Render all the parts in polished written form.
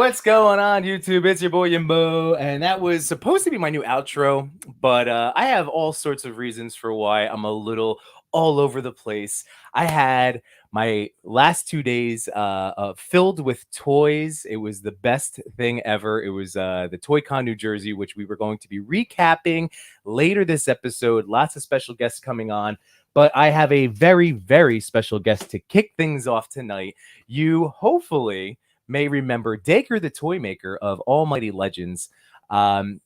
What's going on, YouTube? It's your boy Yimbo, and that was supposed to be my new outro, but I have all sorts of reasons for why I'm a little all over the place. I had my last 2 days filled with toys. It was the best thing ever. It was the ToyCon New Jersey, which we were going to be recapping later this episode. Lots of special guests coming on. But I have a very, very special guest to kick things off tonight. You hopefully may remember Dacre, the toy maker of Almighty Legends.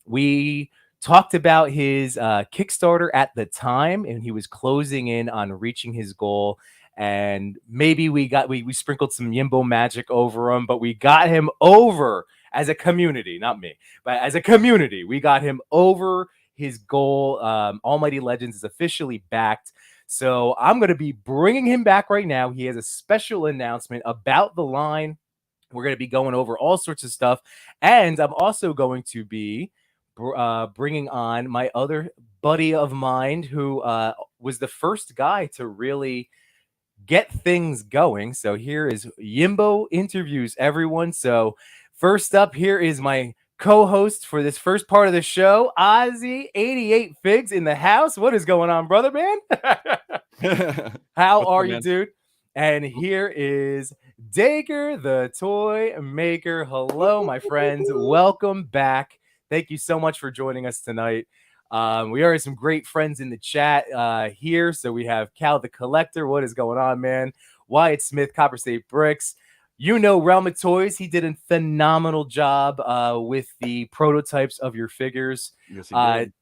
We talked about his Kickstarter at the time, and he was closing in on reaching his goal. And maybe we sprinkled some Yimbo magic over him, but we got him over as a community, not me, but as a community, we got him over his goal. Almighty Legends is officially backed. So I'm going to be bringing him back right now. He has a special announcement about the line. We're going to be going over all sorts of stuff. And I'm also going to be bringing on my other buddy of mine who was the first guy to really get things going. So here is Yimbo interviews everyone. So first up, here is my co-host for this first part of the show, Ozzy 88 Figs in the house. What is going on, brother, man? How are you, dude? And here is Dacre, the toy maker. Hello, my friends. Welcome back. Thank you so much for joining us tonight. We already have some great friends in the chat here. So we have Cal the Collector. What is going on, man? Wyatt Smith, Copper State Bricks. You know, Realm of Toys. He did a phenomenal job with the prototypes of your figures. Yes, he did.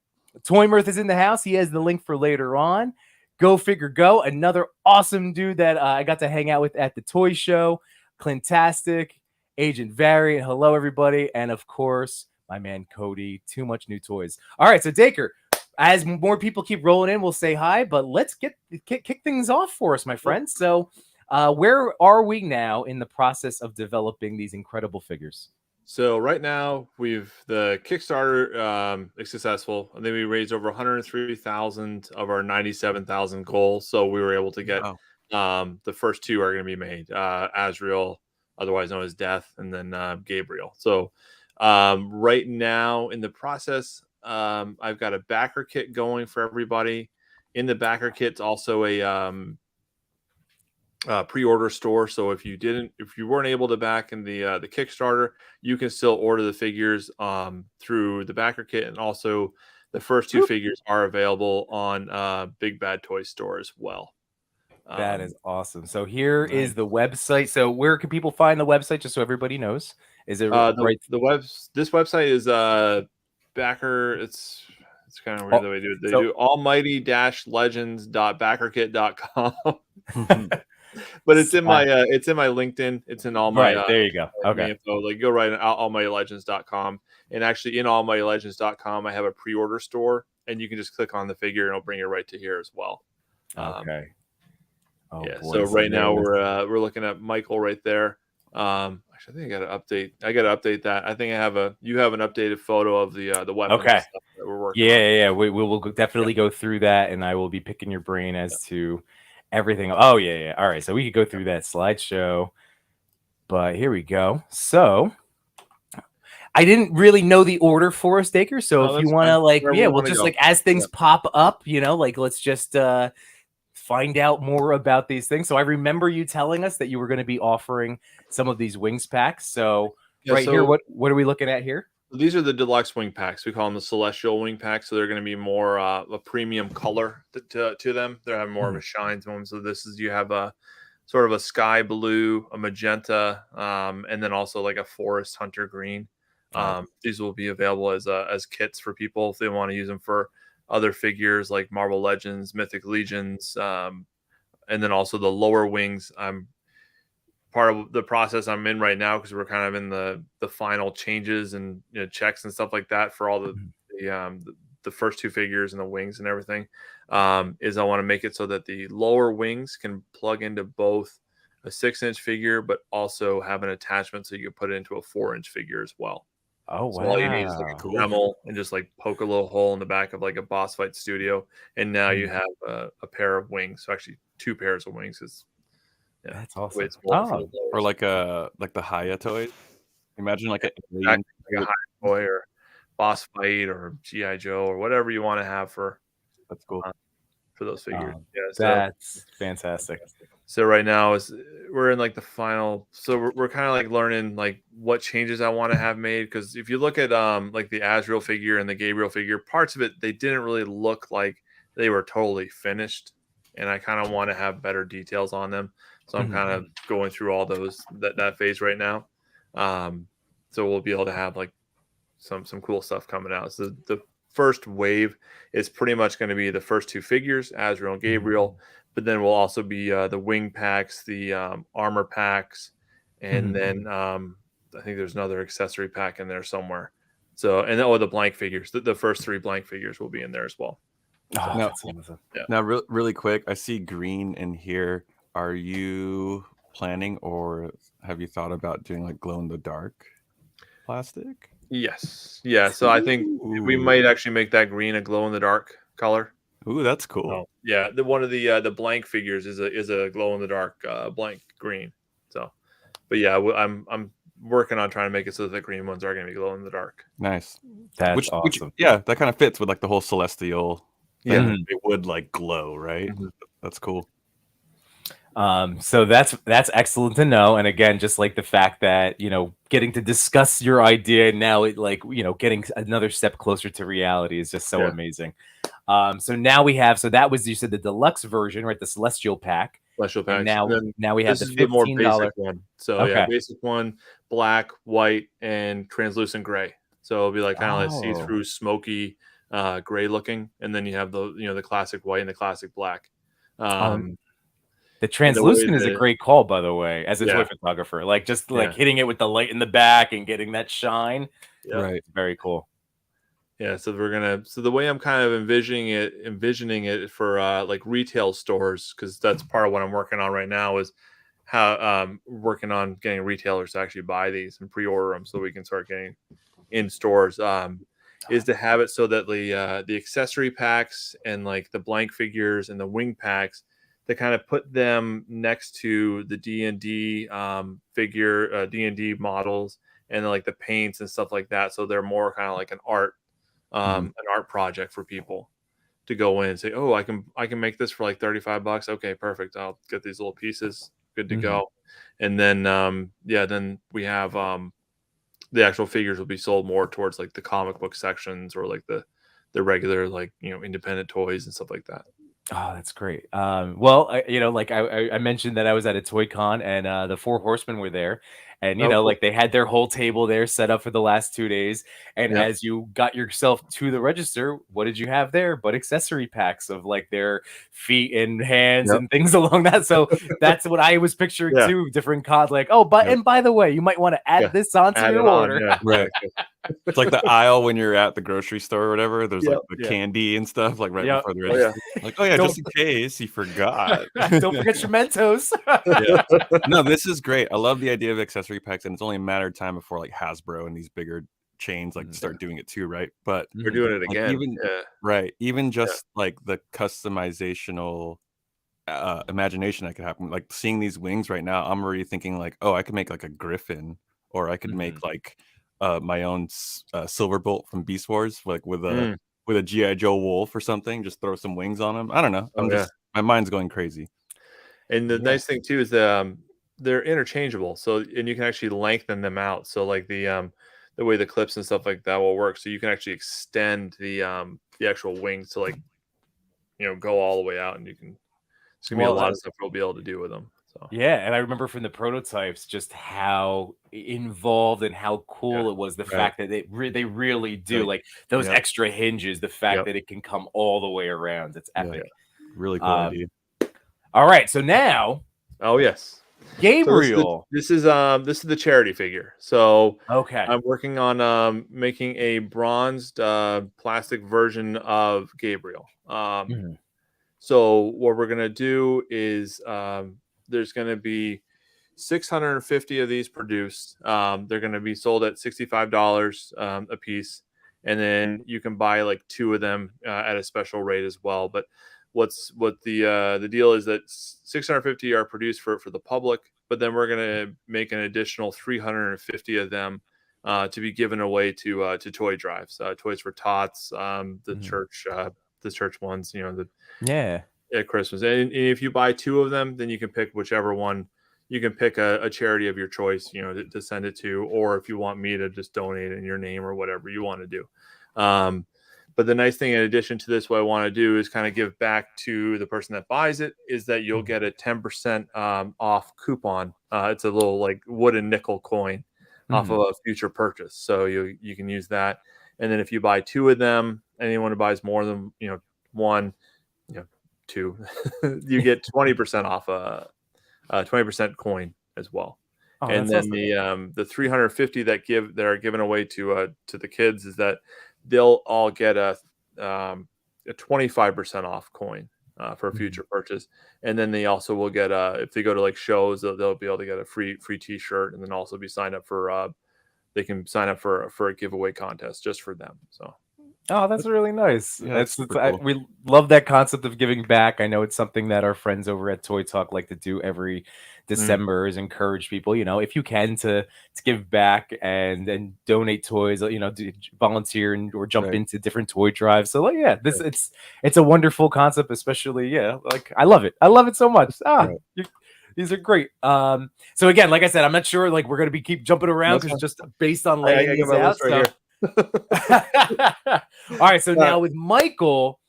Toy Mirth is in the house. He has the link for later on. Go Figure Go, another awesome dude that I got to hang out with at the toy show. Clintastic, Agent Variant. Hello, everybody. And of course, my man Cody, Too Much New Toys. All right, so Dacre, as more people keep rolling in, we'll say hi, but let's kick things off for us, my friends. So where are we now in the process of developing these incredible figures? So right now the Kickstarter is successful, and then we raised over 103,000 of our 97,000 goal. So we were able to get the first two are going to be made, Azrael, otherwise known as Death, and then Gabriel. So right now in the process, I've got a backer kit going for everybody. In the backer kit's also a pre-order store, so if you weren't able to back in the Kickstarter, you can still order the figures through the backer kit, and also the first two figures are available on Big Bad Toy Store as well. That is awesome. So here is the website. So where can people find the website, just so everybody knows? Is it right? This website is backer. It's kind of weird the way they do it. They do almighty-legends.backerkit.com. But it's in my LinkedIn. It's in all my there you go. Okay. Info. Like go right on almightylegends.com, and actually in almightylegends.com I have a pre-order store, and you can just click on the figure and it'll bring you right to here as well. Okay. Boy, so right now we're looking at Michael right there. Actually, I think I got to update that. I think you have an updated photo of the weapons stuff that we're working on. Yeah. We will definitely go through that, and I will be picking your brain as to everything. Oh, yeah. All right, so we could go through that slideshow, but here we go. So I didn't really know the order for us, Dacre. So if you want to, we'll just go. As things pop up, let's just find out more about these things. So I remember you telling us that you were going to be offering some of these wings packs. So here, what are we looking at here? These are the deluxe wing packs. We call them the celestial wing packs. So they're going to be more a premium color to them. They have more of a shine to them. So you have a sort of a sky blue, a magenta, and then also like a forest hunter green. These will be available as kits for people if they want to use them for other figures like Marvel Legends, Mythic Legions, and then also the lower wings. I'm part of the process I'm in right now because we're kind of in the final changes and checks and stuff like that for all the first two figures and the wings and everything. Is I want to make it so that the lower wings can plug into both a 6-inch figure, but also have an attachment so you can put it into a 4-inch figure as well. Oh, so all you need is like a Dremel and just like poke a little hole in the back of like a boss fight studio, and now you have a pair of wings. So actually 2 pairs of wings is that's awesome. or like the Haya toys. Imagine like a like a high toy or boss fight or GI Joe or whatever you want to have for that's cool. For those figures. Yeah, that's fantastic. So right now we're in like the final. So we're kind of like learning like what changes I want to have made, because if you look at like the Azrael figure and the Gabriel figure, parts of it they didn't really look like they were totally finished, and I kind of want to have better details on them. So I'm kind of going through all those that phase right now. So we'll be able to have like some cool stuff coming out. So the first wave is pretty much going to be the first two figures, Azrael and Gabriel, but then will also be the wing packs, the armor packs, and then I think there's another accessory pack in there somewhere. So, and the blank figures, the first three blank figures will be in there as well. So, now really quick, I see green in here. Are you planning or have you thought about doing like glow in the dark plastic? Yes. Yeah. So I think we might actually make that green a glow in the dark color. Ooh, that's cool. Oh, yeah. One of the blank figures is a glow in the dark blank green. So, but yeah, I'm working on trying to make it so that the green ones are going to be glow in the dark. Nice. That's awesome. Yeah, that kind of fits with like the whole celestial. Yeah, it would like glow, right? That's cool. So that's excellent to know. And again, just like the fact that, getting to discuss your idea now, it like, getting another step closer to reality is just so amazing. So now we have, so that was, you said the deluxe version, right? The celestial pack. Celestial pack. Now we have the $15 more basic one. So yeah, basic one, black, white, and translucent gray. So it'll be like kind of like see-through, smoky, gray looking, and then you have the classic white and the classic black. The translucent is a great call, by the way, as a toy photographer. Like just like hitting it with the light in the back and getting that shine. Yep. Right. Very cool. Yeah, so the way I'm kind of envisioning it for like retail stores, because that's part of what I'm working on right now, is how working on getting retailers to actually buy these and pre-order them so we can start getting in stores. Is to have it so that the accessory packs and like the blank figures and the wing packs, they kind of put them next to the D&D figure, D&D models, and then, like the paints and stuff like that. So they're more kind of like an art project for people to go in and say, oh, I can make this for like $35. Okay, perfect. I'll get these little pieces. Good to go. And then, then we have the actual figures will be sold more towards like the comic book sections or like the regular, like, independent toys and stuff like that. Oh, that's great. Well, I mentioned that I was at a ToyCon and the Four Horsemen were there, and cool. like they had their whole table there set up for the last 2 days. And as you got yourself to the register, what did you have there? But accessory packs of like their feet and hands and things along that. So that's what I was picturing too. Different cards, like, and by the way, you might want to add this onto your order. Right. It's like the aisle when you're at the grocery store or whatever. There's like the candy and stuff like right before the register. Like, just in case you forgot. Don't forget your Mentos. No, this is great. I love the idea of accessory packs, and it's only a matter of time before like Hasbro and these bigger chains like start doing it too, right? But they're doing it again. Even just like the customizational imagination that could happen. Like seeing these wings right now, I'm already thinking like, I could make like a griffin, or I could make like my own Silverbolt from Beast Wars, like with a GI Joe wolf or something. Just throw some wings on him. I don't know. My mind's going crazy. And the nice thing too is they're interchangeable. So, and you can actually lengthen them out. So like the way the clips and stuff like that will work. So you can actually extend the actual wings to like, go all the way out, and it's gonna be a lot of stuff we'll be able to do with them. So. Yeah, and I remember from the prototypes just how involved and how cool it was. The fact that they really do like those extra hinges. The fact that it can come all the way around. It's epic. Really cool idea. All right, so now, Gabriel. So this is the charity figure. So okay, I'm working on making a bronzed plastic version of Gabriel. So what we're gonna do is there's gonna be 650 of these produced. They're gonna be sold at $65 a piece, and then you can buy like 2 of them at a special rate as well. But what the deal is that 650 are produced for the public, but then we're going to make an additional 350 of them to be given away to toy drives, Toys for Tots, the church ones, at Christmas. And if you buy 2 of them, then you can pick whichever one. You can pick a charity of your choice, to send it to, or if you want me to just donate in your name or whatever you want to do. But the nice thing, in addition to this, what I want to do is kind of give back to the person that buys it, is that you'll get a 10% off coupon. It's a little like wooden nickel coin off of a future purchase. So you can use that. And then if you buy 2 of them, anyone who buys more than, 1, 2, you get 20% off a 20% coin as well. Oh, and that's then awesome. the 350 that are given away to the kids, is that they'll all get a 25% off coin for a future purchase. And then they also will get if they go to like shows, they'll be able to get a free t-shirt, and then also be signed up for they can sign up for a giveaway contest just for them. So Oh, that's really nice. Yeah, that's super cool. We love that concept of giving back. I know it's something that our friends over at Toy Talk like to do every December, is encourage people, if you can, to give back and donate toys, volunteer or jump Right. into different toy drives. So it's a wonderful concept, especially like I love it. I love it so much. These are great. So again, like I said, I'm not sure like we're gonna keep jumping around because just based on laying these out. All right, so now with Michael,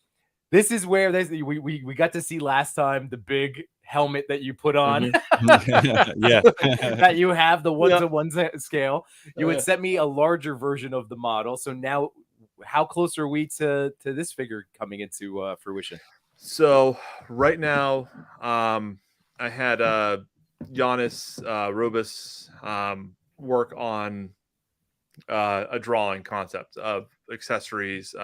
this is where we got to see last time the big helmet that you put on. That you have the 1-to-1 scale. You had sent me a larger version of the model. So now, how close are we to this figure coming into fruition? So right now, I had Giannis Rubis work on a drawing concept of accessories.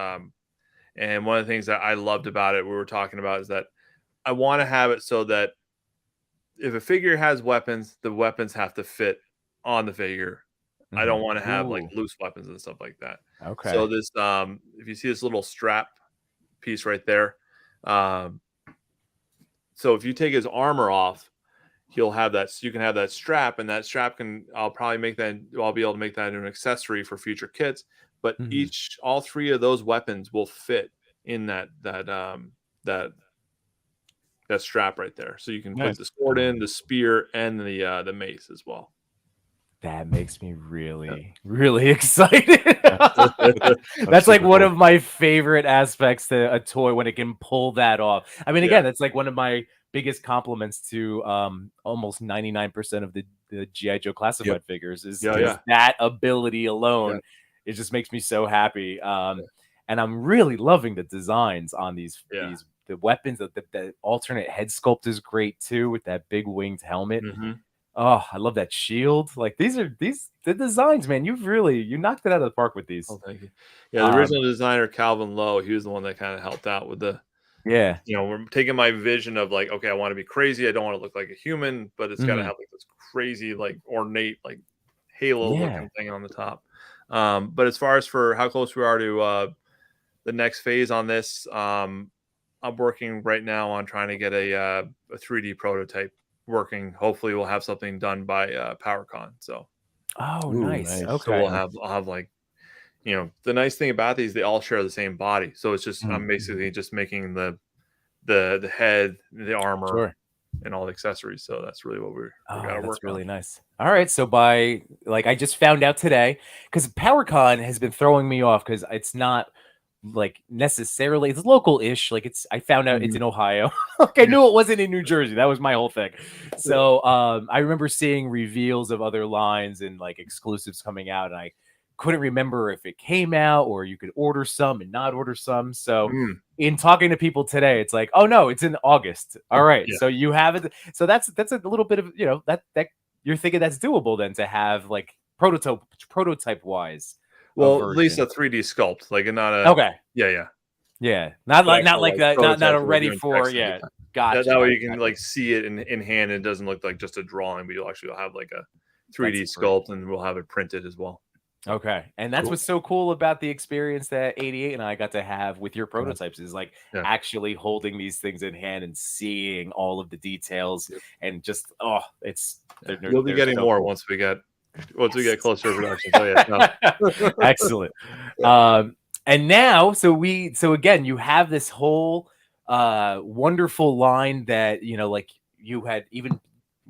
And one of the things that I loved about it, we were talking about, is that I want to have it so that if a figure has weapons, the weapons have to fit on the figure. I don't want to have like loose weapons and stuff like that. Okay. So this, if you see this little strap piece right there, so if you take his armor off, he'll have that. You can have that strap, and that strap I'll be able to make that into an accessory for future kits. But all 3 of those weapons will fit in that strap right there. So you can put the sword in, the spear, and the mace as well. That makes me really, really excited. That's like one of my favorite aspects to a toy, when it can pull that off. I mean, again, that's like one of my biggest compliments to almost 99% of the G.I. Joe classified figures is that ability alone. It just makes me so happy. And I'm really loving the designs on these the weapons. The alternate head sculpt is great too, with that big winged helmet. Oh, I love that shield. Like the designs, man. You knocked it out of the park with these. Oh, thank you. Yeah, the original designer, Calvin Lowe, he was the one that kind of helped out with we're taking my vision of like, okay, I want to be crazy. I don't want to look like a human, but it's got to have like this crazy, like ornate, like halo looking thing on the top. But as far as for how close we are to the next phase on this, I'm working right now on trying to get a 3D prototype working. Hopefully we'll have something done by PowerCon. So nice. Okay. So I'll have like, the nice thing about these, they all share the same body. So it's just I'm basically just making the head, the armor, and all the accessories. So that's really what we gotta work on. That's really nice. All right. So I just found out today, because PowerCon has been throwing me off because it's not like necessarily, it's local-ish. Like I found out it's in Ohio. Like I knew it wasn't in New Jersey. That was my whole thing. So I remember seeing reveals of other lines and like exclusives coming out, and I couldn't remember if it came out or you could order some and not order some. So in talking to people today, it's like, oh no, it's in August. All right. So you have it. So that's a little bit of, that you're thinking that's doable then, to have like prototype wise. Well, at least a 3D sculpt, like not a not like that, not a ready for gotcha. That way you can like see it in hand, and it doesn't look like just a drawing, but you'll have like a 3D sculpt, and we'll have it printed as well. Okay. And that's what's so cool about the experience that 88 and I got to have with your prototypes is like actually holding these things in hand and seeing all of the details and just You'll be getting so more cool. once we get closer to production. So yeah, Excellent. And now, so again, you have this whole wonderful line that like you had even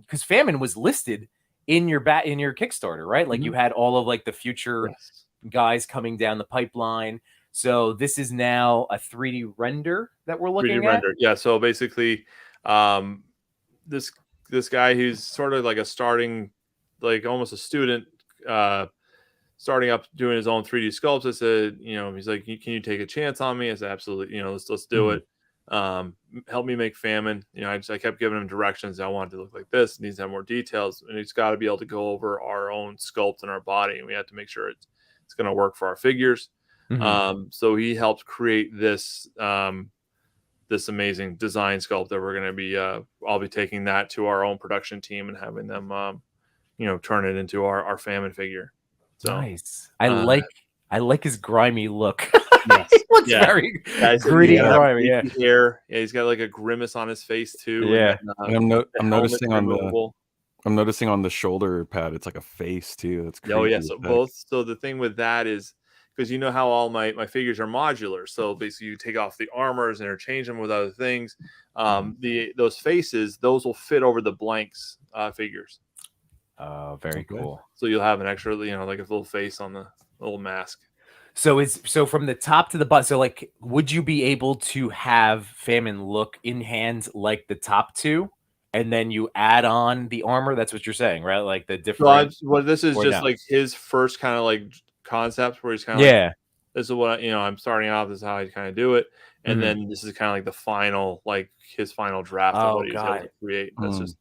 because Famine was listed in your Kickstarter, right? Like you had all of like the future guys coming down the pipeline. So this is now a 3D render that we're looking 3D at. render. Yeah. So basically, this guy who's sort of like a starting, like almost a student, starting up doing his own 3D sculpts. I said, he's like, can you take a chance on me? I said, absolutely. Let's do it. Help me make Famine. I kept giving him directions. I want it to look like this. It needs to have more details, and he's got to be able to go over our own sculpt in our body, and we have to make sure it's going to work for our figures. So he helped create this this amazing design sculpt that we're going to be. I'll be taking that to our own production team and having them, turn it into our Famine figure. So, nice. I like his grimy look. Yes. He looks very gritty, grimy. Yeah. Hair. Yeah, he's got like a grimace on his face too. Yeah. And I'm noticing on the shoulder pad, it's like a face too. That's creepy. Oh yeah. So the thing with that is because you know how all my figures are modular. So basically, you take off the armors, interchange them with other things. Those faces, those will fit over the blanks figures. Oh, very cool. So you'll have an extra, like a little face on the little mask. So from the top to the bottom. So like, would you be able to have Famine look in hand like the top two, and then you add on the armor? That's what you're saying, right? Like the different. Well, this is just like his first kind of like concept where he's kind of like, this is what I'm starting off. This is how I kind of do it, and then this is kind of like the final, like his final draft of what he's able to create. That's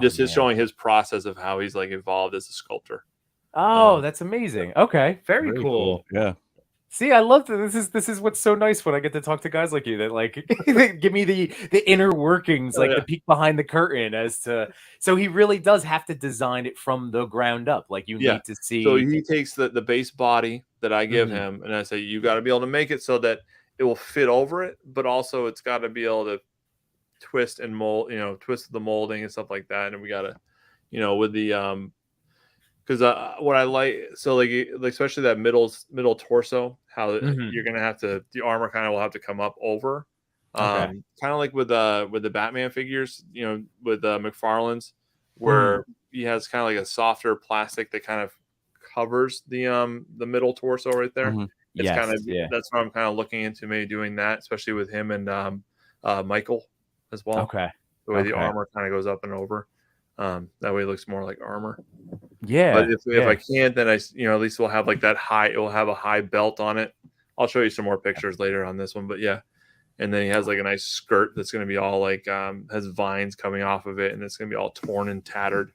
just is showing his process of how he's like evolved as a sculptor. Oh, that's amazing. Okay, very cool. Yeah. See, I love that. This is what's so nice when I get to talk to guys like you that like give me the inner workings, like the peek behind the curtain as to. So he really does have to design it from the ground up. Like you need to see. So he takes the base body that I give him, and I say you got to be able to make it so that it will fit over it, but also it's got to be able to twist and mold, twist the molding and stuff like that. And we got to, with the because what I like, so like especially that middle torso, how you're gonna have to, the armor kind of will have to come up over, kind of like with the Batman figures, with McFarlane's, where he has kind of like a softer plastic that kind of covers the middle torso right there. It's kind of that's what I'm kind of looking into, maybe doing that, especially with him and Michael as well. Okay, the way the armor kind of goes up and over. That way it looks more like armor. Yeah. But if I can't, then at least we'll have like that high. It will have a high belt on it. I'll show you some more pictures later on this one. But yeah, and then he has like a nice skirt that's going to be all like has vines coming off of it, and it's going to be all torn and tattered.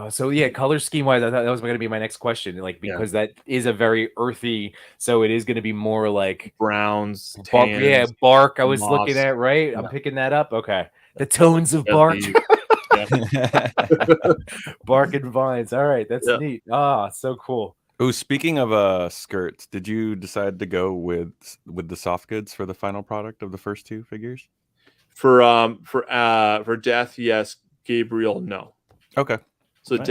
So yeah, color scheme wise, I thought that was going to be my next question. Like because that is a very earthy, so it is going to be more like browns, tans, bark. I was looking at right. I'm picking that up. Okay, the tones of bark. Bark and vines. All right, that's neat. So cool. Oh, speaking of skirts, did you decide to go with the soft goods for the final product of the first two figures? For Death, yes. Gabriel, no. Okay. So nice.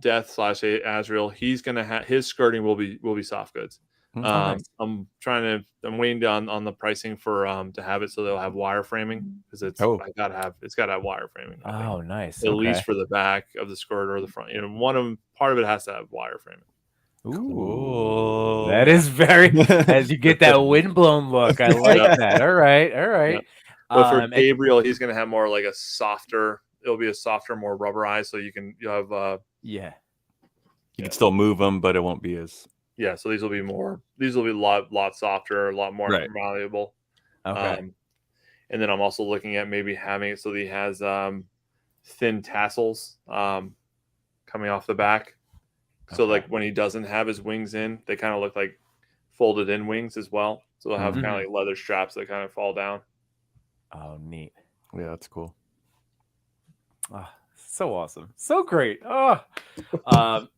Death / Azrael, he's gonna have his skirting will be soft goods. Nice. I'm waiting on the pricing for to have it so they'll have wireframing because it's got to have wireframing. Oh, nice. At least for the back of the skirt or the front. Part of it has to have wireframing. Ooh, that is very as you get that windblown look. I like that. All right. Yeah. But for Gabriel, he's gonna have more like a softer. It'll be a softer, more rubberized, so you have you can still move them, but it won't be as so these will be a lot softer, a lot more malleable. Okay. And then I'm also looking at maybe having it so that he has thin tassels coming off the back. So like when he doesn't have his wings in, they kind of look like folded in wings as well. So they'll have kind of like leather straps that kind of fall down. Oh, neat. Yeah, that's cool. Oh, so awesome. So great. Oh, all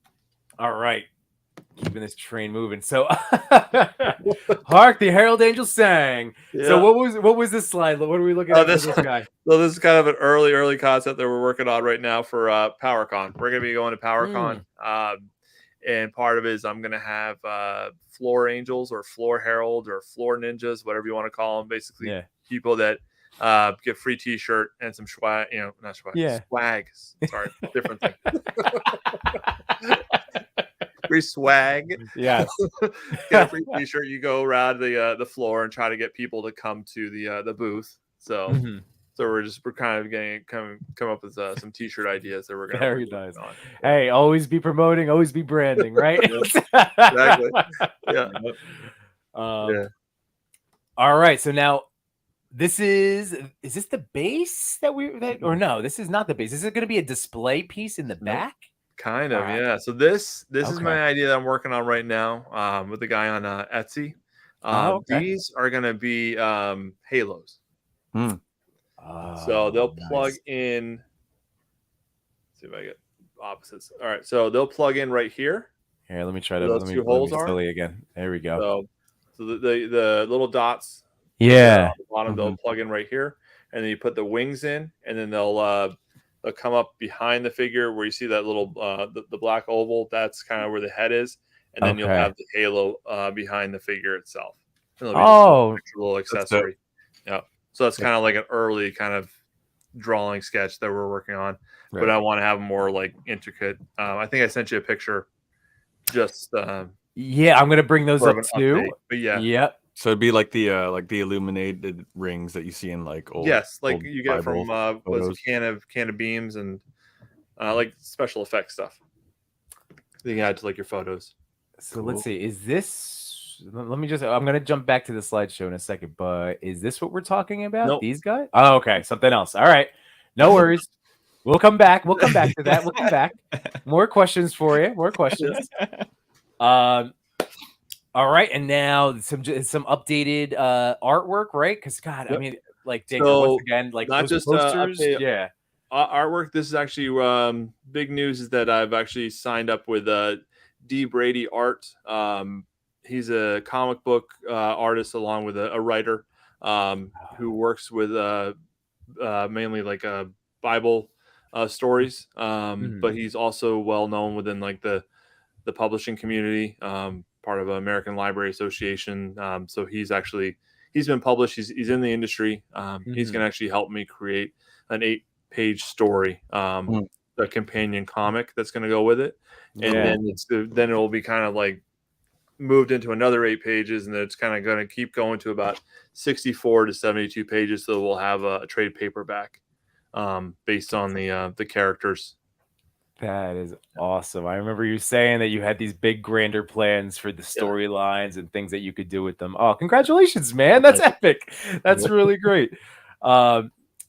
right. keeping this train moving. So, hark, the herald angels sang. Yeah. So, what was this slide? What are we looking at for this guy? So this is kind of an early concept that we're working on right now for PowerCon. We're going to be going to PowerCon, and part of it is I'm going to have floor angels or floor herald or floor ninjas, whatever you want to call them. Basically, people that get free T-shirt and some swag. Not swag. Swag. Sorry, different thing. Free swag. Yes. Get a free T-shirt. You go around the floor and try to get people to come to the booth. So. So we're kind of come up with some T-shirt ideas that we're going to very nice. On. Hey, always be promoting, always be branding, right? Exactly. Yeah. All right. So now, is this the base or no? This is not the base. Is it going to be a display piece in the back? Kind of, yeah. So this is my idea that I'm working on right now with the guy on Etsy. These are going to be halos. So they'll plug in. Let's see if I get opposites. All right, so they'll plug in right here. Here, let me try to. Those two holes are silly again. There we go. So the little dots. On the bottom, they'll plug in right here, and then you put the wings in, and then they'll come up behind the figure where you see that little the black oval. That's kind of where the head is, and then you'll have the halo behind the figure itself. And just a little accessory. Yeah. So that's kind of like an early kind of drawing sketch that we're working on, but I want to have more like intricate. I think I sent you a picture. Just I'm gonna bring those up too. Update, but yep. So it'd be like the illuminated rings that you see in like old. Like old you get Bible from was can of beams and like special effects stuff. You can add to like your photos. So let's see. Is this? Let me I'm going to jump back to the slideshow in a second, but is this what we're talking about? Nope. These guys? Oh, okay. Something else. All right. No worries. We'll come back. We'll come back to that. We'll come back. More questions for you. More questions. All right. And now some updated artwork, right? Because God, I mean, like Dacre, once again, like not just posters. Artwork. This is actually big news is that I've actually signed up with D. Brady Art. He's a comic book artist along with a writer who works with mainly like Bible stories, but he's also well known within like the publishing community, part of American Library Association. So he's been published. He's in the industry. He's going to actually help me create an 8-page story, a companion comic that's going to go with it, and then it will be kind of like moved into another 8 pages, and then it's kind of going to keep going to about 64 to 72 pages. So we'll have a trade paperback based on the characters. That is awesome. I remember you saying that you had these big, grander plans for the storylines and things that you could do with them. Oh, congratulations, man! That's epic. That's really great.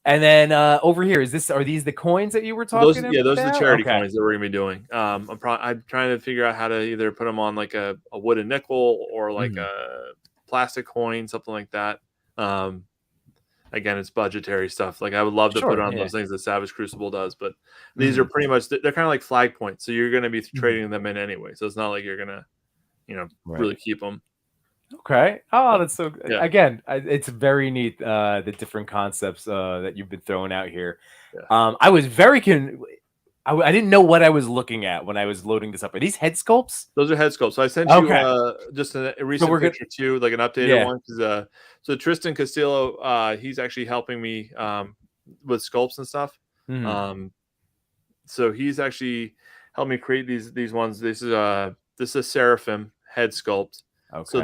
And then over here, are these the coins that you were talking about? Yeah, those are the charity coins that we're gonna be doing. I'm trying to figure out how to either put them on like a wooden nickel or like a plastic coin, something like that. Again, it's budgetary stuff. Like I would love to put on those things that Savage Crucible does, but these are pretty much they're kind of like flag points. So you're going to be trading them in anyway. So it's not like you're gonna, really keep them. Okay. Oh, that's so good. Again, it's very neat, the different concepts that you've been throwing out here. I was very I didn't know what I was looking at when I was loading this up. Are these head sculpts? Those are head sculpts. So I sent you just a recent picture too, like an updated one. So Tristan Castillo, he's actually helping me with sculpts and stuff. So he's actually helped me create these ones. This is a Seraphim head sculpt. Okay. So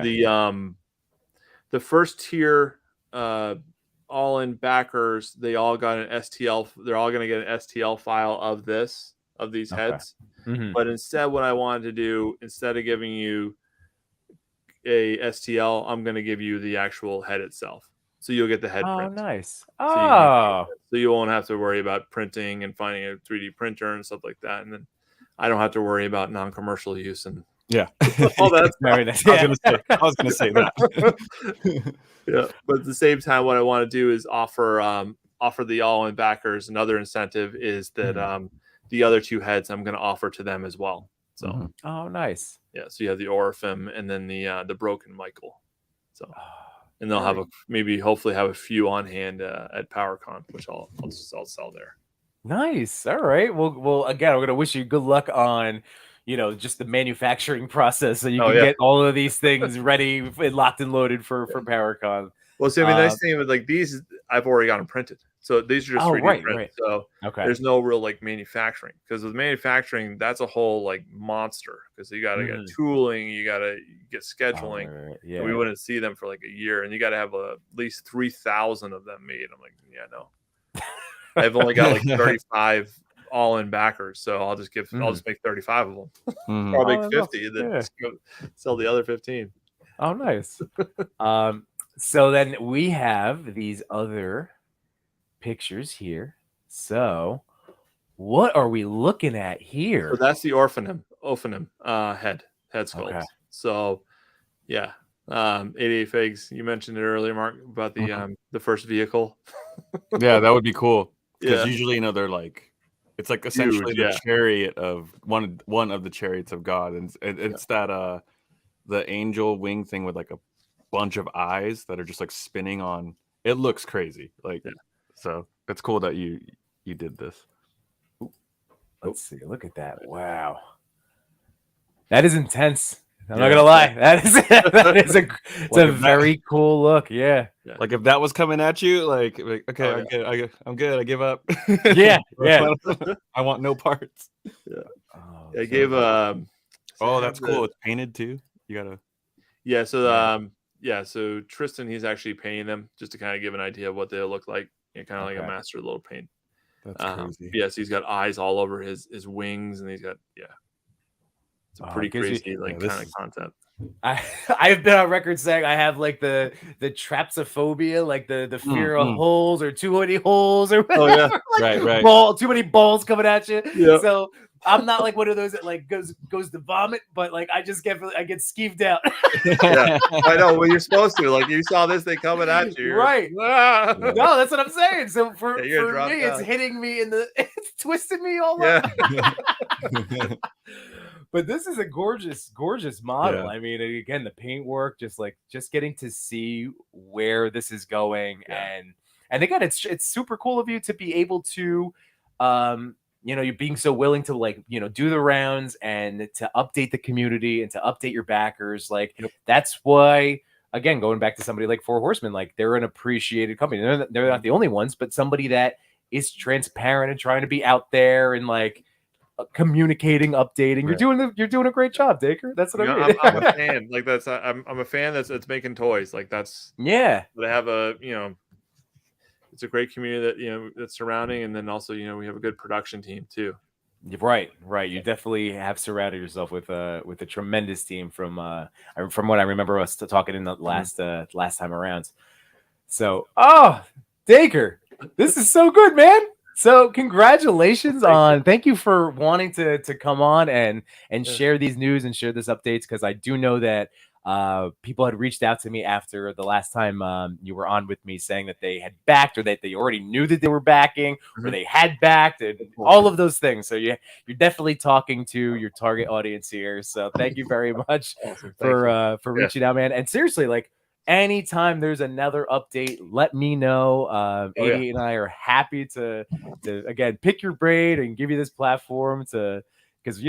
the first tier all-in backers, they all got an STL. They're all going to get an STL file of these heads. But instead, what I wanted to do, instead of giving you a STL, I'm going to give you the actual head itself. So you'll get the head print. Oh, nice. So you won't have to worry about printing and finding a 3D printer and stuff like that. And then I don't have to worry about non-commercial use and all that. Very nice. I was going to say that. But at the same time, what I want to do is offer the all-in backers. Another incentive is that the other two heads I'm going to offer to them as well. So oh, nice. Yeah, so you have the Orphem and then the Broken Michael. So and they'll have hopefully have a few on hand at PowerCon, which I'll sell there. Nice. All right. Well, again, I'm gonna wish you good luck on, just the manufacturing process, so you can get all of these things ready and locked and loaded for PowerCon. Well, see, I mean, nice thing with like these, I've already got them printed, so these are just 3D printed. Right. So there's no real like manufacturing, because with manufacturing, that's a whole like monster, because you got to get tooling, you got to get scheduling. Right. Yeah, and we wouldn't see them for like a year, and you got to have at least 3,000 of them made. I'm like, yeah, no. I've only got like 35 all-in backers, so I'll just make 35 of them. I'll make 50, and then just go sell the other 15. Oh, nice. So then we have these other pictures here. So what are we looking at here? So that's the Orphanum head sculpt. Okay. So yeah, 88 Figs. You mentioned it earlier, Mark, about the first vehicle. Yeah, that would be cool. Because usually, they're like, it's like essentially the chariot of one of the chariots of God, and it's that the angel wing thing with like a bunch of eyes that are just like spinning on. It looks crazy. Like, so it's cool that you did this. Let's see. Look at that. Wow. That is intense. I'm not gonna lie. It's a very cool look. Yeah. Like if that was coming at you, like okay, I'm good. I give up. Yeah. I want no parts. Yeah. I gave that's cool. It's painted too. You gotta. Yeah. So so Tristan, he's actually painting them just to kind of give an idea of what they'll look like. Kind of like a master little paint. That's crazy. Yes, he's got eyes all over his wings, and he's got it's a pretty crazy kind of concept. I've been on record saying I have like the trapsophobia, like the fear of holes or too many holes or whatever. Oh yeah, like right. Too many balls coming at you. Yeah. So I'm not like one of those that like goes to vomit, but like I get skeeved out. Yeah, I know. Well, you're supposed to. Like you saw this thing coming at you, right? No, that's what I'm saying. So for me, it's hitting me it's twisting me all up. But this is a gorgeous model. I mean, again, the paintwork, just getting to see where this is going, and again, it's super cool of you to be able to, you're being so willing to do the rounds and to update the community and to update your backers. Like that's why, again, going back to somebody like Four Horsemen, like they're an appreciated company. They're not the only ones, but somebody that is transparent and trying to be out there and like communicating, updating. Right. You're doing a great job, Dacre. That's what I mean. I'm a fan. Like I'm a fan that's making toys. Like that's they have it's a great community that that's surrounding, and then also we have a good production team too. Right. You definitely have surrounded yourself with a tremendous team from what I remember us talking in the last time around. So Dacre, this is so good, man. So congratulations thank you for wanting to come on and share these news and share this updates, because I do know that people had reached out to me after the last time you were on with me, saying that they had backed, or that they already knew that they were backing, or they had backed, and all of those things. So you're definitely talking to your target audience here. So thank you very much for reaching out, man. And seriously, like, anytime there's another update, let me know. 88 and I are happy to again pick your brain and give you this platform because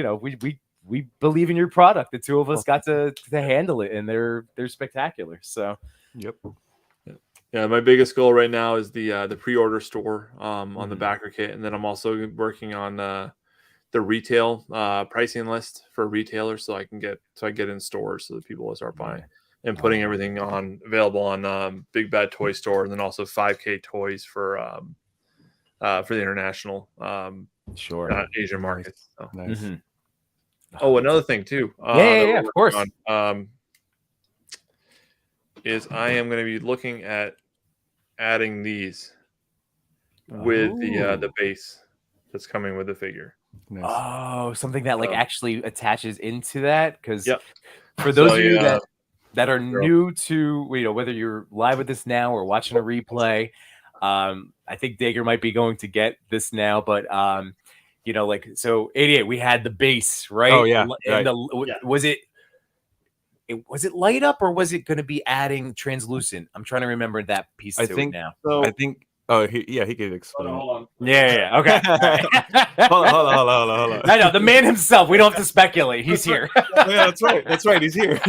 we believe in your product. The two of us got to handle it, and they're spectacular. So yeah, my biggest goal right now is the pre-order store on the backer kit, and then I'm also working on the retail pricing list for retailers, so I get in stores so that people will start buying. And putting everything available on Big Bad Toy Store, and then also 5K Toys for the international Asian markets. So. Nice. Oh, another thing too. Of course. Is I am going to be looking at adding these with the base that's coming with the figure. Nice. Oh, something that actually attaches into that, because for those of you that are new to, whether you're live with this now or watching a replay, I think Dacre might be going to get this now, but you know, like, so 88, we had the base, right? Oh yeah, And Yeah. was it light up, or was it going to be adding translucent? I'm trying to remember that piece I to it think. now. So I think. Oh, he could explain. hold on. Yeah. Okay. All right. Hold on. I know the man himself. We don't have to speculate. He's here. Oh, yeah, that's right. He's here.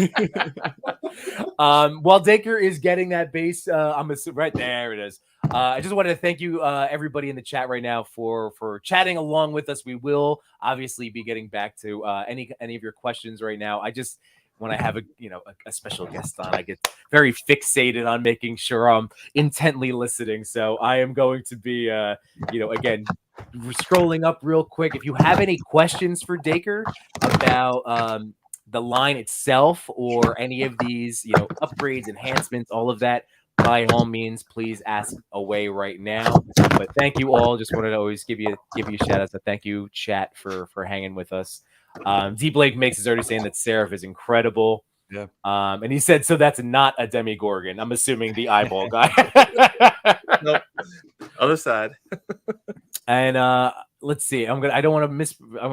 While Dacre is getting that base, I'm assuming right there it is. I just wanted to thank you, everybody in the chat right now for chatting along with us. We will obviously be getting back to any of your questions right now. I just, when I have a special guest on, I get very fixated on making sure I'm intently listening. So I am going to be, again, scrolling up real quick. If you have any questions for Dacre about the line itself or any of these, upgrades, enhancements, all of that, by all means, please ask away right now. But thank you all. Just wanted to always give you a shout out. So thank you, chat, for hanging with us. D Blake makes is already saying that Seraph is incredible. Yeah. And he said, so that's not a Demigorgon. I'm assuming the eyeball guy. Nope. Other side. And let's see. I'm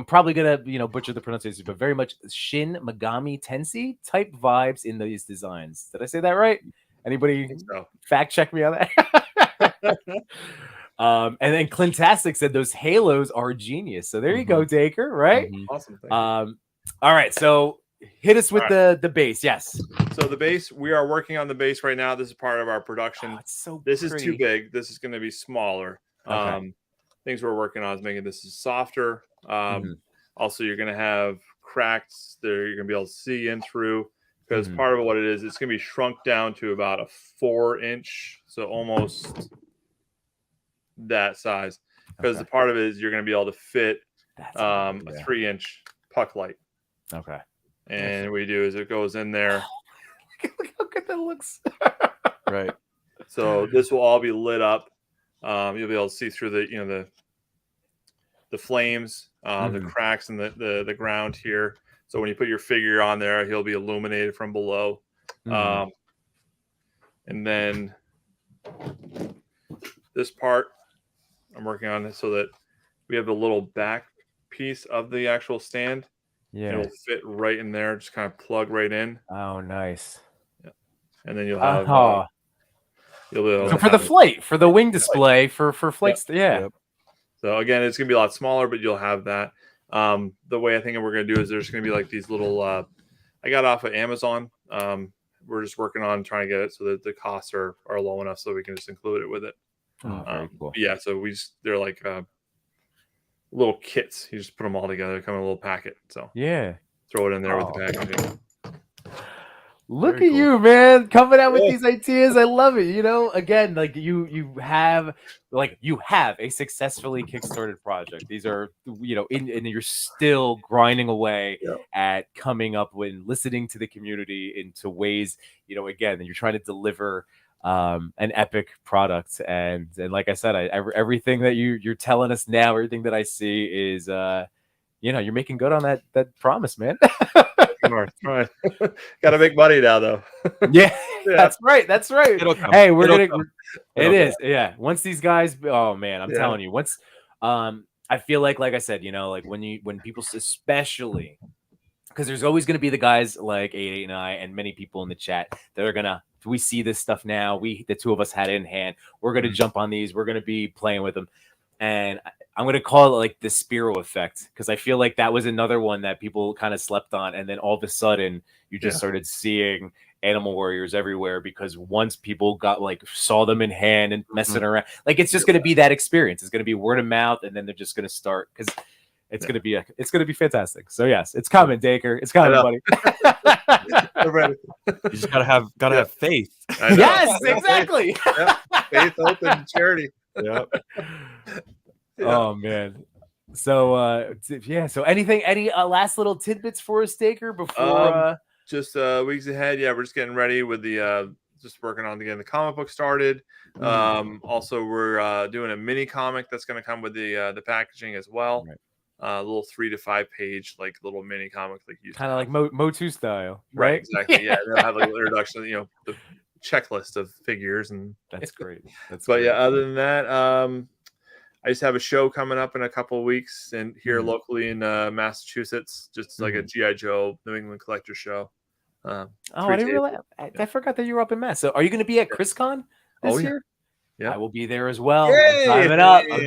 probably gonna butcher the pronunciation, but very much Shin Megami Tensei type vibes in these designs. Did I say that right? Anybody So. fact check me on that? And then Clintastic said those halos are genius. So there you go, Dacre, right? Awesome. Thank you. All right, so hit us with the base. Yes. So the base, we are working on the base right now. This is part of our production. It's so this pretty. is too big. This is going to be smaller. Okay. Things we're working on is making this softer. Also, you're going to have cracks that you're going to be able to see in through, because part of what it is, it's going to be shrunk down to about a 4-inch, so almost that size. Because the part of it is you're going to be able to fit a 3-inch puck light. Okay. And what you do is it goes in there. Look how good that looks. Right. So this will all be lit up. You'll be able to see through the flames, the cracks in the ground here. So when you put your figure on there, he'll be illuminated from below. And then this part, I'm working on it so that we have the little back piece of the actual stand. Yeah. It'll fit right in there, just kind of plug right in. Oh, nice. Yeah. And then you'll have you'll be able so to for the flight, for the wing display, for flights, Yep. So again, it's gonna be a lot smaller, but you'll have that. The way I think we're gonna do is there's gonna be like these little. I got off of Amazon. We're just working on trying to get it so that the costs are low enough so we can just include it with it. Very cool. Yeah, so they're like little kits. You just put them all together, come in a little packet. So yeah, throw it in there with the packaging. Look at you, man, coming out with these ideas. I love it. Again, like you have a successfully kickstarted project. These are, and you're still grinding away at coming up with listening to the community into ways, again, that you're trying to deliver an epic product. And like I said, everything that you're telling us now, everything that I see is, you're making good on that promise, man. Right. Got to make money now, though. Yeah, that's right. Hey, it is. Yeah. Once these guys, oh man, I'm telling you, once, I feel like I said, like when people, especially because there's always going to be the guys like 88 and I and many people in the chat that are we see this stuff now. The two of us had it in hand. We're going to jump on these. We're going to be playing with them. And I'm going to call it like the Spiro effect, because I feel like that was another one that people kind of slept on. And then all of a sudden you just started seeing Animal Warriors everywhere, because once people saw them in hand and messing around, it's just going to be that experience. It's going to be word of mouth. And then they're just going to start, because it's going to be fantastic. So yes, it's coming, Dacre. It's coming, buddy. You just gotta have faith. Yes, exactly. Faith, hope, and charity. Yep. Oh man. So so any last little tidbits for us, Dacre, before just weeks ahead? Yeah, we're just getting ready with the just working on getting the comic book started. Also we're doing a mini comic that's going to come with the packaging as well. Right. A little 3 to 5 page little mini comic, kind of like Motu style, right? Exactly. Yeah, they'll have an introduction, the checklist of figures, and that's great. Other than that, I just have a show coming up in a couple of weeks, and here locally in Massachusetts, just like a GI Joe New England collector show. I didn't realize. I forgot that you were up in Mass. So, are you going to be at ChrisCon this year? Yeah. I will be there as well. Yay! I'm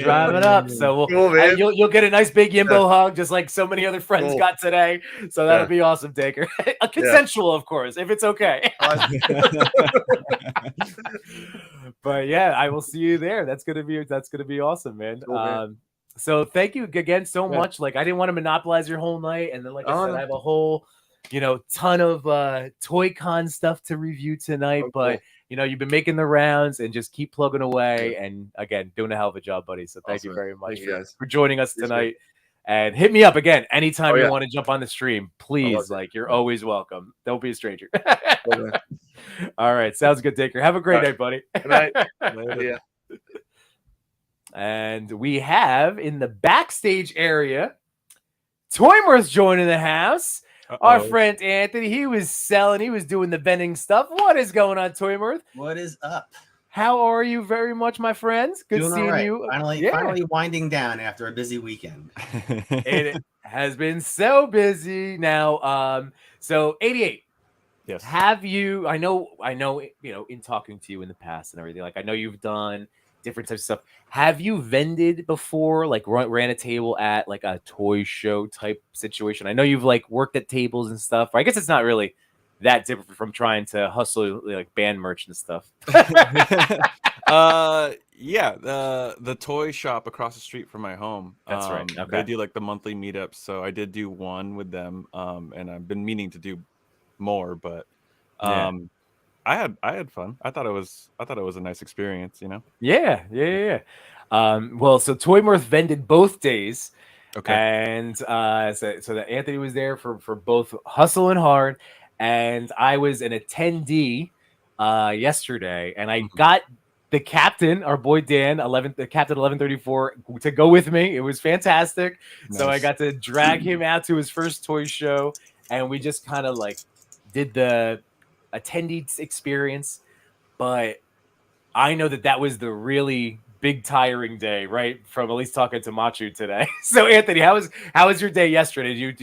driving up. So Cool, you'll get a nice big Yimbo hug, just like so many other friends got today. So that'll be awesome, Dacre. A consensual, of course, if it's okay. But yeah, I will see you there. That's gonna be awesome, man. Cool, so thank you again so much. Like, I didn't want to monopolize your whole night, and then, like I said, I have a whole ton of ToyCon stuff to review tonight. But you've been making the rounds, and just keep plugging away. And again, doing a hell of a job, buddy. So thank you very much for joining us tonight. And hit me up again anytime you want to jump on the stream. Please, like, you're always welcome. Don't be a stranger. All right, sounds good, Dacre. Have a great night, buddy. Good night. And we have in the backstage area, Toymer's joining the house. Our friend Anthony, he was doing the vending stuff. What is going on, Toymer? What is up? How are you very much, my friends? Good Doing seeing you. Finally winding down after a busy weekend. It has been so busy now. So 88. Yes. Have you, I know, in talking to you in the past and everything, like, I know you've done different types of stuff. Have you vended before, like ran a table at like a toy show type situation? I know you've like worked at tables and stuff. I guess it's not really that different from trying to hustle like band merch and stuff. Yeah, the toy shop across the street from my home. That's right. Okay. They do like the monthly meetups, so I did do one with them. And I've been meaning to do more, but I had fun. I thought it was a nice experience, Yeah. Well, so Toymirth vended both days. Okay. And so that Anthony was there for both Hustle and Hard, and I was an attendee yesterday, and I got the captain, our boy Dan, the captain 1134, to go with me. It was fantastic. Nice. So I got to drag him out to his first toy show, and we just kind of like did the attendee experience. But I know that was the really big tiring day, right? From at least talking to Machu today. So Anthony, how was your day yesterday?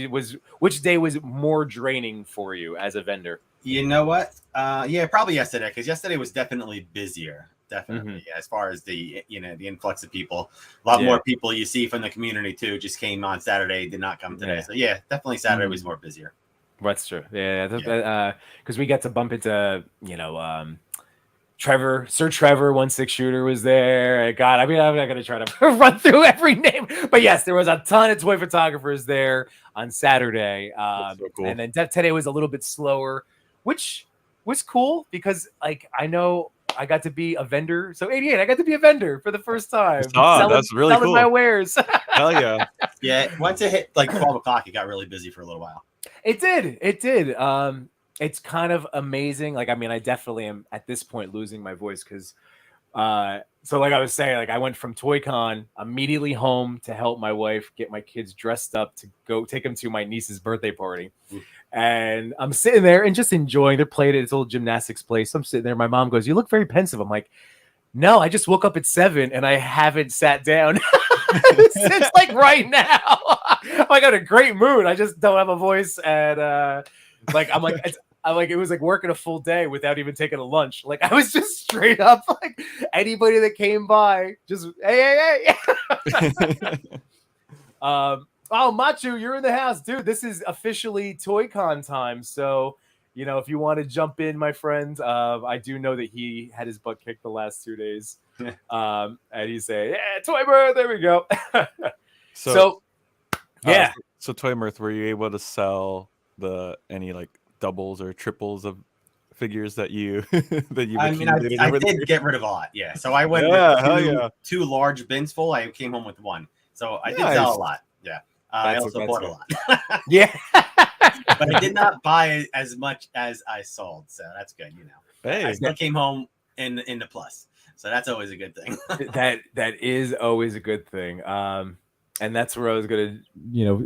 Which day was more draining for you as a vendor? You know what? Yeah, probably yesterday, because yesterday was definitely busier. Definitely, as far as the the influx of people. A lot more people you see from the community too just came on Saturday, did not come today. So yeah, definitely Saturday was more busier. That's true. Yeah, because we got to bump into Sir Trevor 1/6 shooter was there. God, I mean, I'm not gonna try to run through every name, but yes, there was a ton of toy photographers there on Saturday. So cool. And then today was a little bit slower, which was cool because like I know I got to be a vendor. So 88, I got to be a vendor for the first time. That's really cool. Selling my wares. Hell yeah. Yeah, once it hit like 12 o'clock, it got really busy for a little while. It did. It's kind of amazing. Like, I mean, I definitely am at this point losing my voice because, so like I was saying, like I went from ToyCon immediately home to help my wife get my kids dressed up to go take them to my niece's birthday party. And I'm sitting there and just enjoying. They're playing at this old gymnastics place. I'm sitting there. My mom goes, "You look very pensive." I'm like, "No, I just woke up at 7 and I haven't sat down since like right now." I got a great mood. I just don't have a voice, and I'm like, it was like working a full day without even taking a lunch. Like I was just straight up like anybody that came by, just hey. Oh, Machu, you're in the house, dude. This is officially ToyCon time. So, if you want to jump in, my friend, I do know that he had his butt kicked the last 2 days. And he's saying, "Yeah, Toymirth, there we go." So Toymirth, were you able to sell any like doubles or triples of figures that you I mean, I did get rid of a lot. Yeah. So I went with two large bins full. I came home with one. So I did sell a lot. Yeah. I also bought a lot. Yeah. But I did not buy as much as I sold. So that's good. Hey. I still came home in the plus. So that's always a good thing. That is always a good thing. And that's where I was gonna,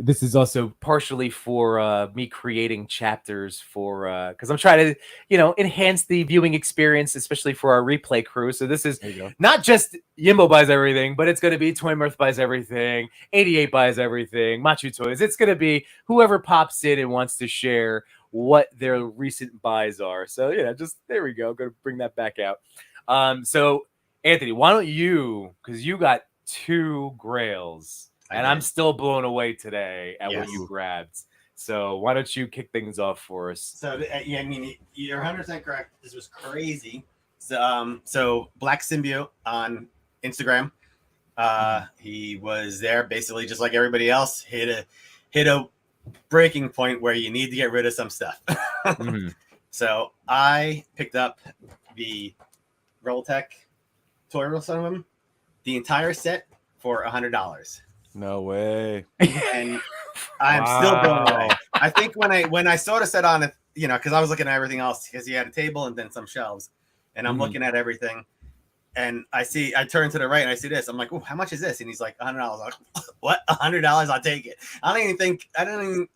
this is also partially for me creating chapters for because I'm trying to, enhance the viewing experience, especially for our replay crew. So this is not just Yimbo buys everything, but it's gonna be Toy Mirth buys everything, 88 buys everything, Machu Toys. It's gonna be whoever pops in and wants to share what their recent buys are. So just there we go. Gonna bring that back out. So Anthony, why don't you, because you got 2 grails. And I'm still blown away today at what you grabbed. So why don't you kick things off for us? So yeah, I mean, you're 100% correct. This was crazy. So Black Symbiote on Instagram, he was there basically just like everybody else. Hit a breaking point where you need to get rid of some stuff. So I picked up the Robotech toy roll, some of them, the entire set for $100. No way. And I'm still blown away. I think when I sort of set on it, because I was looking at everything else, because he had a table and then some shelves, and I'm looking at everything, and I turn to the right and I see this. I'm like, oh, how much is this? And he's like, $100. I'm like, what? $100? I'll take it. I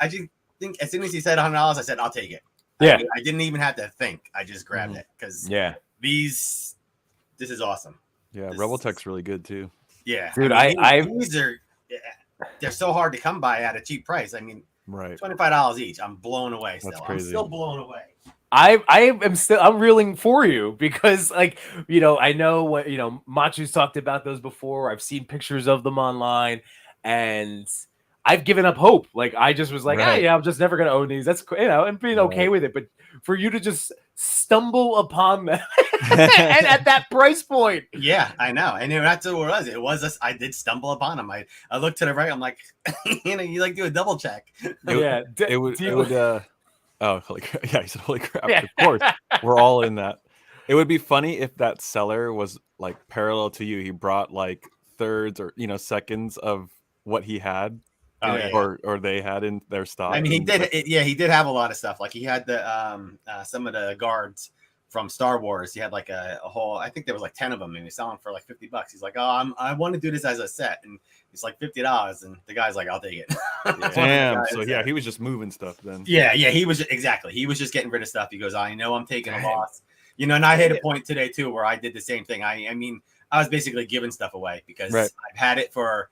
just think as soon as he said $100, I said, I'll take it. Yeah. I didn't even have to think. I just grabbed it because this is awesome. Yeah, Robotech's really good too. Yeah, dude, these are they're so hard to come by at a cheap price. I mean, right, $25 each. I'm blown away. Still, That's crazy. I'm still blown away. I'm reeling for you because I know what Machu's talked about those before. I've seen pictures of them online, and I've given up hope. Like I just was like, right. I'm just never gonna own these. That's and being okay with it. But for you to just stumble upon them and at that price point, yeah, I know. I knew that's what it was. It was I did stumble upon them. I looked to the right. I'm like, you like do a double check. It would. Oh, holy crap! Yeah, he said, "Holy crap!" Of course, we're all in that. It would be funny if that seller was like parallel to you. He brought like thirds or seconds of what he had. Or they had in their stock. I mean, he did. He did have a lot of stuff. Like he had the some of the guards from Star Wars. He had like a whole. I think there was like 10 of them, and he's selling for like $50. He's like, "Oh, I want to do this as a set," and it's like $50. And the guy's like, "I'll take it." Damn. So yeah, he was just moving stuff then. Yeah. He was exactly. He was just getting rid of stuff. He goes, "I know I'm taking a loss." And I hit a point today too where I did the same thing. I mean, I was basically giving stuff away because I've had it for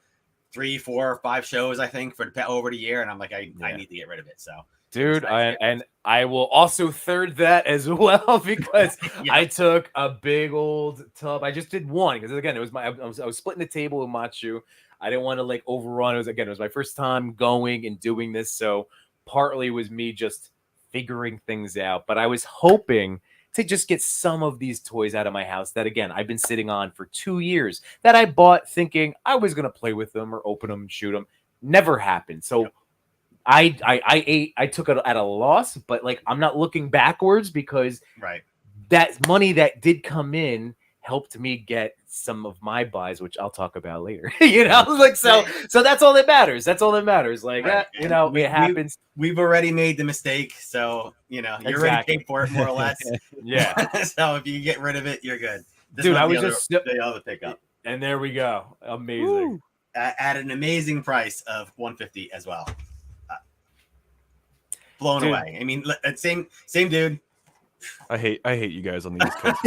3, 4, 5 shows, I think, for over the year, and I'm like, I need to get rid of it. So, dude, I will also third that as well because I took a big old tub. I just did one because again, it was I was splitting the table with Machu. I didn't want to like overrun. It was my first time going and doing this, so partly was me just figuring things out. But I was hoping to just get some of these toys out of my house that, again, I've been sitting on for 2 years that I bought thinking I was going to play with them or open them, shoot them. Never happened. So I took it at a loss, but like I'm not looking backwards because that money that did come in helped me get some of my buys, which I'll talk about later. So that's all that matters. That's all that matters. Like it happens. We've already made the mistake, so you're already paid for it more or less. So if you get rid of it, you're good. Dude, I was just the other pickup, and there we go. Amazing. At an amazing price of $150 as well. Blown away. I mean, same dude. I hate you guys on the East Coast.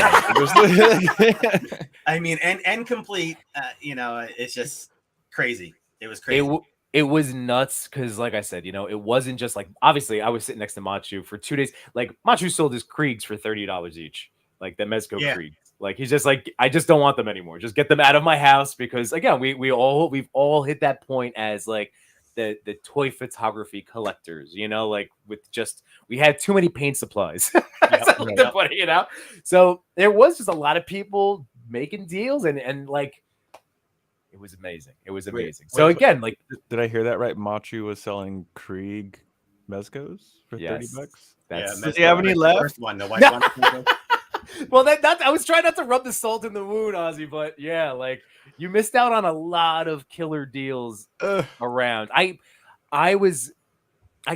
I mean, and complete. It's just crazy. It was crazy. It was nuts because, like I said, it wasn't just like obviously I was sitting next to Machu for 2 days. Like Machu sold his Kriegs for $30 each, like the Mezco Krieg. Like he's just like, I just don't want them anymore. Just get them out of my house because again, we've all hit that point as like the toy photography collectors, like with just we had too many paint supplies. So there was just a lot of people making deals and like it was amazing. It was amazing. Again, like did I hear that right? Machu was selling Krieg Mezcos for $30. Does he have any left? One, the white one. Well, that I was trying not to rub the salt in the wound, Ozzy, but yeah, like you missed out on a lot of killer deals around. I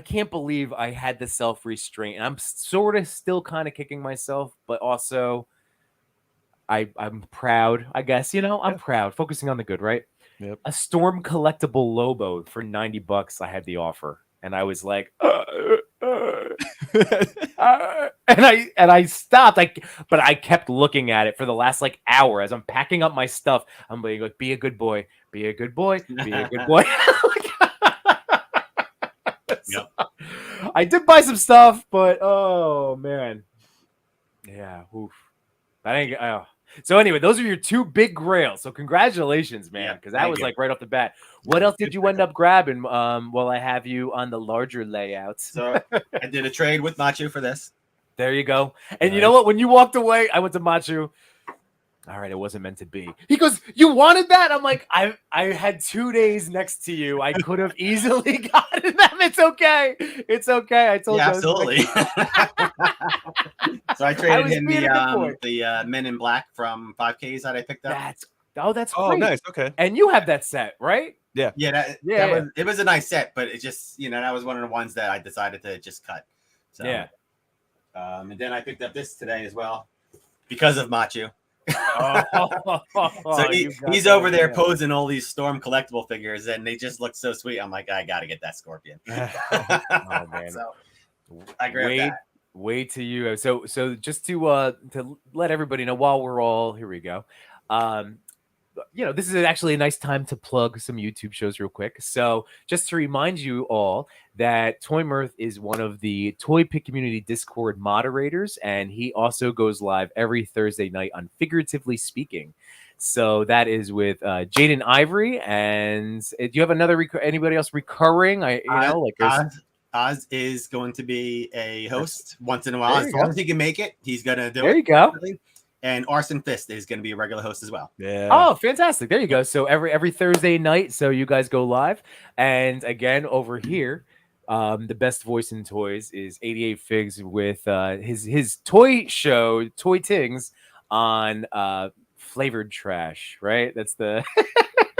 can't believe I had the self-restraint, and I'm sort of still kind of kicking myself, but also I'm proud, I guess. I'm proud, focusing on the good, right? Yep. A Storm collectible Lobo for $90. I had the offer, and I was like, and I stopped. But I kept looking at it for the last like hour as I'm packing up my stuff. I'm like, be a good boy, be a good boy, be a good boy. Yep. I did buy some stuff, but oh man, yeah, oof. That ain't. So anyway, those are your two big grails. So congratulations, man, because that was like right off the bat. What else did you end up grabbing? While I have you on the larger layouts. So I did a trade with Machu for this. There you go. And you know what? When you walked away, I went to Machu. All right, it wasn't meant to be. He goes, "You wanted that?" I'm like, I had 2 days next to you. I could have easily gotten them. It's okay. It's okay. I told you. Absolutely. So I traded him the Men in Black from 5Ks that I picked up. That's great. Nice. Okay. And you have that set, right? Yeah. It was a nice set, but it just, that was one of the ones that I decided to just cut. So yeah. And then I picked up this today as well because of Machu. So he's over there posing all these Storm collectible figures, and they just look so sweet. I'm like, I gotta get that Scorpion. Oh man! So I grabbed that. Wait till you. So just to let everybody know, while we're all here, we go. This is actually a nice time to plug some YouTube shows real quick. So just to remind you all that Toy Mirth is one of the Toy Pick Community Discord moderators, and he also goes live every Thursday night on Figuratively Speaking. So that is with Jaden Ivory. And do you have anybody else recurring? Oz is going to be a host once in a while. As long as he can make it, he's going to do it. There you go. And Arson Fist is going to be a regular host as well. Yeah. Oh, fantastic. There you go. So every Thursday night, so you guys go live. And again, over here, the best voice in toys is 88 Figs with his toy show, Toy Tings, on Flavored Trash, right? That's the...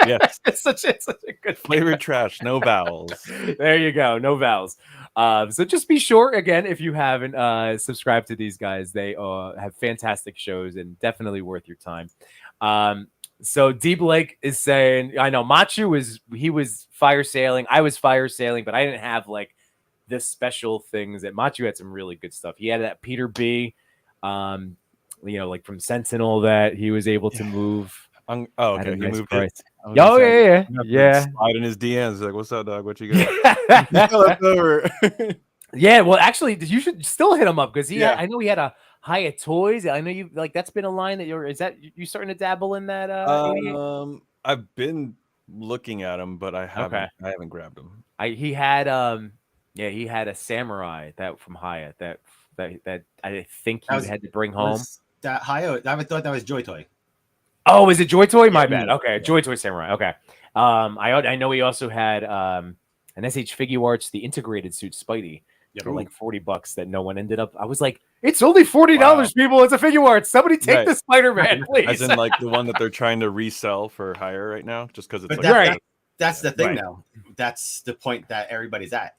Yes. it's such a good Flavored Trash, no vowels. There you go, no vowels. So just be sure, again, if you haven't subscribed to these guys, they have fantastic shows and definitely worth your time. So D Blake is saying, I know Machu was fire sailing, I was fire sailing, but I didn't have like the special things that Machu had. Some really good stuff. He had that Peter B, like from Sentinel that he was able to move. Okay. He moved it. Yeah. Slide in his DMs like, "What's up, dog? What you got?" That's over. Yeah. Well, actually, you should still hit him up because I know he had a Hyatt Toys. I know you like that's been a line that you starting to dabble in that? I've been looking at him, but I haven't. I haven't grabbed him. He had a Samurai that from Hyatt that I think he had to bring home. That Hyatt? I thought that was Joy Toy. Oh, is it Joy Toy? My bad. Okay, Joy Toy Samurai. Okay. I know he also had an SH Figure Arts, the integrated suit Spidey for like $40 that no one ended up. I was like, it's only $40, people. It's a Figure Arts. Somebody take the Spider-Man, please. As in like the one that they're trying to resell for higher right now, just because it's that's the thing though. That's the point that everybody's at.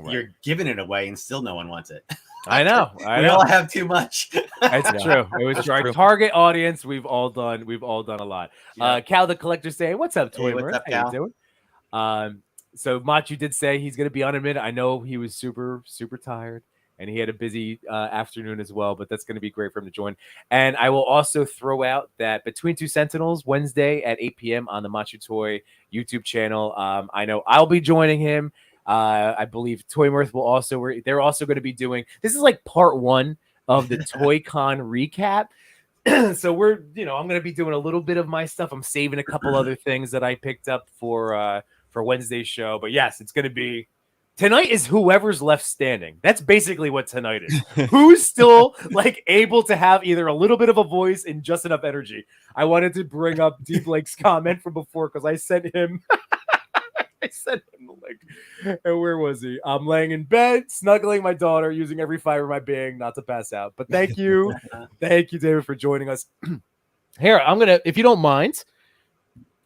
You're giving it away and still no one wants it. I know. We all have too much. That's true. It was our target audience. We've all done a lot. Yeah. Cal the Collector saying, "What's up, Toy Mirth? How you doing?" So Machu did say he's going to be on a minute. I know he was super, super tired, and he had a busy afternoon as well. But that's going to be great for him to join. And I will also throw out that Between Two Sentinels Wednesday at 8 p.m. on the Machu Toy YouTube channel. I know I'll be joining him. I believe Toy Mirth will also. They're also going to be doing. This is like part 1 of the ToyCon recap. So I'm going to be doing a little bit of my stuff. I'm saving a couple other things that I picked up for Wednesday's show. But yes, it's going to be tonight. Is whoever's left standing. That's basically what tonight is. Who's still like able to have either a little bit of a voice and just enough energy. I wanted to bring up D Blake's comment from before because I sent him. I sent him the link. And where was he? I'm laying in bed, snuggling my daughter, using every fiber of my being not to pass out. But thank you. Thank you, David, for joining us. Here, I'm going to, if you don't mind,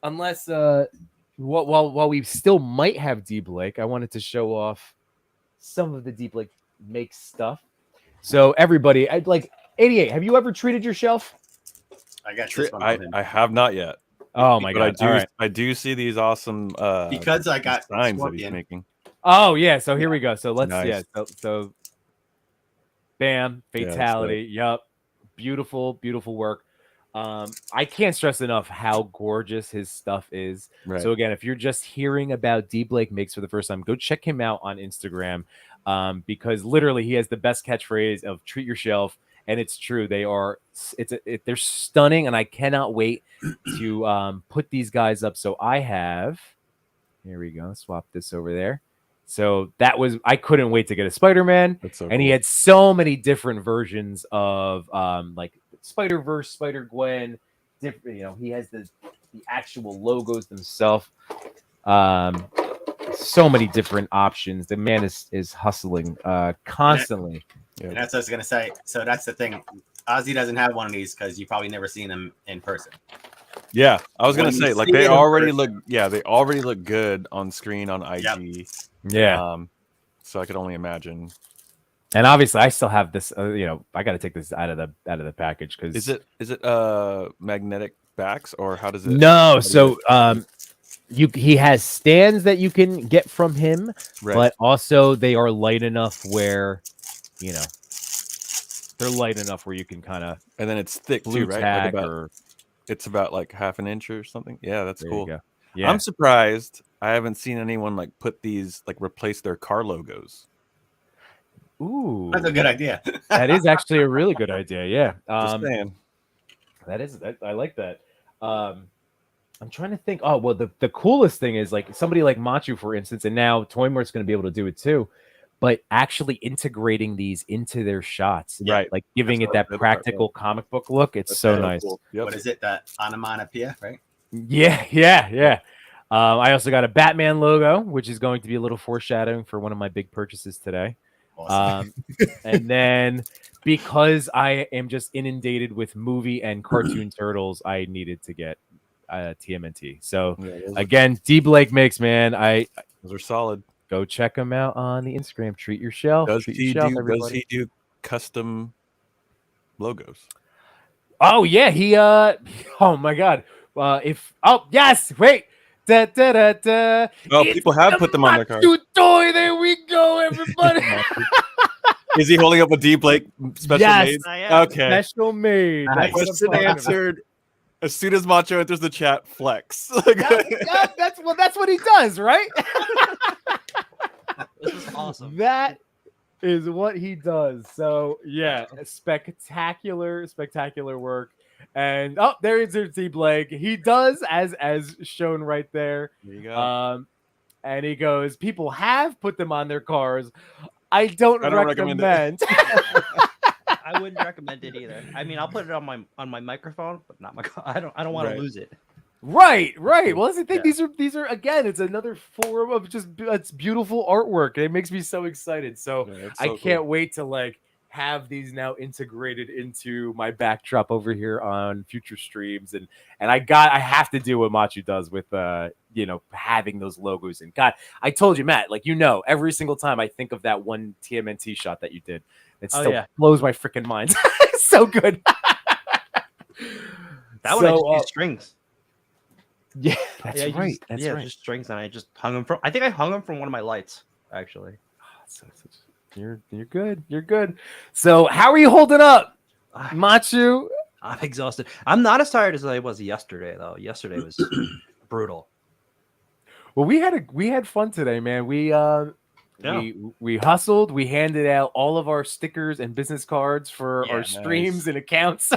unless, while we still might have D Blake, I wanted to show off some of the D Blake makes stuff. So everybody, I'd like 88. Have you ever treated your shelf? I got this one. I have not yet. Oh my god! All right. I do see these awesome because I got signs that he's Scorpion. making. Oh yeah. So here we go. So let's Nice. So bam, fatality. Yup. Beautiful, beautiful work. I can't stress enough how gorgeous his stuff is. Right. So again, if you're just hearing about D Blake Makes for the first time, go check him out on Instagram. Because literally he has the best catchphrase of treat your shelf. And it's true. They're stunning, and I cannot wait to put these guys up. So I have, here we go. Swap this over there. So I couldn't wait to get a Spider-Man. That's so and he cool. had so many different versions of like Spider-Verse, Spider-Gwen. Different, he has the actual logos themselves. So many different options. The man is hustling constantly. And that's what I was gonna say. So that's the thing. Ozzy doesn't have one of these because you probably never seen him in person. Yeah, I was gonna When you say, like, see they it in already person- look good on screen on IG. Yeah. So I could only imagine. And obviously, I still have this. I got to take this out of the package because Is it magnetic backs, or how does it? No, so he has stands that you can get from him, Right. but also they are light enough where, they're light enough where you can kind of And then it's thick blue too, right? tack It's about like half an inch or something. Yeah, that's there cool. you go. Yeah, I'm surprised I haven't seen anyone like put these, like, replace their car logos. ooh, That's a good idea. that is actually a really good idea. Yeah, Just saying. I like that. I'm trying to think. Oh well, the coolest thing is like somebody like Machu, for instance, and now Toymart's going to be able to do it too. But actually integrating these into their shots, Right. Like giving it That's that practical comic book look. It's so nice. Cool. Yep. What is it? That onomatopoeia, right? Yeah. I also got a Batman logo, which is going to be a little foreshadowing for one of my big purchases today. Awesome. And then because I am just inundated with movie and cartoon turtles, I needed to get TMNT. So again, D Blake Makes, man. Those are solid. Go check him out on the Instagram. Treat yourself. Does Treat he yourself, do? Does everybody. he do custom logos? Oh yeah, he oh my god. Yes, wait. Da, da, da, da. Oh, It's people have the put them on their cars. Machu Toy. There we go, everybody. Is he holding up a D Blake special Yes, made? I am. Okay. Special made. Nice. That's what I'm Question talking about. answered. As soon as Macho enters the chat, flex. Yep, that's what he does, right? This is awesome. That is what he does. So yeah, spectacular work. And there is D Blake. He does as shown right there. There you go. And he goes, people have put them on their cars. I don't recommend it. I wouldn't recommend it either. I mean, I'll put it on my microphone, but not my car. I don't want to lose it. Right. Well, that's the thing. These are again, it's another form of it's beautiful artwork. It makes me so excited. So I can't wait to like have these now integrated into my backdrop over here on future streams. And I have to do what Machu does with having those logos in. God, I told you, Matt, like every single time I think of that one TMNT shot that you did, it still blows my freaking mind. It's so good. That one I just used strings. Yeah, that's right. That's right. Just strings, and I just hung them from. I think I hung them from one of my lights, actually. You're good. You're good. So how are you holding up, Machu? I'm exhausted. I'm not as tired as I was yesterday, though. Yesterday was brutal. Well, we had fun today, man. We hustled. We handed out all of our stickers and business cards for our streams and accounts.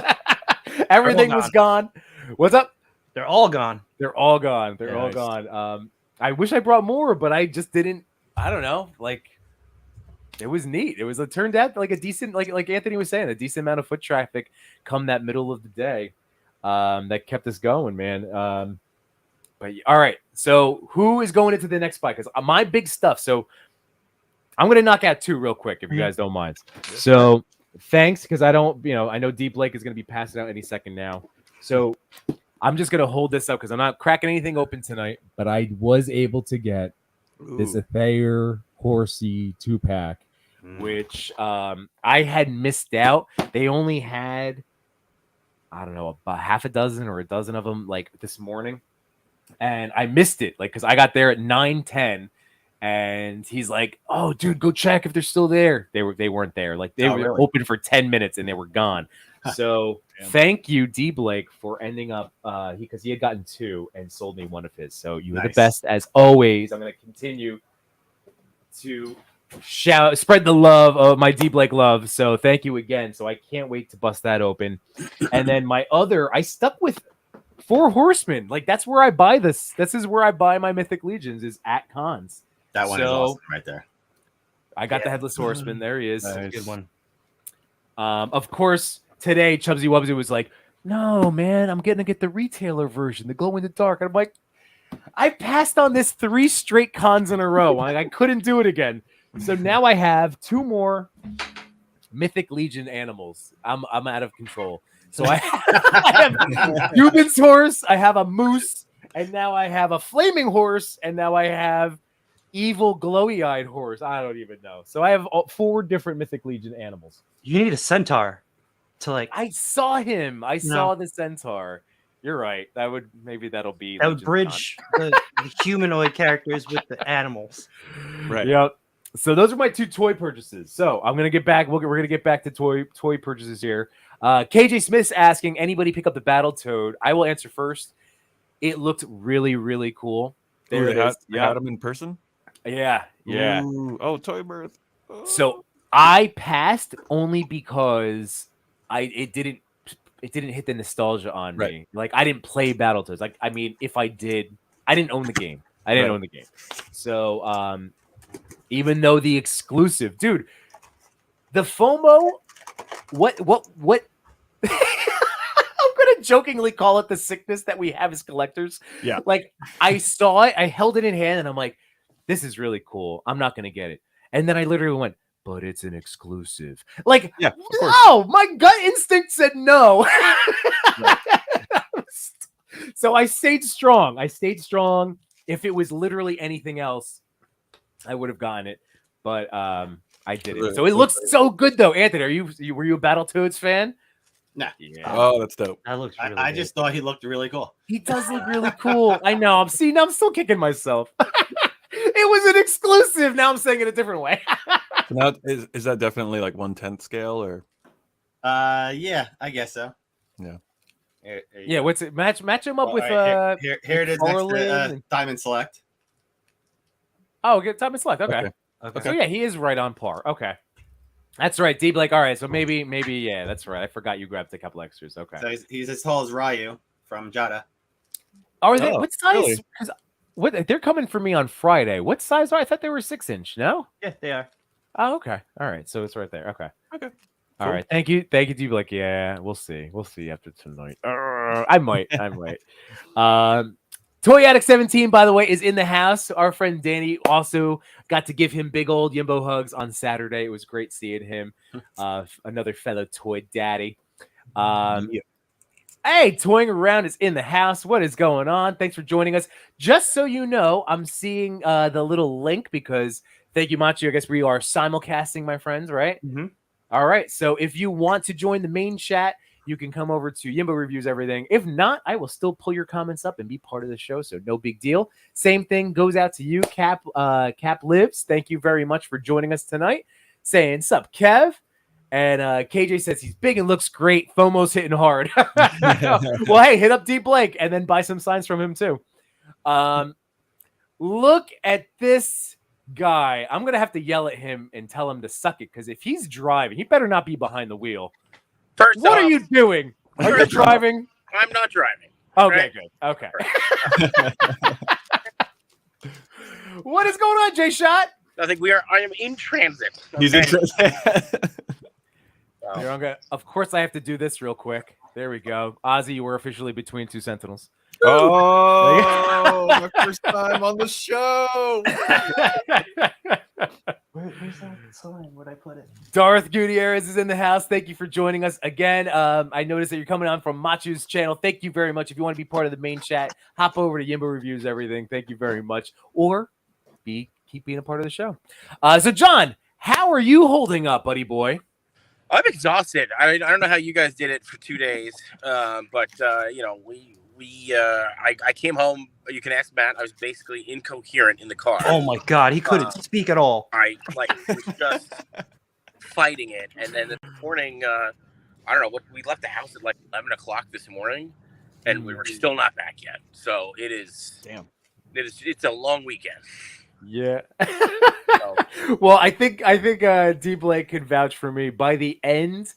Everything was gone. What's up? They're all gone. They're all gone. They're all gone. I wish I brought more, but I just didn't. I don't know. Like, it was neat. It turned out like a decent, like Anthony was saying, a decent amount of foot traffic come that middle of the day. That kept us going, man. But all right. So who is going into the next spot? Because my big stuff. So I'm gonna knock out two real quick if you guys don't mind. So thanks, because I don't, I know D Blake is gonna be passing out any second now. So I'm just gonna hold this up because I'm not cracking anything open tonight. But I was able to get this Thayer Horsey 2-pack, which I had missed out. They only had, I don't know, about half a dozen or a dozen of them like this morning. And I missed it, like, because I got there at 9:10, and he's like, "Oh, dude, go check if they're still there." They weren't there. Like they were really? open for 10 minutes and they were gone. So Damn. thank you, D Blake, for ending up because he had gotten 2 and sold me one of his. So you were the Nice. best as always. I'm gonna continue to spread the love of my D Blake love. So thank you again. So I can't wait to bust that open. And then I stuck with 4 Horsemen. Like that's where I buy this. This is where I buy my Mythic Legions is at cons. That one is So- awesome right there. I got the Headless Horseman. There he is. Nice. Good one. Of course, today Chubsy Wubsy was like, "No, man, I'm gonna get the retailer version, the glow in the dark." And I'm like, I passed on this 3 straight cons in a row. I couldn't do it again. So now I have 2 more Mythic Legion animals. I'm out of control. So I have Cuban's horse, I have a moose, and now I have a flaming horse, and now I have evil glowy-eyed horse. I don't even know. So I have 4 different Mythic Legion animals. You need a centaur to like I saw him. I saw the centaur. You're right. That'll be that would Legion bridge the humanoid characters with the animals. Right. Yep. So those are my 2 toy purchases. So I'm gonna get back. We're gonna get back to toy purchases here. KJ Smith's asking, anybody pick up the Battletoad? I will answer first. It looked really, really cool. There it is. They had them in person. Yeah. Ooh. Oh, Toy Birth. Oh. So I passed only because it didn't hit the nostalgia on me. Right. Like I didn't play Battletoads. Like I mean, if I did, I didn't own the game. So even though the exclusive, dude, the FOMO, what I'm gonna jokingly call it the sickness that we have as collectors. Yeah. Like I saw it, I held it in hand, and I'm like, this is really cool. I'm not gonna get it. And then I literally went, but it's an exclusive. Like, Yeah, of course. oh, my gut instinct said no. So I stayed strong. If it was literally anything else, I would have gotten it. But I didn't. So it looks so good though. Anthony, were you a Battletoads fan? Nah. Yeah. Oh, that's dope. That looks really I good. just thought he looked really cool. He does look really cool. I know. I'm still kicking myself. It was an exclusive. Now I'm saying it a different way. So now is that definitely like 1/10 scale or? Yeah, I guess so. Yeah. Here you Yeah, go. what's it? Match him up Well, with all right, here it is next Orlin to and- Diamond Select. Oh, get time and select. Okay. Okay. So yeah, he is right on par. Okay. That's right. D Blake. All right. So maybe yeah, that's right. I forgot you grabbed a couple extras. Okay. So he's as tall as Ryu from Jada. Are they Oh, what size? really? 'Cause what they're coming for me on Friday. What size are I thought they were 6-inch, no? Yeah, they are. Oh, okay. All right. So it's right there. Okay. Okay. All Cool. right. Thank you. D Blake. Yeah, we'll see. We'll see after tonight. I might. Toy Addict 17, by the way, is in the house. Our friend Danny also got to give him big old Yimbo hugs on Saturday. It was great seeing him. Another fellow toy daddy. Hey, Toying Around is in the house. What is going on? Thanks for joining us. Just so you know, I'm seeing the little link because thank you, Machi. I guess we are simulcasting, my friends, right? Mhm. All right. So if you want to join the main chat, you can come over to Yimbo Reviews Everything. If not, I will still pull your comments up and be part of the show. So no big deal. Same thing goes out to you, Cap Lives. Thank you very much for joining us tonight. Saying sup, Kev. And KJ says he's big and looks great. FOMO's hitting hard. Well, hey, hit up D Blake and then buy some signs from him too. Look at this guy. I'm gonna have to yell at him and tell him to suck it because if he's driving, he better not be behind the wheel. First What off, are you doing? Are you First off- driving? I'm not driving. Okay, Right. good. Okay. What is going on, Jay Shot? I think I am in transit. He's okay? interested. Here, of course, I have to do this real quick. There we go. Ozzy, you were officially between 2 sentinels. Oh, my first time on the show. Where's that sign? Where'd I put it? Darth Gutierrez is in the house. Thank you for joining us again. I noticed that you're coming on from Machu's channel. Thank you very much. If you want to be part of the main chat, hop over to Yimbo Reviews Everything. Thank you very much. Or keep being a part of the show. So, John, how are you holding up, buddy boy? I'm exhausted. I don't know how you guys did it for 2 days, but I came home. You can ask Matt. I was basically incoherent in the car. Oh my god, he couldn't speak at all. I was just fighting it, and then this morning, I don't know what we left the house at like 11 o'clock this morning, and we were still not back yet. So it is. Damn. It's a long weekend. Yeah. Well, I think D Blake can vouch for me. By the end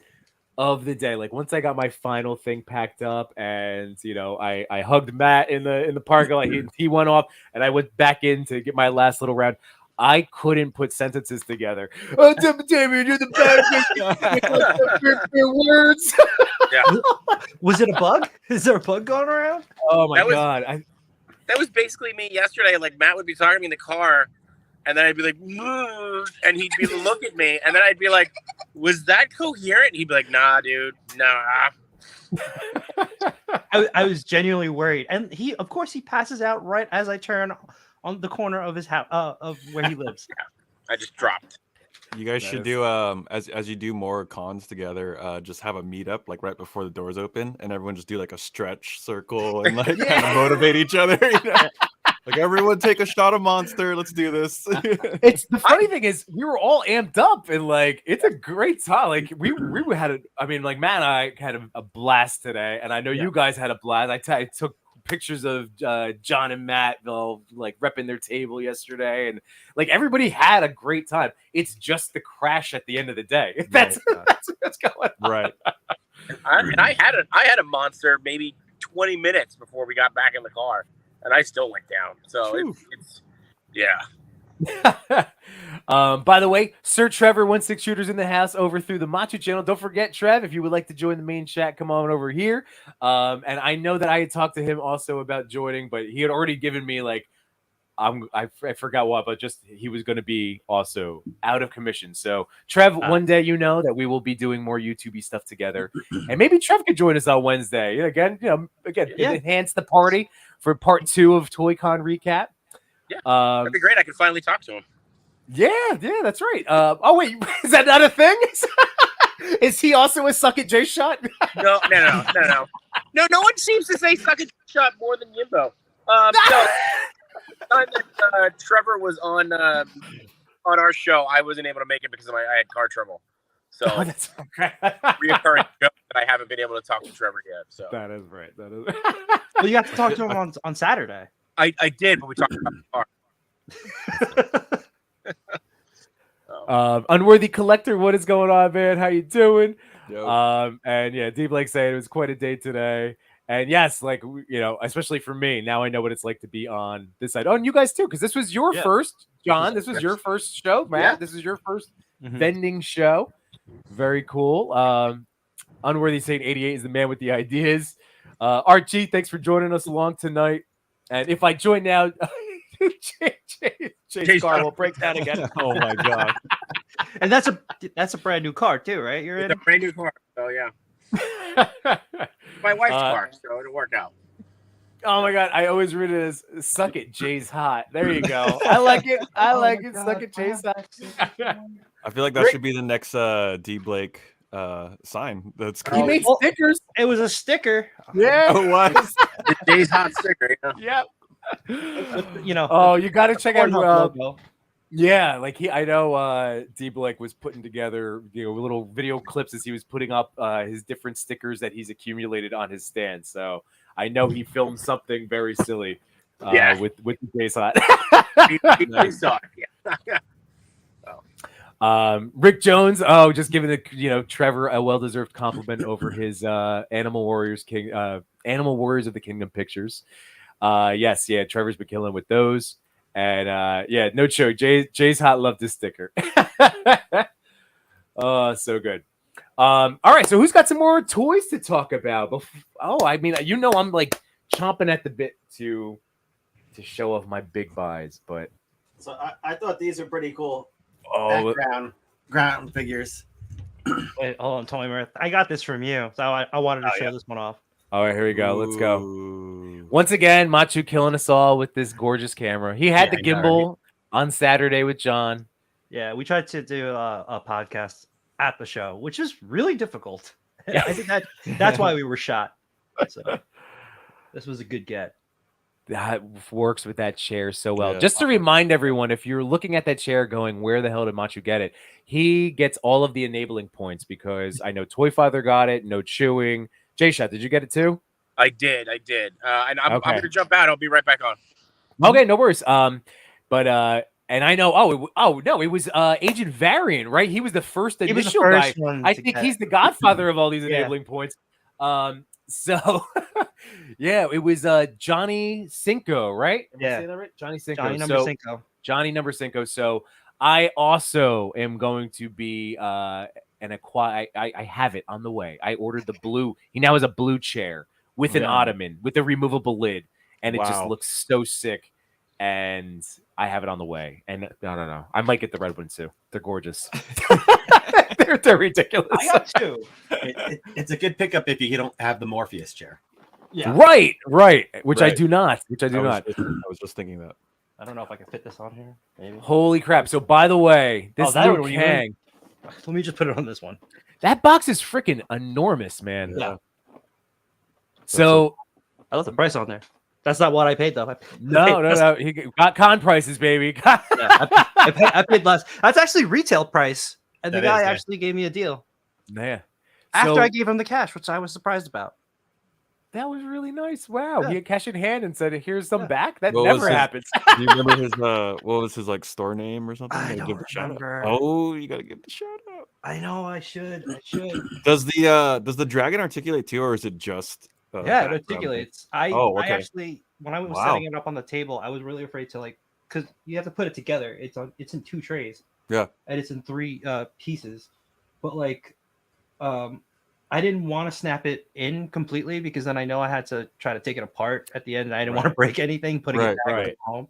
of the day, like once I got my final thing packed up, and I hugged Matt in the parking lot. He went off, and I went back in to get my last little round. I couldn't put sentences together. Oh, Damien, you're the best. Words. Yeah. Was it a bug? Is there a bug going around? Oh my god! That was basically me yesterday. Like Matt would be talking to me in the car, and then I'd be like, "Mmm," and he'd be look at me, and then I'd be like, "Was that coherent?" He'd be like, "Nah, dude, nah." I was genuinely worried, and of course, he passes out right as I turn on the corner of his house, of where he lives. Yeah, I just dropped. You guys should do as you do more cons together, just have a meetup like right before the doors open, and everyone just do like a stretch circle and like kind of motivate each other. Like everyone take a shot of Monster. Let's do this. It's the funny thing is we were all amped up and like it's a great time. Like we had like Matt and I had a blast today, and I know you guys had a blast. I took pictures of John and Matt like repping their table yesterday, and like everybody had a great time. It's just the crash at the end of the day. That's what's going on. Right. I had a Monster maybe 20 minutes before we got back in the car, and I still went down. So it's by the way, Sir Trevor 16 Shooters in the house over through the Machu channel. Don't forget, Trev, if you would like to join the main chat, come on over here. And I know that I had talked to him also about joining, but he had already given me like I forgot what, but just he was going to be also out of commission. So Trev, one day that we will be doing more YouTube stuff together, and maybe Trev could join us on Wednesday. Again, enhance the party for part 2 of ToyCon Recap. Yeah, that'd be great. I could finally talk to him. Yeah, that's right. Oh wait, is that not a thing? Is he also a suck at J shot? No. No one seems to say suck at J shot more than Yimbo. Time that Trevor was on our show, I wasn't able to make it because I had car trouble. So that's okay. Reoccurring joke that I haven't been able to talk to Trevor yet. So that is right. That is. Well, you got to talk to him on Saturday. I did, but we talked about the car. Unworthy Collector, what is going on, man? How you doing? Yo. And yeah, D Blake saying it was quite a day today. And yes, like especially for me, now I know what it's like to be on this side. Oh, and you guys too, because this was your first, John. This was your first show, Matt. This is your first vending show. Very cool. Unworthy saying 88 is the man with the ideas. Archie, thanks for joining us along tonight. And if I join now, Chase car will break down again. Oh my god! And that's a brand new car too, right? You're in a brand new car. Oh yeah. My wife's car, so it'll work out. Oh my god, I always read it as "suck it, Jay's hot." There you go. I like it. I like it. Suck it, Jay's hot. I feel like that should be the next D Blake sign. That's cool. He made stickers. It was a sticker. Yeah, it was. The Jay's hot sticker. Yep. Oh, you got to check out logo. Yeah, like I know D Blake was putting together little video clips as he was putting up his different stickers that he's accumulated on his stand. So I know he filmed something very silly with the Jay's hot. He saw it. Rick Jones, just giving Trevor a well-deserved compliment over his Animal Warriors of the Kingdom pictures. Trevor's been killing with those. And no joke. Jay's hot loved this sticker. Oh, so good. All right, so who's got some more toys to talk about? I'm like chomping at the bit to show off my big buys, but so I thought these are pretty cool. Oh, ground figures. Wait, hold on, Tommy Mirth. I got this from you, so I wanted to show this one off. All right, here we go. Let's go. Once again, Machu killing us all with this gorgeous camera. He had the gimbal on Saturday with John. Yeah, we tried to do a podcast at the show, which is really difficult. I think that's why we were shot. So this was a good get. That works with that chair so well. Yeah. Just to remind everyone, if you're looking at that chair going, where the hell did Machu get it? He gets all of the enabling points because I know Toy Father got it, no chewing. J-Shot, did you get it too? I did. And I'm Okay. going to jump out. I'll be right back on. Okay, no worries. And I know, no, it was Agent Variant, right? He was the first He was the initial first guy. one I to think get he's it. the godfather of all these Yeah. enabling points. So yeah, it was Johnny Cinco, right? Am I Yeah. saying that right? Johnny Cinco. Johnny number So, 5. Johnny number Cinco. So I also am going to be I have it on the way. I ordered the blue. He now has a blue chair with an Yeah. ottoman with a removable lid, and it just Wow. looks so sick. And I have it on the way. And I don't know. I might get the red one too. They're gorgeous. they're ridiculous. I got 2. It's a good pickup if you don't have the Morpheus chair. Yeah. Right. Which I Right. do not. I was just thinking that. I don't know if I can fit this on here. Maybe. Holy crap. So by the way, this that Liu one you Kang, Let me just put it on this one. that box is freaking enormous, man. Yeah. So I left the price on there. That's not what I paid though. no. He got con prices, baby. Yeah, I paid less. That's actually retail price, and the That guy is, yeah. actually gave me a deal Yeah. after So I gave him the cash, which I was surprised about. that was really nice. Wow. Yeah. He had cash in hand and said, "Here's some Yeah. back." That What was never his- happens. Do you remember his what was his like store name or something? I You gotta don't give the shout out. remember. Oh, you gotta give the shout out. I know I should. Does the dragon articulate too, or is it just Yeah, it background? articulates. Oh, I okay. actually, when I was Wow. setting it up on the table, I was really afraid to because you have to put it together. It's in 2 trays. Yeah. And it's in 3 pieces, but I didn't want to snap it in completely because then I know I had to try to take it apart at the end, and I didn't want to break anything putting it back Right. at home.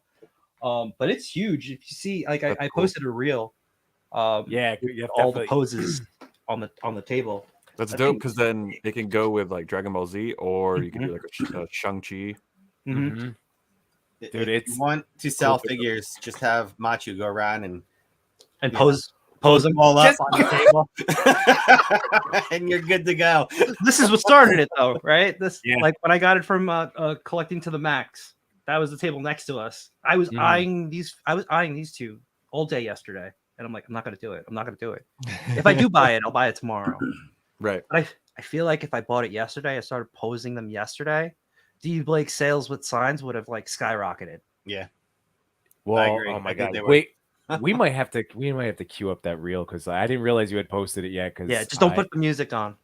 But it's huge. If you see, I That's cool. posted a reel. Yeah, you have all the definitely- poses on the table. That's I dope think- because then it can go with like Dragon Ball Z, or you can do like a Shang-Chi. Mhm. Mhm. Dude, If it's you want to sell pickup. figures, just have Machu go around and And Yeah. pose them. all up Just- on the table, and you're good to go. This is what started it, though, right? Yeah. Like when I got it from collecting to the max. That was the table next to us. I was Mhm. eyeing these. I was eyeing these 2 all day yesterday, and I'm like, I'm not gonna do it. I'm not gonna do it. If I do buy it, I'll buy it tomorrow. Right. But I feel like if I bought it yesterday, I started posing them yesterday. D Blake sales with signs would have skyrocketed. Yeah, Well, agree. oh my I think god! they would. Wait, we might have to queue up that reel because I didn't realize you had posted it yet. Because Yeah, just don't put the music on.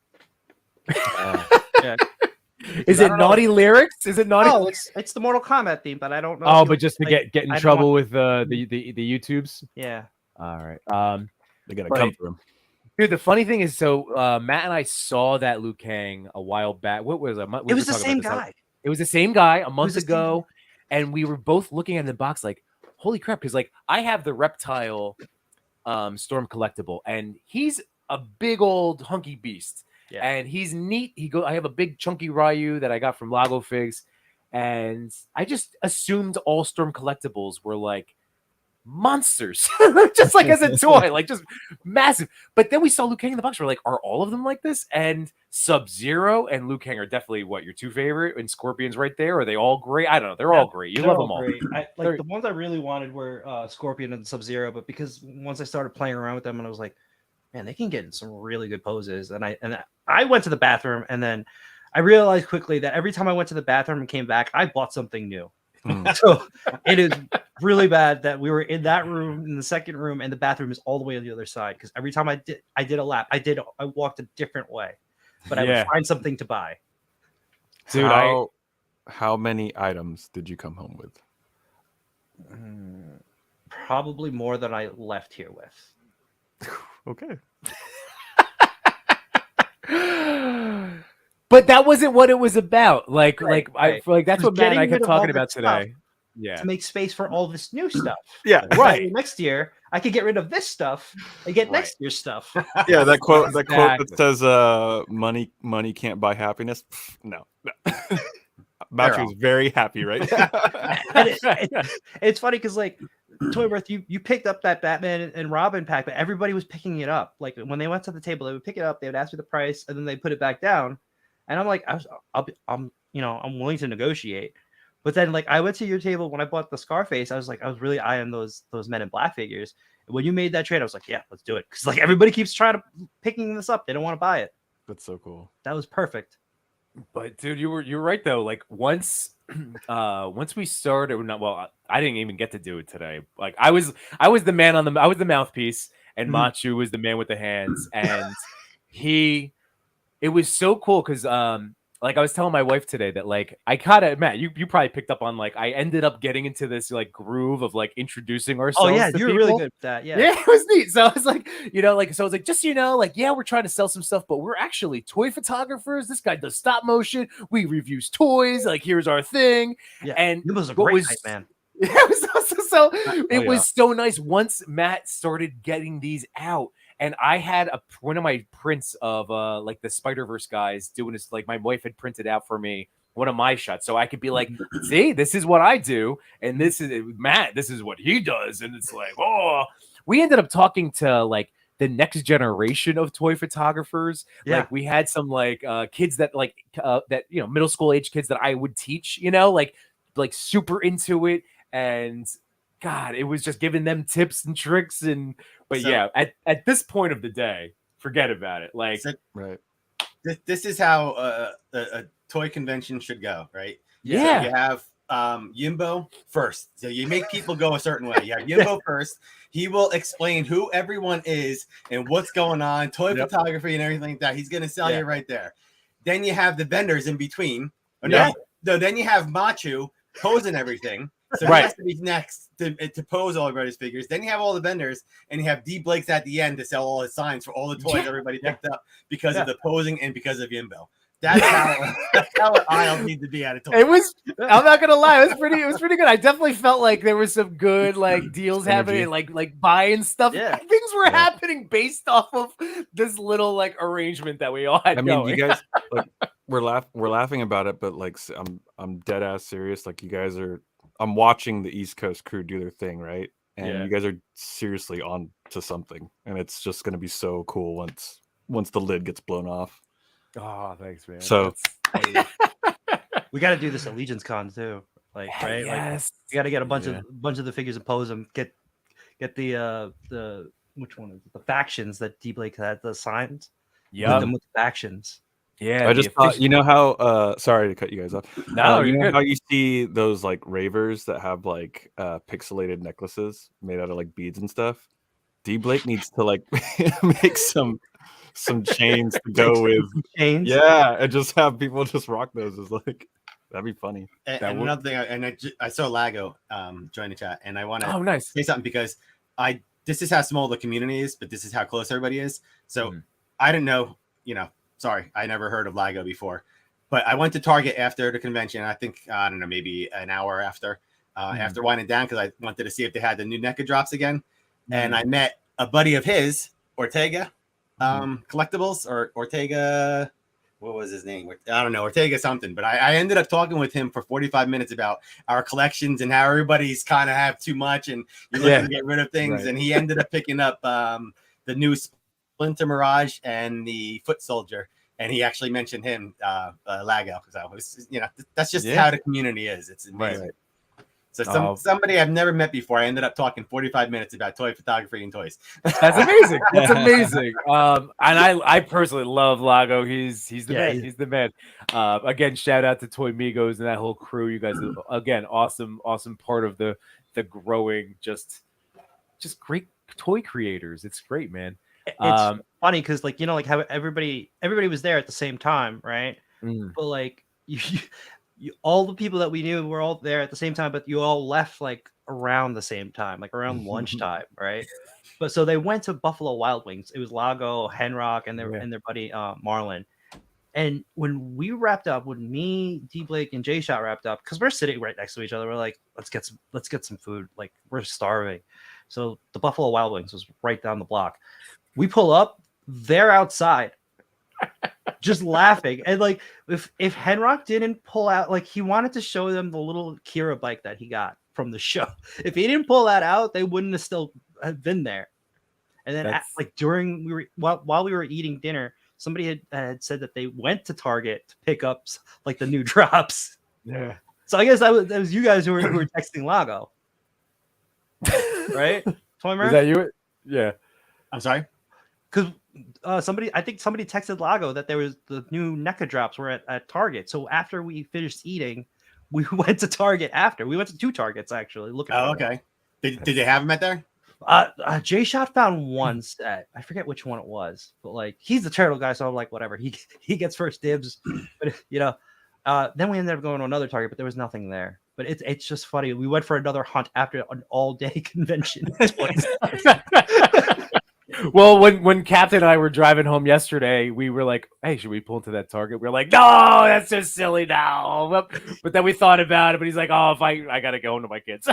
Yeah. Is I it don't know. naughty lyrics? Is it naughty? No, it's the Mortal Kombat theme, but I don't know. Oh, if but you'll- just to like, get in I don't trouble want- with the YouTubes. Yeah. All right. They gotta Right. come for him. Dude, the funny thing is, so Matt and I saw that Liu Kang a while back. What was it? It was the same guy. It was the same guy a month the same ago, and we were both looking at the box like, "Holy crap!" Because I have the reptile storm collectible, and he's a big old hunky beast, Yeah. and he's neat. I have a big chunky Ryu that I got from Lago Figs, and I just assumed all storm collectibles were like monsters, just like as a toy, like just massive. But then we saw Liu Kang in the box. We're like, are all of them like this? And Sub-Zero and Liu Kang are definitely your 2 favorite, and Scorpion's right there. Are they all great? I don't know. They're all great. You They're love them all. great. They're- The ones I really wanted were Scorpion and Sub-Zero, but because once I started playing around with them, and I was like, man, they can get in some really good poses. And I went to the bathroom, and then I realized quickly that every time I went to the bathroom and came back, I bought something new. Mm. So it is really bad that we were in that room, in the second room, and the bathroom is all the way on the other side. Because every time I did a lap, I walked a different way, but I Yeah. would find something to buy. Dude, how many items did you come home with? Probably more than I left here with. Okay. But that wasn't what it was about. Like Right. that's It was what Matt and I getting kept rid of all talking the about stuff. today. Yeah. To make space for all this new stuff. Yeah. Right. Next year, I could get rid of this stuff and get next year's stuff. Yeah. That quote. That quote Exactly. that says, "Money can't buy happiness." Pff, no. Machu was very happy, right? And it's funny because Toyworth, you picked up that Batman and Robin pack, but everybody was picking it up. Like when they went to the table, they would pick it up, they would ask me the price, and then they put it back down. And I'm like, I'm willing to negotiate. But then like I went to your table when I bought the Scarface, I was really eyeing those Men in Black figures. And when you made that trade, I was like, yeah, let's do it. Because like everybody keeps trying to picking this up. They don't want to buy it. That's so cool. That was perfect. But dude, you're right though. Like once we started, I didn't even get to do it today. Like I was the man I was the mouthpiece, and Machu was the man with the hands, and it was so cool because like I was telling my wife today that like I kind of, Matt, you probably picked up on like I ended up getting into this like groove of like introducing ourselves. Oh yeah, to you were people. really good at that. Yeah, Yeah, it was neat. So I was like, so I was like, just like, yeah, we're trying to sell some stuff, but we're actually toy photographers. This guy does stop motion. We reviews toys. Like, here's our thing. Yeah, and it was a great night, man. It was also it was so nice once Matt started getting these out. And I had one of my prints of like the Spider-Verse guys doing this. Like my wife had printed out for me one of my shots, so I could be like, see, this is what I do, and this is Matt, this is what he does. And it's like, oh, we ended up talking to like the next generation of toy photographers. Yeah. Like we had some like kids that like that middle school age kids that I would teach, like super into it. And God, it was just giving them tips and tricks. But yeah, at this point of the day, forget about it. Like, right. This is how a toy convention should go, right? Yeah. So you have Yimbo first. So you make people go a certain way. You have Yimbo first. He will explain who everyone is and what's going on, toy photography and everything like that. He's going to sell you right there. Then you have the vendors in between. No, then you have Machu posing everything. So he has to be next to pose all everybody's figures. Then you have all the vendors, and you have D. Blake's at the end to sell all his signs for all the toys everybody picked up because of the posing and because of Yimbo. That's how an aisle needs to be at a toy. It was. I'm not gonna lie. It was pretty good. I definitely felt like there was some good like deals happening, like buying stuff. Yeah. Things were happening based off of this little like arrangement that we all had. I mean, going. you guys, like, we're laughing about it, but like I'm dead ass serious. Like you guys are. I'm watching the East Coast crew do their thing, right? And you guys are seriously on to something, and it's just going to be so cool once the lid gets blown off. Oh, thanks, man. So we got to do this Allegiance Con too, like right? Yes. Like, you got to get a bunch of the figures and pose them. Get the which one is it? The factions that D. Blake had the signs. Yeah, them with the factions. Yeah, I just thought, how sorry to cut you guys off. No, you know how you see those like ravers that have like pixelated necklaces made out of like beads and stuff? D. Blake needs to like make some chains to go with chains. Yeah, and just have people just rock those. Is like that'd be funny. And another thing, I saw Lago join the chat, and I want to say something because this is how small the community is, but this is how close everybody is. So I didn't know, Sorry, I never heard of Lago before, but I went to Target after the convention. I think, I don't know, maybe an hour after winding down because I wanted to see if they had the new NECA drops again. And I met a buddy of his, Ortega Collectibles, or Ortega, what was his name? I don't know, Ortega something. But I ended up talking with him for 45 minutes about our collections and how everybody's kind of have too much and you're looking to get rid of things. Right. And he ended up picking up the new Splinter Mirage and the Foot Soldier, and he actually mentioned him, Lago, because that's just how the community is. It's amazing. Right. So somebody I've never met before, I ended up talking 45 minutes about toy photography and toys. That's amazing. That's amazing. And I personally love Lago. He's the man. He's the man. Again, shout out to Toy Migos and that whole crew. You guys are, again, awesome part of the growing, just great toy creators. It's great, man. It's funny because like how everybody was there at the same time, right? But like you all the people that we knew were all there at the same time, but you all left like around the same time, like around lunchtime, right? But so they went to Buffalo Wild Wings. It was Lago, Henrock, and their buddy Marlon. And when we wrapped up, when me, D. Blake, and J Shot wrapped up, because we're sitting right next to each other, we're like, let's get some food. Like we're starving. So the Buffalo Wild Wings was right down the block. We pull up, they're outside, just laughing. And like, if Henrock didn't pull out, like he wanted to show them the little Kira bike that he got, from the show. If he didn't pull that out, they wouldn't have still have been there. And then like during while we were eating dinner, somebody had said that they went to Target to pick up like the new drops. Yeah. So I guess that was you guys who were texting Lago, right? Is that you? Yeah. I'm sorry. Because I think somebody texted Lago that there was the new NECA drops were at Target. So after we finished eating, we went to Target after. We went to 2 Targets actually. Looking. Oh, okay. Did they have them at there? J Shot found one set. I forget which one it was, but like he's the turtle guy, so I'm like, whatever. He gets first dibs. But you know, then we ended up going to another Target, but there was nothing there. But it's just funny. We went for another hunt after an all-day convention. Well, when Captain and I were driving home yesterday, we were like, "Hey, should we pull into that Target?" We were like, "No, that's just silly now." But then we thought about it. But he's like, "Oh, if I gotta go home to my kids."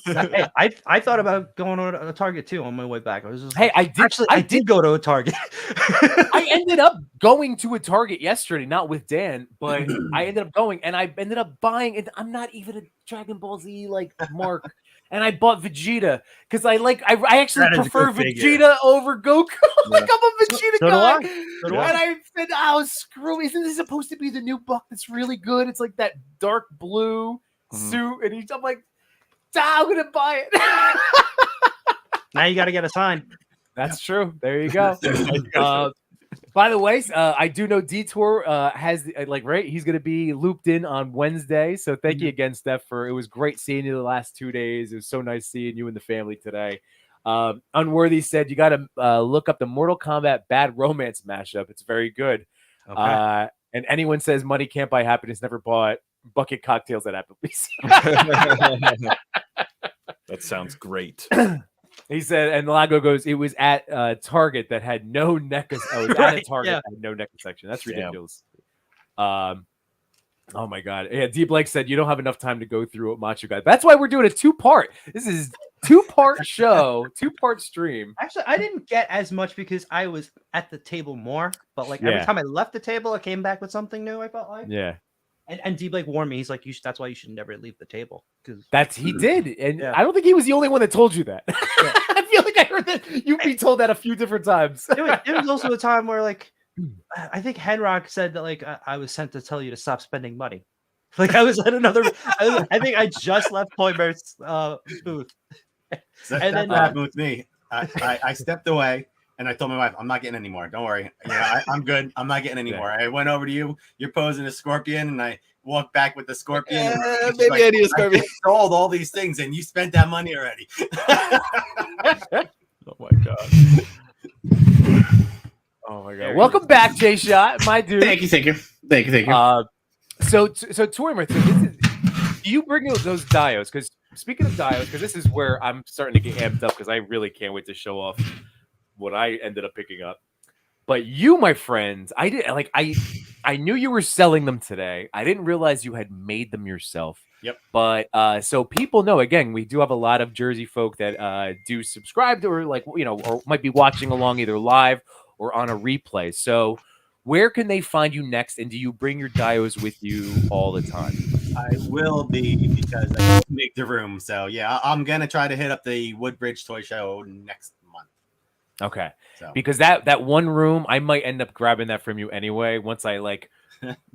Hey, I thought about going to a Target too on my way back. I was just I did go to a Target. I ended up going to a Target yesterday, not with Dan, but I ended up going and I ended up buying it. I'm not even a Dragon Ball Z like mark. And I bought Vegeta because I actually prefer Vegeta over Goku. Like I'm a Vegeta guy. And I said, "Oh, screw me! Isn't this supposed to be the new buck that's really good? It's like that dark blue suit." And I'm like, "I'm gonna buy it." Now you got to get a sign. That's true. There you go. By the way, I do know Detour has right. He's going to be looped in on Wednesday. So thank you again, Steph. It was great seeing you the last 2 days. It was so nice seeing you and the family today. Unworthy said you got to look up the Mortal Kombat Bad Romance mashup. It's very good. Okay. And anyone says money can't buy happiness never bought bucket cocktails at Applebee's. That sounds great. He said, and Lago goes, it was at Target that had no NECA. Oh, it was at a Target that had no NECA section. That's ridiculous. Oh my God. Yeah, D Blake said, you don't have enough time to go through what Macho Guy. That's why we're doing a 2-part. This is 2-part show, 2-part stream. Actually, I didn't get as much because I was at the table more. But like every time I left the table, I came back with something new, I felt like. Yeah. And D Blake warned me. He's like, that's why you should never leave the table. He did. And I don't think he was the only one that told you that. I feel like I heard that you'd be told that a few different times. It was also a time where like, I think Henrock said that like, I was sent to tell you to stop spending money. Like I was at another, I think I just left Toymer's booth. And then happened with me. I stepped away. And I told my wife, I'm not getting any more. Don't worry. I'm good. I'm not getting any more. I went over to you. You're posing a scorpion. And I walked back with the scorpion. Maybe I need a scorpion. I sold all these things and you spent that money already. Oh, my God. Oh, my God. Welcome back, Jay Shot, my dude. Thank you. So Toymer, do you bring those dios? Because speaking of dios, because this is where I'm starting to get amped up because I really can't wait to show off what I ended up picking up. But you, my friends, I knew you were selling them today. I didn't realize you had made them yourself. Yep. But so people know, again, we do have a lot of Jersey folk that do subscribe to, or or might be watching along either live or on a replay. So where can they find you next? And do you bring your dios with you all the time? I will be because I have to make the room. So yeah, I'm gonna try to hit up the Woodbridge Toy Show next month. Okay, because that one room, I might end up grabbing that from you anyway once I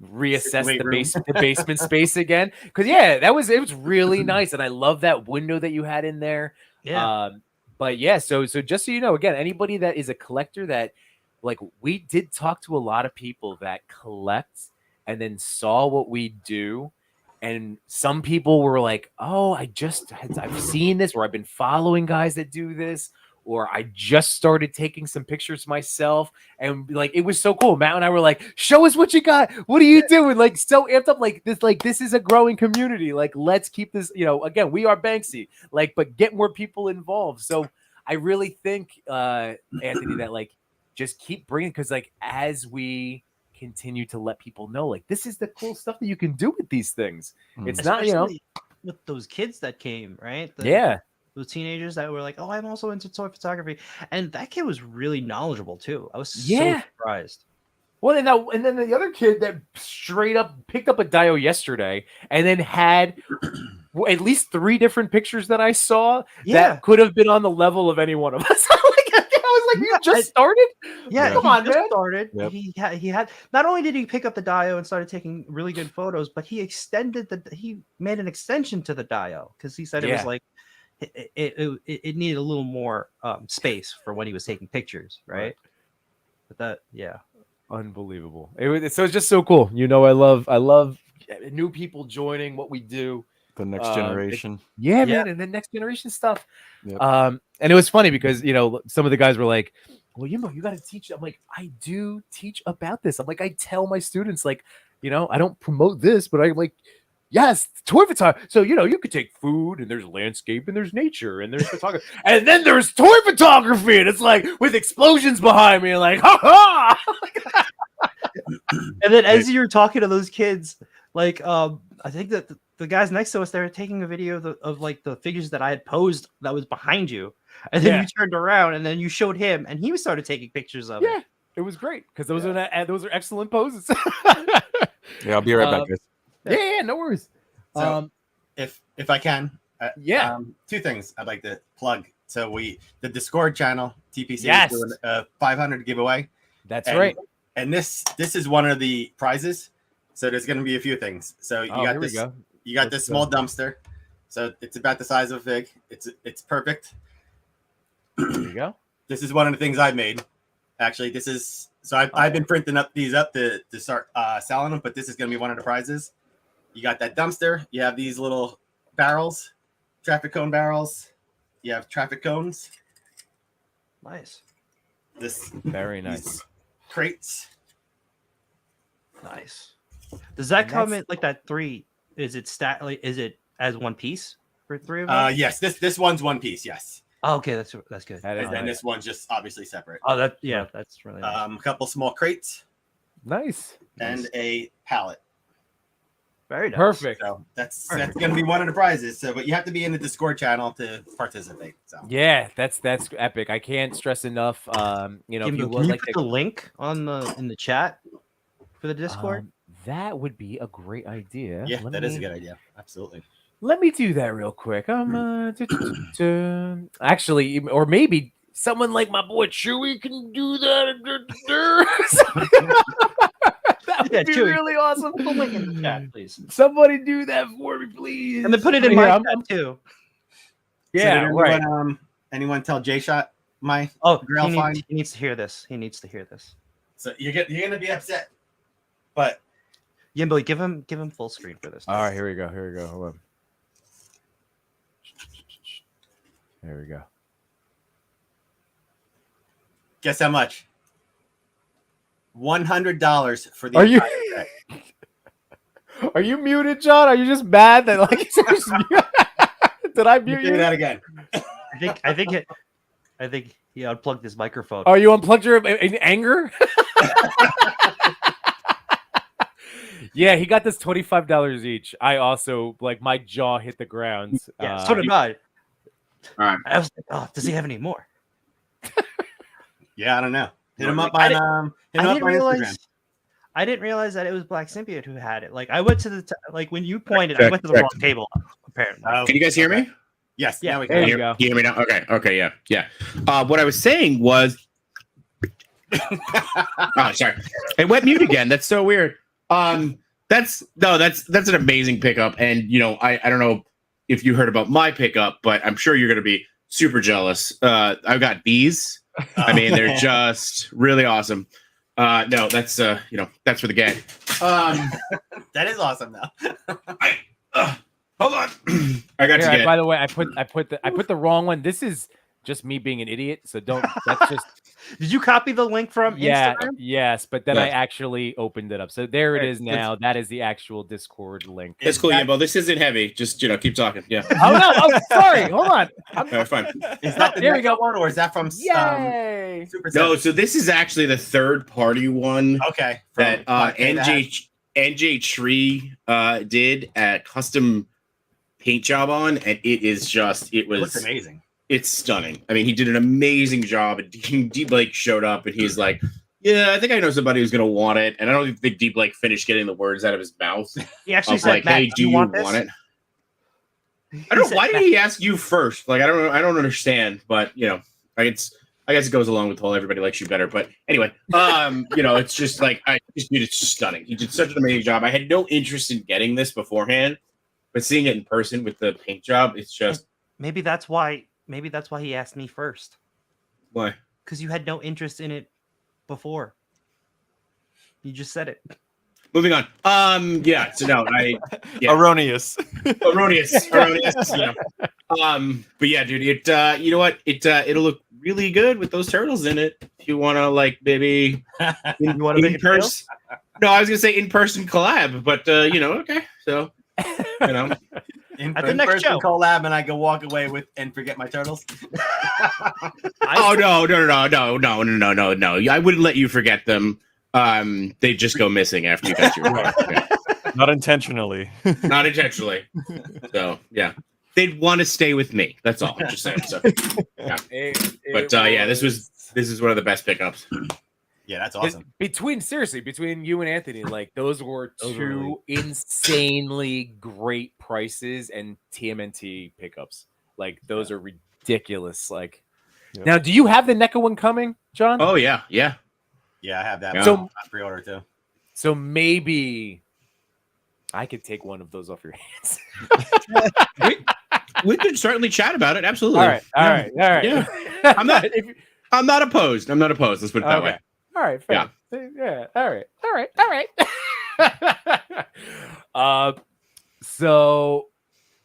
reassess the basement space again. Because it was really nice, and I love that window that you had in there. Yeah. But yeah, so just so you know, again, anybody that is a collector that we did talk to a lot of people that collect and then saw what we do. And some people were like, oh, I've seen this, or I've been following guys that do this, or I just started taking some pictures myself. And it was so cool. Matt and I were like, show us what you got. What are you doing? So amped up this is a growing community. Let's keep this, again, we are Banksy, but get more people involved. So I really think, Anthony, that just keep bringing, because as we continue to let people know, this is the cool stuff that you can do with these things. It's especially not, with those kids that came, right? Those teenagers that were like, oh, I'm also into toy photography. And that kid was really knowledgeable too. I was so surprised. Well, and then the other kid that straight up picked up a dio yesterday and then had at least 3 different pictures that I saw Yeah. that could have been on the level of any one of us. I was like, you just started? Yeah, Come he on, just man. started. Yep. He had not only did he pick up the Dio and started taking really good photos, but he made an extension to the Dio because he said it was Yeah. like it needed a little more space for when he was taking pictures, right? But that, Unbelievable. It's just so cool. You know, I love new people joining what we do. The next generation. Yeah, Yeah. man, and the next generation stuff. Yep. And it was funny because some of the guys were like, "Well, Yimbo, you got to teach." I'm like, "I do teach about this." I'm like, I tell my students, like, I don't promote this, but I'm like, yes, toy photography. So you could take food, and there's landscape, and there's nature, and there's photography, and then there's toy photography, and it's like with explosions behind me, and like, ha ha. and then as you're talking to those kids, like I think that the guys next to us, they were taking a video of like the figures that I had posed that was behind you, and then you turned around and then you showed him, and he started taking pictures of it. It was great because those are excellent poses. Yeah, I'll be right back, guys. Yeah, no worries. So, if I can, 2 things I'd like to plug. So the Discord channel TPC is doing a 500 giveaway. That's right. And this is one of the prizes. So there's going to be a few things. So you got this. You got this small dumpster. So it's about the size of a fig. It's perfect. There you go. This is one of the things I made. Actually, this is I've been printing these up to start selling them, but this is going to be one of the prizes. You got that dumpster. You have these little barrels, traffic cone barrels. You have traffic cones. Nice. This very nice. Crates. Nice. Does that come in like that 3? Is it is it as one piece for 3 of them? Yes. This one's one piece. Yes. Oh, okay, that's good. And this one's just obviously separate. Oh, that's really nice. A couple small crates. Nice. And a pallet. Very nice. Perfect. So that's going to be one of the prizes. So, but you have to be in the Discord channel to participate. So yeah, that's epic. I can't stress enough. If you can would you like put the link in the chat for the Discord? That would be a great idea. Yeah, that is a good idea. Absolutely. Let me do that real quick. Actually, or maybe someone like my boy Chewy can do that. That would be Chewy, really awesome. Put the link in the chat, please. Somebody do that for me, please. And then put it in my chat too. Yeah, right. Anyone tell J-Shot my Grail find? He needs to hear this. So you're gonna be upset, but Yimbo, give him full screen for this. All right, here we go. Hold on. There we go. Guess how much? $100 for the. Are you muted, John? Are you just mad that like? Did I mute you? Do that again. I think he unplugged his microphone. Oh, you unplugged your in anger? Yeah, he got this $25 each. I also my jaw hit the ground. Yeah, so did I. All right. I was like, oh, does he have any more? Yeah, I don't know. Hit him up on Instagram. I didn't realize that it was Black Symbiote who had it. Like I went to the when you pointed, I went to the wrong table. Apparently. Can you guys hear me? Yes. Yeah. Now we There can. you go. Can you hear me now? Okay. Yeah. What I was saying was, oh, sorry, it went mute again. That's so weird. That's an amazing pickup, and I don't know if you heard about my pickup, but I'm sure you're going to be super jealous. I've got these. I mean, they're just really awesome. No, that's that's for the gang. That is awesome, though. Hold on. I got to get. By the way, I put the wrong one. This is just me being an idiot. So don't. That's just. Did you copy the link from Instagram? Yes, but then I actually opened it up. So there it is now. That is the actual Discord link. It's cool, Yimbo. This isn't heavy. Just keep talking. Yeah. Oh no! Oh, sorry. Hold on. Fine. Is that the There we go. one, or is that from Yay! Super? No, so this is actually the third-party one. Okay. That NJ Tree did a custom paint job on, and it looks amazing. It's stunning. I mean, he did an amazing job. And Deep Blake showed up, and he's like, "Yeah, I think I know somebody who's gonna want it." And I don't think Deep Blake finished getting the words out of his mouth. He actually I was said, like, "Hey, do you want it?" I don't know. Why did he ask you first? Like, I don't understand. But I guess it goes along with the whole everybody likes you better. But anyway, it's just like it's stunning. He did such an amazing job. I had no interest in getting this beforehand, but seeing it in person with the paint job, it's just maybe that's why he asked me first. Why? Because you had no interest in it before. You just said it. Moving on. Yeah. So no, Erroneous. Yeah. But yeah, dude. It. You know what? It'll look really good with those turtles in it. If you want to like maybe you want to make it person. No, I was gonna say in person collab, but okay. So in at the next person show collab, and I can walk away with and forget my turtles. Oh no! I wouldn't let you forget them. They just go missing after you got your Not intentionally. Not intentionally. So yeah, they'd want to stay with me. That's all. I'm just saying. So, yeah. This is one of the best pickups. Yeah, that's awesome. Between you and Anthony, like those were two insanely great prices and TMNT pickups. Like those are ridiculous. Like now, do you have the NECA one coming, John? Oh yeah. Yeah, I have that. Yeah. So pre-order too. So maybe I could take one of those off your hands. we could certainly chat about it. Absolutely. All right. Yeah. I'm not opposed. Let's put it that way. All right. Fair. Yeah. All right. So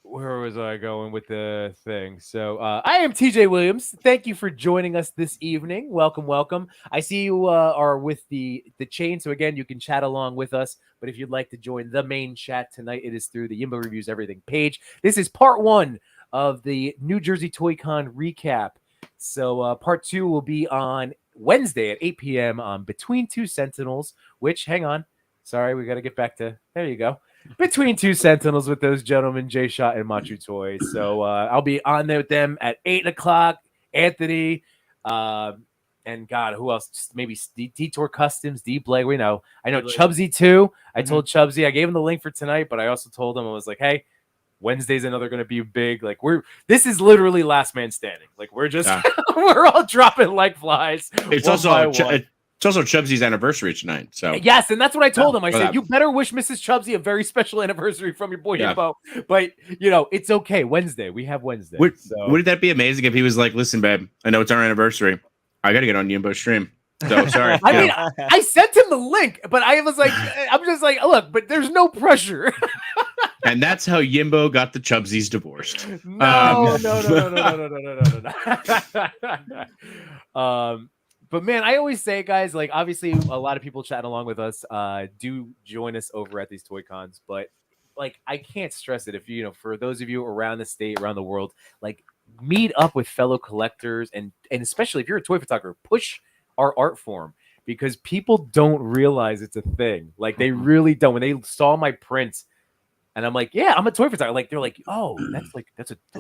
where was I going with the thing? So I am TJ Williams. Thank you for joining us this evening. Welcome. I see you are with the chain. So again, you can chat along with us. But if you'd like to join the main chat tonight, it is through the Yimbo Reviews Everything page. This is part 1 of the New Jersey ToyCon recap. So part 2 will be on Wednesday at 8 p.m. on Between Two Sentinels, which, hang on. Sorry, we got to get back to, there you go. Between Two Sentinels with those gentlemen, Jay Shot and Machu Toys. So I'll be on there with them at 8 o'clock. Anthony, and God, who else? Just maybe Detour Customs, D Blake. I know Chubsy too. I told Chubsy, I gave him the link for tonight, but I also told him, I was like, hey, Wednesday's another going to be big. Like this is literally last man standing. Like we're just we're all dropping like flies. It's also Chubsy's anniversary tonight. So yes, and that's what I told him. I said, you better wish Mrs. Chubsy a very special anniversary from your boy Yimbo. But it's okay. Wednesday, we have Wednesday. Wouldn't that be amazing if he was like, listen, babe, I know it's our anniversary. I got to get on Yimbo's stream. So sorry. I mean, I sent him the link, but I was like, I'm just like, look, but there's no pressure. And that's how Yimbo got the Chubsies divorced. No. But man, I always say, guys, like obviously a lot of people chatting along with us do join us over at these Toy Cons, but like I can't stress it. If for those of you around the state, around the world, like meet up with fellow collectors and especially if you're a toy photographer, push our art form because people don't realize it's a thing. Like they really don't. When they saw my prints and I'm like, yeah, I'm a toy photographer. Like they're like, oh, those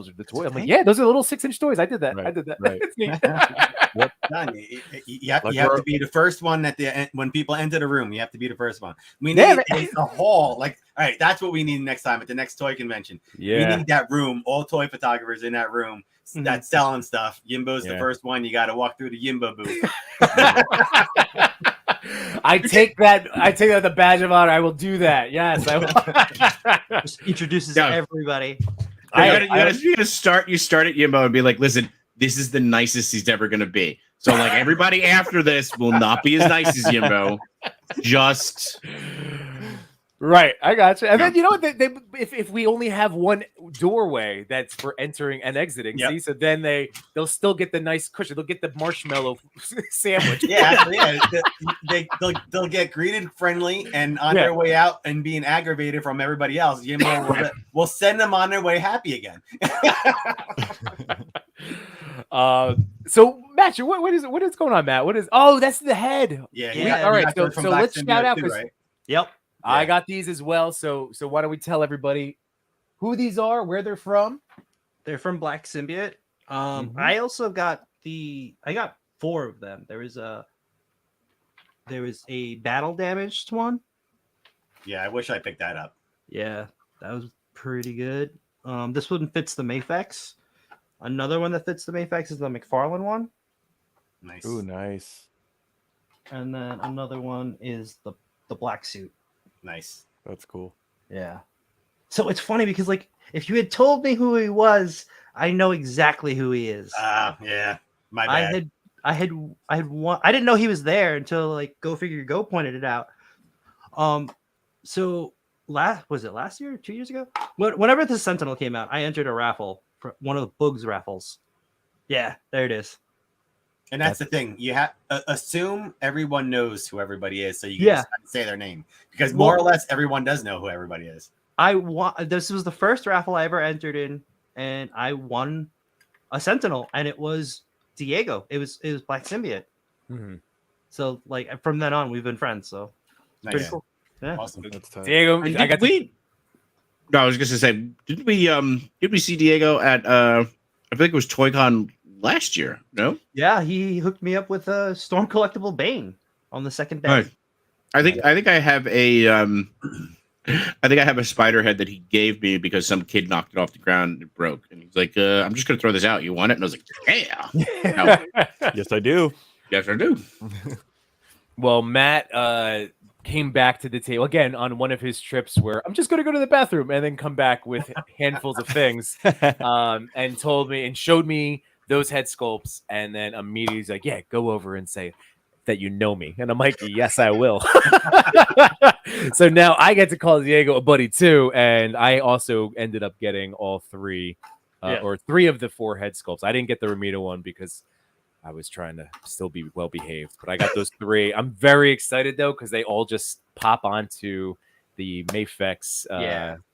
are the toys. I'm like, yeah, those are little 6-inch toys. I did that. Right. I did that. Right. It's neat. You have to be the first one at the end when people enter the room. You have to be the first one. We need a hall. Like, all right, that's what we need next time at the next toy convention. Yeah, we need that room. All toy photographers in that room that's selling stuff. Yimbo's the first one. You got to walk through the Yimbo booth. I take that the badge of honor. I will do that. Yes, I will. Just introduces everybody. You gotta start at Yimbo and be like, listen, this is the nicest he's ever gonna be. So like everybody after this will not be as nice as Yimbo. Just right. I got you. And then you know what? If we only have one doorway that's for entering and exiting, see, so then they'll still get the nice cushion. They'll get the marshmallow sandwich. They'll get greeted friendly and on their way out and being aggravated from everybody else. Yimbo will send them on their way happy again. So Matt, what is going on, Matt? That's the head. All right, so let's shout out. Right? Yep. I got these as well. So why don't we tell everybody who these are, where they're from? They're from Black Symbiote. I also got I got 4 of them. There was a battle damaged one. Yeah, I wish I picked that up. Yeah, that was pretty good. This one fits the Mayfex. Another one that fits the Mayfex is the McFarlane one. Nice. Ooh, nice. And then another one is the black suit. Nice. That's cool. Yeah. So it's funny because like if you had told me who he was, I know exactly who he is. Yeah. My bad. I had one. I didn't know he was there until like Go Figure Go pointed it out. So was it last year, 2 years ago? Whenever the Sentinel came out, I entered a raffle for one of the Bugs raffles. Yeah, there it is. And that's the thing. You have assume everyone knows who everybody is, so you can just say their name because more or less everyone does know who everybody is. This was the first raffle I ever entered in, and I won a Sentinel, and it was Diego. It was Black Symbiote. Mm-hmm. So like from then on, we've been friends. So pretty cool. Yeah, awesome. That's tight. Diego, No, I was just gonna say, did we see Diego at I think it was ToyCon last year? No. Yeah, he hooked me up with a Storm collectible Bane on the second day. Right. I think I have a I think I have a spider head that he gave me because some kid knocked it off the ground and it broke. And he's like, I'm just gonna throw this out. You want it? And I was like, yeah. Yes, I do. Yes, I do. Well, Matt came back to the table again on one of his trips where I'm just going to go to the bathroom and then come back with handfuls of things and told me and showed me those head sculpts. And then immediately he's like, yeah, go over and say that you know me. And I'm like, yes, I will. So now I get to call Diego a buddy too. And I also ended up getting all three or three of the 4 head sculpts. I didn't get the Ramita one because I was trying to still be well behaved, but I got those 3. I'm very excited though because they all just pop onto the Mayfex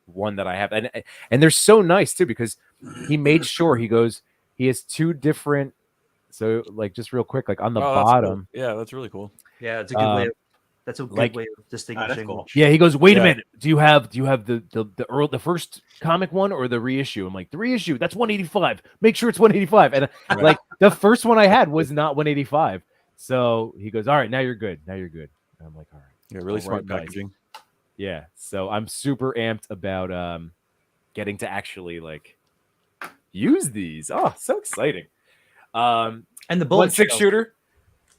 one that I have, and they're so nice too because he made sure he has 2 different. So like just real quick, like on the bottom, cool. Yeah, that's really cool. Yeah, it's a good way. That's a good way of distinguishing. Cool. Yeah, he goes, wait a minute. Do you have the first comic one or the reissue? I'm like, the reissue, that's 185. Make sure it's 185. And like the first one I had was not 185. So he goes, all right, now you're good. Now you're good. And I'm like, all right. Yeah, really smart packaging. Yeah. So I'm super amped about getting to actually like use these. Oh, so exciting. And the bullet 1/6 shooter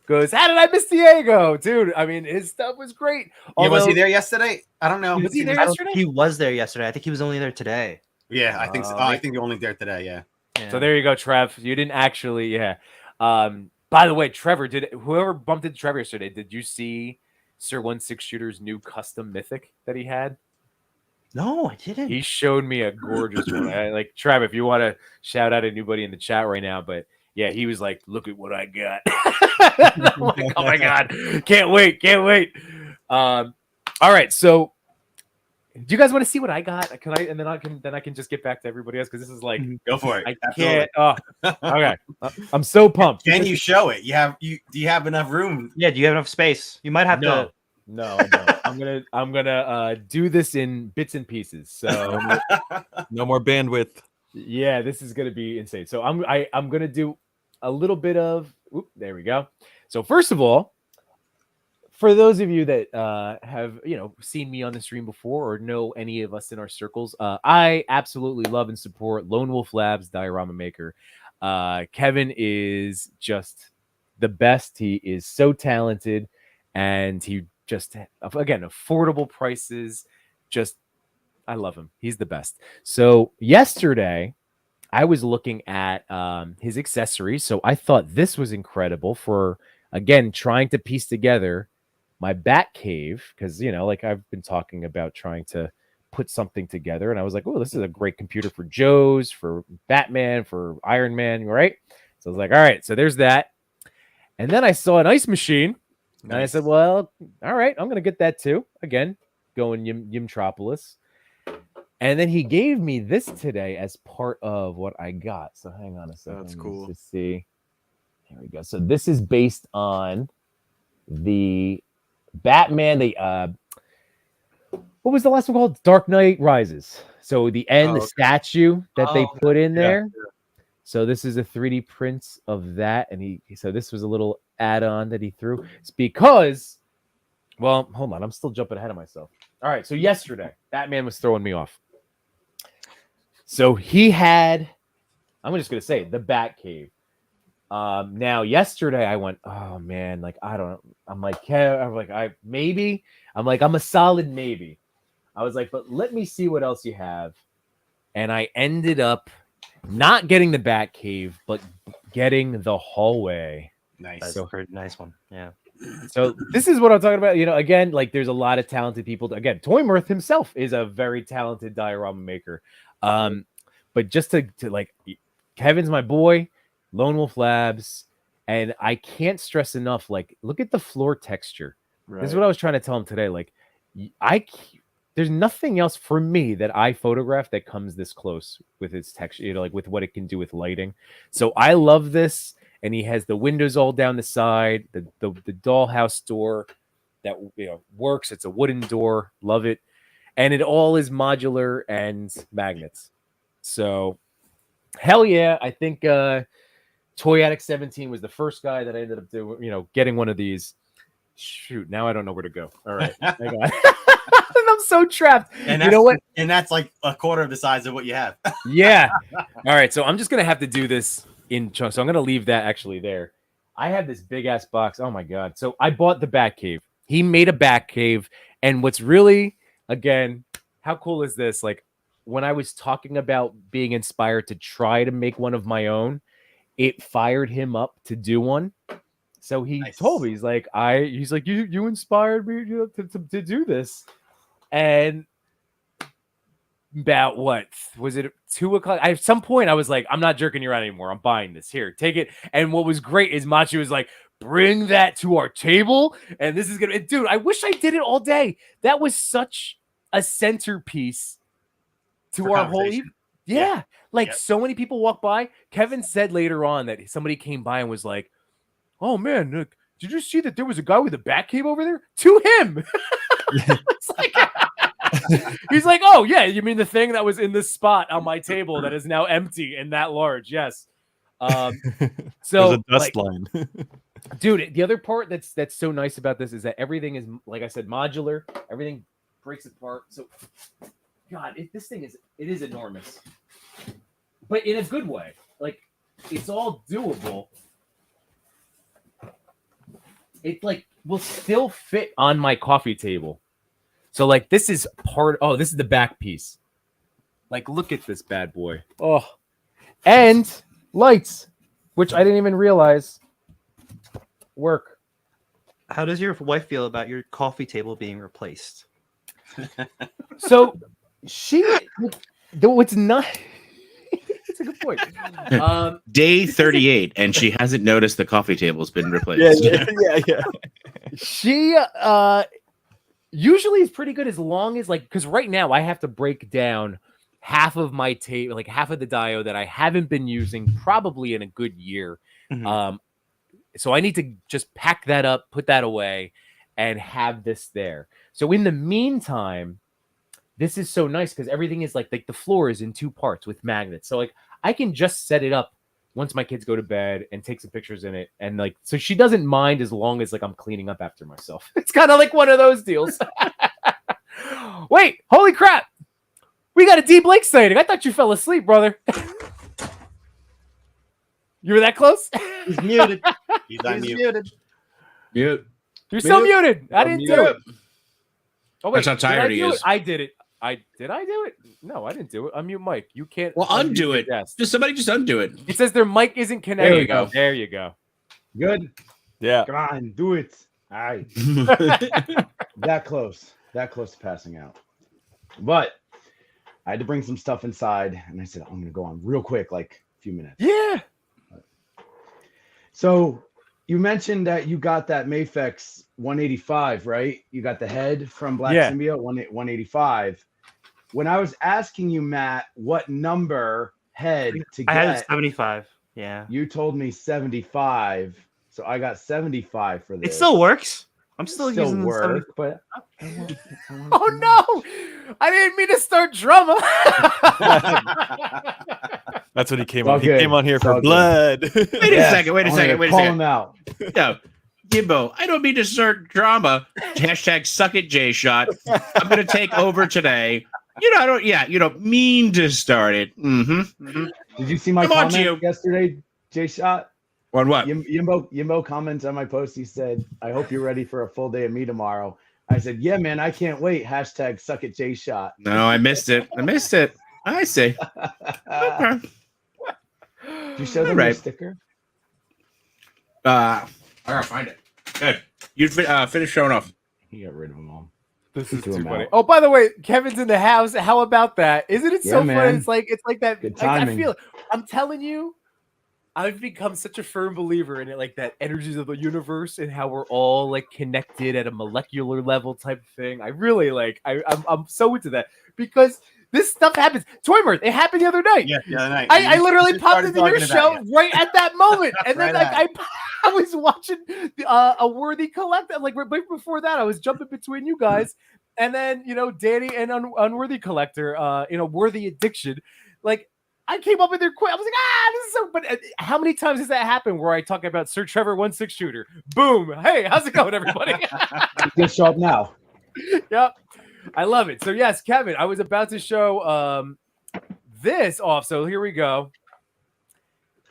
goes, how did I miss Diego? Dude, I mean, his stuff was great. Although, was he there yesterday? I don't know. Was he there yesterday? He was there yesterday. I think he was only there today. Yeah, I think so. I think only there today, yeah. So there you go, Trev. You didn't actually, by the way, Trevor, whoever bumped into Trevor yesterday, did you see Sir 1/6 Shooter's new custom mythic that he had? No, I didn't. He showed me a gorgeous one. Like, Trev, if you want to shout out anybody in the chat right now, but yeah, he was like, look at what I got. I'm like, oh my God. Can't wait. All right. So do you guys want to see what I got? Can I, and then I can just get back to everybody else. Cause this is like, go for it. I can't. Oh, okay. I'm so pumped. Can you show it? Do you have enough room? Yeah. Do you have enough space? You might have to. No, I don't. I'm gonna do this in bits and pieces. So no more bandwidth. Yeah, this is gonna be insane. So I'm gonna do a little bit of. There we go. So first of all, for those of you that have seen me on the stream before or know any of us in our circles, I absolutely love and support Lone Wolf Labs diorama maker. Kevin is just the best. He is so talented, and he just again affordable prices. Just I love him. He's the best. So yesterday I was looking at his accessories. So I thought this was incredible for, again, trying to piece together my Bat Cave. Because, like I've been talking about trying to put something together. And I was like, oh, this is a great computer for Joe's, for Batman, for Iron Man, right? So I was like, all right, so there's that. And then I saw an ice machine. And I said, well, all right, I'm going to get that too. Again, going Yimtropolis. And then he gave me this today as part of what I got. So hang on a second. That's cool. To see. Here we go. So this is based on the Batman. What was the last one called? Dark Knight Rises. So the end, the statue that they put in there. Yeah. So this is a 3D print of that. And so this was a little add-on that he threw. It's because, well, hold on. I'm still jumping ahead of myself. All right. So yesterday, Batman was throwing me off. So he had, I'm just gonna say the Bat Cave. Now yesterday I went, oh man, like I don't, I'm like, yeah, I'm like, I'm a solid maybe. I was like, but let me see what else you have. And I ended up not getting the Bat Cave, but getting the hallway. Nice. That's a pretty nice one. Yeah. So this is what I'm talking about. You know, again, like there's a lot of talented people. Again, Toymirth himself is a very talented diorama maker. But just to like, Kevin's my boy, Lone Wolf Labs, and I can't stress enough. Like, look at the floor texture. Right. This is what I was trying to tell him today. Like, there's nothing else for me that I photographed that comes this close with its texture. You know, like with what it can do with lighting. So I love this. And he has the windows all down the side, the dollhouse door that works. It's a wooden door, love it, and it all is modular and magnets. So, hell yeah! I think Toy Addict 17 was the first guy that I ended up doing, getting one of these. Shoot, now I don't know where to go. All right, hang on. I'm so trapped. And you know what? And that's like a quarter of the size of what you have. Yeah. All right, so I'm just gonna have to do this in chunks. So I'm gonna leave that actually there. I have this big ass box. Oh my god. So I bought the Bat Cave. He made a Bat Cave. And what's really, again, how cool is this? Like when I was talking about being inspired to try to make one of my own, it fired him up to do one. So he told me, he's like, you inspired me to do this. And about what was it, 2:00? At some point I was like, I'm not jerking you around anymore. I'm buying this. Here, take it. And what was great is Machi was like, bring that to our table. And this is gonna, dude, I wish I did it all day. That was such a centerpiece to our whole so many people walk by. Kevin said later on that somebody came by and was like, oh man, look, did you see that there was a guy with a Bat Cave over there? To him. It's like, he's like, oh yeah, you mean the thing that was in this spot on my table that is now empty and that large? Yes. So there's a dust line. Dude, the other part that's so nice about this is that everything is, like I said, modular. Everything breaks apart. So, God, this thing is enormous, but in a good way. Like it's all doable. It like will still fit on my coffee table. So like this is this is the back piece. Like look at this bad boy. Oh. And lights, which I didn't even realize work. How does your wife feel about your coffee table being replaced? So what's not it's a good point. Day 38, and she hasn't noticed the coffee table's been replaced. Yeah. She usually is pretty good as long as because right now I have to break down half of my table, like half of the dio that I haven't been using probably in a good year. Mm-hmm. So I need to just pack that up, put that away, and have this there. So in the meantime, this is so nice because everything is like the floor is in 2 parts with magnets. So like I can just set it up once my kids go to bed and take some pictures in it. And so she doesn't mind as long as I'm cleaning up after myself. It's kind of like one of those deals. Wait, holy crap. We got a D Blake sighting. I thought you fell asleep, brother. You were that close? He's muted. He's muted. Mute. You're so muted. I didn't do it. Oh, wait, That's how tired he is. I did it. Did I do it? No, I didn't do it. Unmute Mike. You can't. Well, undo it. Somebody just undo it. It says their mic isn't connected. There we go. There you go. Good. Yeah. Come on, do it. All right. That close to passing out. But I had to bring some stuff inside, and I said, I'm going to go on real quick, like a few minutes. Yeah. So you mentioned that you got that Mafex 185, right? You got the head from Black Symbiote 185. When I was asking you, Matt, what number head to get, I had 75. Yeah. You told me 75. So I got 75 for this. It still works. I'm still using work, but oh no! I didn't mean to start drama. That's what he came on. He came on here for blood. Wait a second. Call him out. No, Yimbo, I don't mean to start drama. Hashtag suck it, J Shot. I'm going to take over today. I don't. Yeah, you don't mean to start it. Mm-hmm. Did you see my Come on, comment Gio. yesterday, J Shot? On what? Yimbo comments on my post. He said, "I hope you're ready for a full day of me tomorrow." I said, "Yeah, man, I can't wait." Hashtag suck it, J Shot. No, I missed it. I see. Okay. Did you show them your sticker? I gotta find it. Good. You finish showing off. He got rid of them all. This is Threw too 'em funny. out. Oh, by the way, Kevin's in the house. How about that? Isn't it so Yeah, funny? man. It's like that. Good I timing. I'm telling you, I've become such a firm believer in it, like that energies of the universe and how we're all like connected at a molecular level type of thing. I really like. I'm so into that because this stuff happens. Toy Mirth, it happened the other night. Yeah, the other night. I literally just popped started into your talking show about right at that moment, and then Right like I was watching a Worthy Collector. Like right before that, I was jumping between you guys, and then Danny and Unworthy Collector, Worthy Addiction. Like I came up in there quick. I was like, this is so. But how many times has that happened where I talk about Sir Trevor 1/6 shooter? Boom! Hey, how's it going, everybody? Just show up now. Yep. I love it. So yes, Kevin, I was about to show this off. So here we go.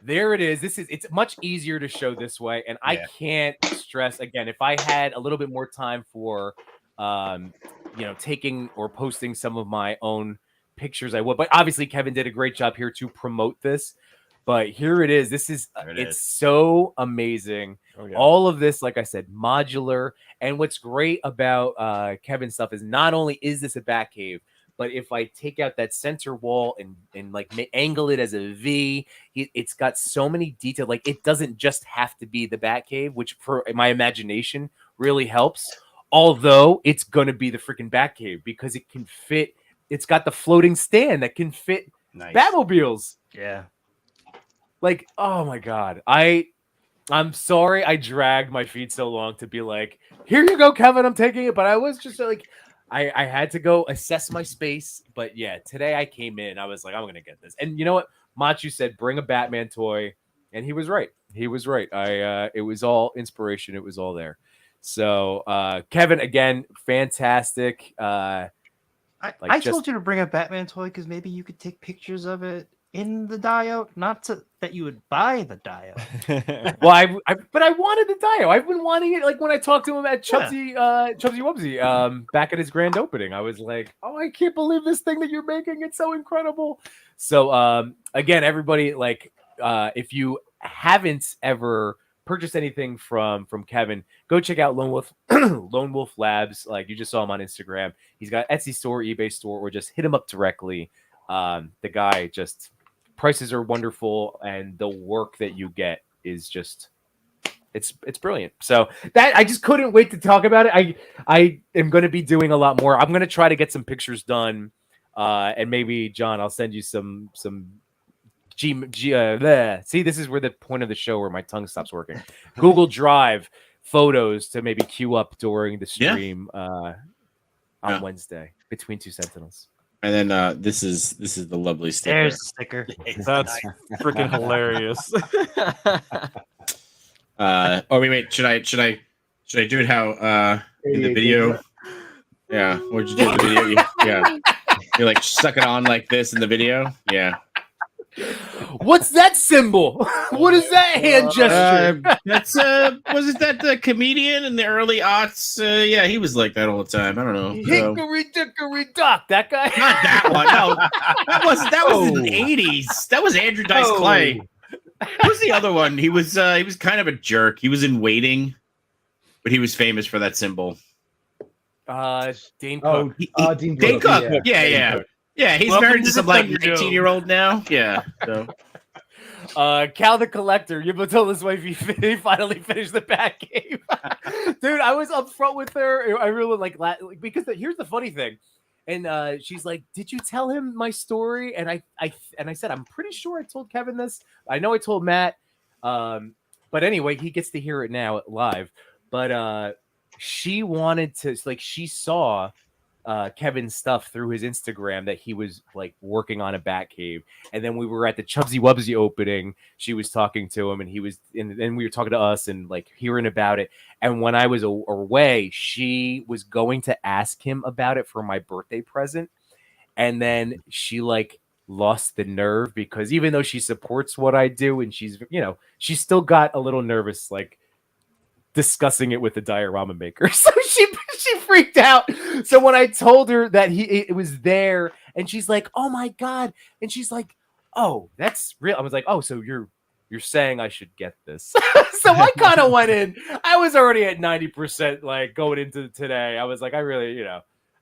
There it is. It's much easier to show this way. And I can't stress again, if I had a little bit more time for taking or posting some of my own pictures, I would. But obviously Kevin did a great job here to promote this. But here it is. It's so amazing. Oh, yeah. All of this, like I said, modular. And what's great about Kevin's stuff is not only is this a bat cave, but if I take out that center wall and like angle it as a V, it's got so many details. Like it doesn't just have to be the bat cave, which for my imagination really helps. Although it's going to be the freaking bat cave because it can fit. It's got the floating stand that can fit Batmobiles. Yeah. Like, oh my God. I'm sorry I dragged my feet so long to be like, here you go, Kevin, I'm taking it. But I was just like, I had to go assess my space. But yeah, today I came in. I was like, I'm going to get this. And you know what? Machu said, bring a Batman toy. And he was right. He was right. It was all inspiration. It was all there. So, Kevin, again, fantastic. I told you to bring a Batman toy because maybe you could take pictures of it in the Dio, not that you would buy the Dio. Well, but I wanted the Dio. I've been wanting it. Like when I talked to him at Chubsy Wubsy, back at his grand opening, I was like, "Oh, I can't believe this thing that you're making! It's so incredible!" So, again, everybody, like, if you haven't ever purchased anything from Kevin, go check out Lone Wolf Labs. Like you just saw him on Instagram. He's got Etsy store, eBay store, or just hit him up directly. The guy just prices are wonderful, and the work that you get is just it's brilliant. So that I just couldn't wait to talk about it. I am going to be doing a lot more. I'm going to try to get some pictures done, and maybe John, I'll send you some. See, this is where the point of the show where my tongue stops working. Google Drive photos to maybe queue up during the stream on Wednesday between two Sentinels. And then this is the lovely sticker. There's the sticker. That's freaking hilarious. Wait. Should I do it how in the video? Yeah. What'd you do in the video? Yeah. You're like stuck it on like this in the video. Yeah. What's that symbol? What is that hand gesture? That's wasn't that the comedian in the early aughts? Yeah, he was like that all the time. I don't know. Hickory dickory dock. That guy. Not that one. No, that was in the 80s. That was Andrew Dice Clay. What was the other one? He was kind of a jerk. He was in Waiting, but he was famous for that symbol. Dane Cook. Dane Cook. Yeah. Yeah, he's married to some like 19-year-old now. Yeah. So. Cal the Collector. Yimbo told his wife he finally finished the Bat Cave. Dude, I was up front with her. I really like because here's the funny thing. And she's like, "Did you tell him my story?" And I said, "I'm pretty sure I told Kevin this. I know I told Matt. But anyway, he gets to hear it now live. But she wanted to she saw Kevin's stuff through his Instagram that he was like working on a bat cave, and then we were at the Chubsy Wubsy opening. She was talking to him, and he was, and then we were talking to us and like hearing about it. And when I was away, she was going to ask him about it for my birthday present, and then she like lost the nerve because even though she supports what I do and she's she's still got a little nervous like discussing it with the diorama maker. So she freaked out. So when I told her that it was there, and she's like, "Oh my god!" and she's like, "Oh, that's real." I was like, "Oh, so you're saying I should get this?" So I kind of went in. I was already at 90%, like going into today. I was like, I really,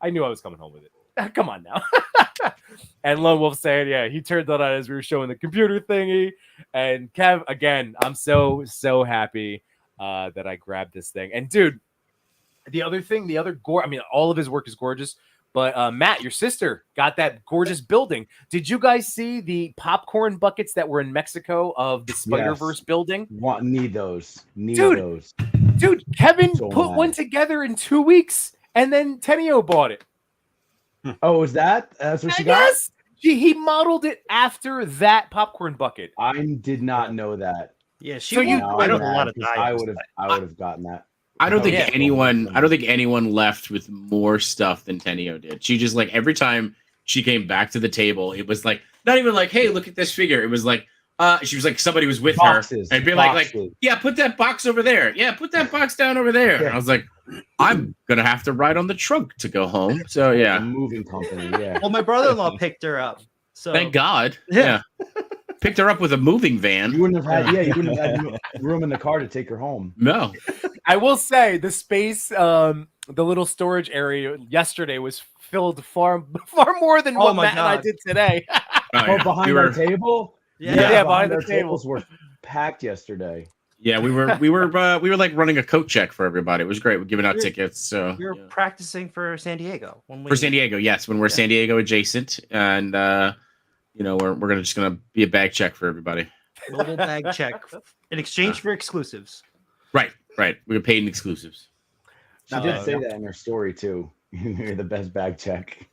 I knew I was coming home with it. Come on now. And Lone Wolf saying, yeah, he turned that on as we were showing the computer thingy. And Kev, again, I'm so happy that I grabbed this thing. And dude, the other I mean, all of his work is gorgeous, but Matt, your sister got that gorgeous building. Did you guys see the popcorn buckets that were in Mexico of the Spider-Verse building? Need those. Those. Dude, Kevin put one together in 2 weeks, and then Tenio bought it. Oh, is that's what she got? Yes, he modeled it after that popcorn bucket. I did not know that. Yeah, I don't. A lot of I would have gotten that. I don't think anyone left with more stuff than Tenio did. She just like every time she came back to the table, it was like not even like, hey, look at this figure. It was like she was like somebody was with her and be like, yeah, put that box over there. Yeah, put that box down over there. Yeah. And I was like, I'm gonna have to ride on the trunk to go home. So yeah, a moving company. Yeah. Well, my brother-in-law picked her up. So thank God. Yeah. Picked her up with a moving van. You wouldn't have had, you wouldn't have had room in the car to take her home. No. I will say the space, the little storage area yesterday was filled far more than what Matt and I did today. Behind our table? Yeah, behind the tables were packed yesterday. Yeah, we were like running a coat check for everybody. It was great. We're giving out tickets. So we were practicing for San Diego. For San Diego, yes, when we're San Diego adjacent, and we're just gonna be a bag check for everybody. Little bag check in exchange for exclusives. Right. We were paid in exclusives. She did say that in her story too. You're the best bag check.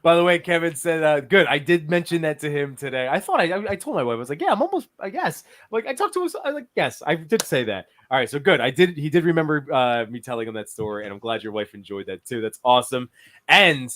By the way, Kevin said, good. I did mention that to him today. I thought I told my wife, I was like, yeah, I'm almost, I guess. Like, I talked to him. I was like, yes, I did say that. All right, so good. He did remember me telling him that story, and I'm glad your wife enjoyed that too. That's awesome. And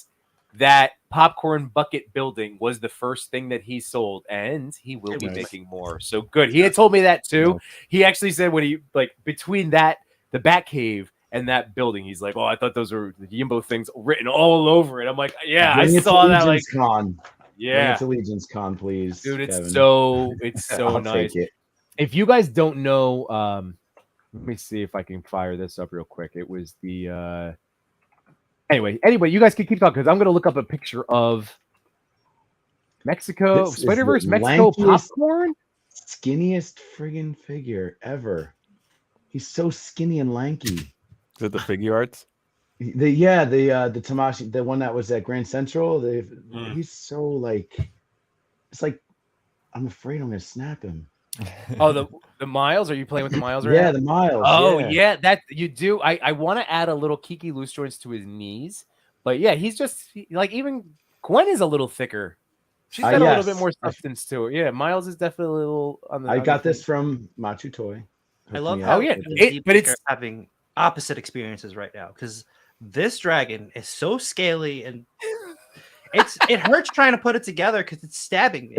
that popcorn bucket building was the first thing that he sold, and he will be making more. So good. He had told me that too. He actually said when he between that, the Batcave and that building, he's like, oh, I thought those were the Yimbo things written all over it. I'm like, yeah, I saw that. Like, Con. Yeah, it's Allegiance Con, please, dude. It's Kevin. so nice. If you guys don't know, let me see if I can fire this up real quick. It was the anyway, you guys can keep talking because I'm going to look up a picture of Mexico Spider-Verse Mexico popcorn. Skinniest friggin' figure ever. He's so skinny and lanky. Is it the figure arts? The Tamashi, the one that was at Grand Central. He's so like, it's like I'm afraid I'm gonna snap him. Oh, the Miles? Are you playing with the Miles right now? Yeah, the Miles. Oh, yeah, that you do. I want to add a little Kiki loose joints to his knees, but yeah, he's just like even Gwen is a little thicker. She's got a little bit more substance to her. Yeah, Miles is definitely a little on the. I got this from Machu Toy. I love how but it's having opposite experiences right now because this dragon is so scaly and it hurts trying to put it together because it's stabbing me.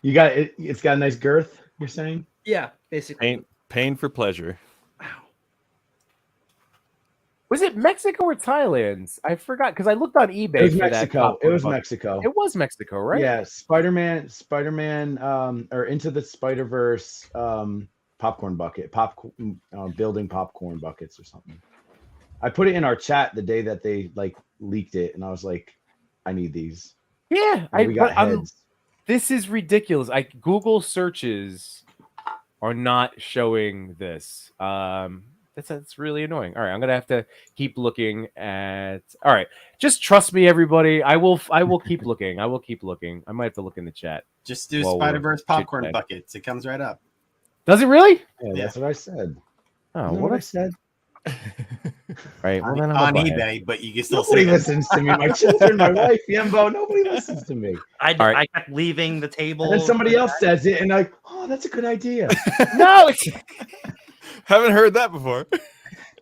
You got it. It's got a nice girth. You're saying? Yeah, basically. Pain for pleasure. Wow. Was it Mexico or Thailand? I forgot because I looked on eBay. It was Mexico. It was Mexico. It was Mexico, right? Yeah, Spider-Man, or Into the Spider-Verse popcorn bucket, building popcorn buckets or something. I put it in our chat the day that they leaked it, and I was like, I need these. Yeah, we got heads. This is ridiculous. Google searches are not showing this. That's really annoying. All right, I'm gonna have to keep looking at. All right, just trust me, everybody. I will keep looking. I will keep looking. I might have to look in the chat. Just do Spider-Verse popcorn buckets. It comes right up. Does it really? Yeah, that's what I said. Oh, what I said? Right. Well, on eBay, but you can still nobody listens to me. My children, my wife, Yimbo, nobody listens to me. I kept leaving the table. And then somebody else says it, and like, oh, that's a good idea. No, haven't heard that before.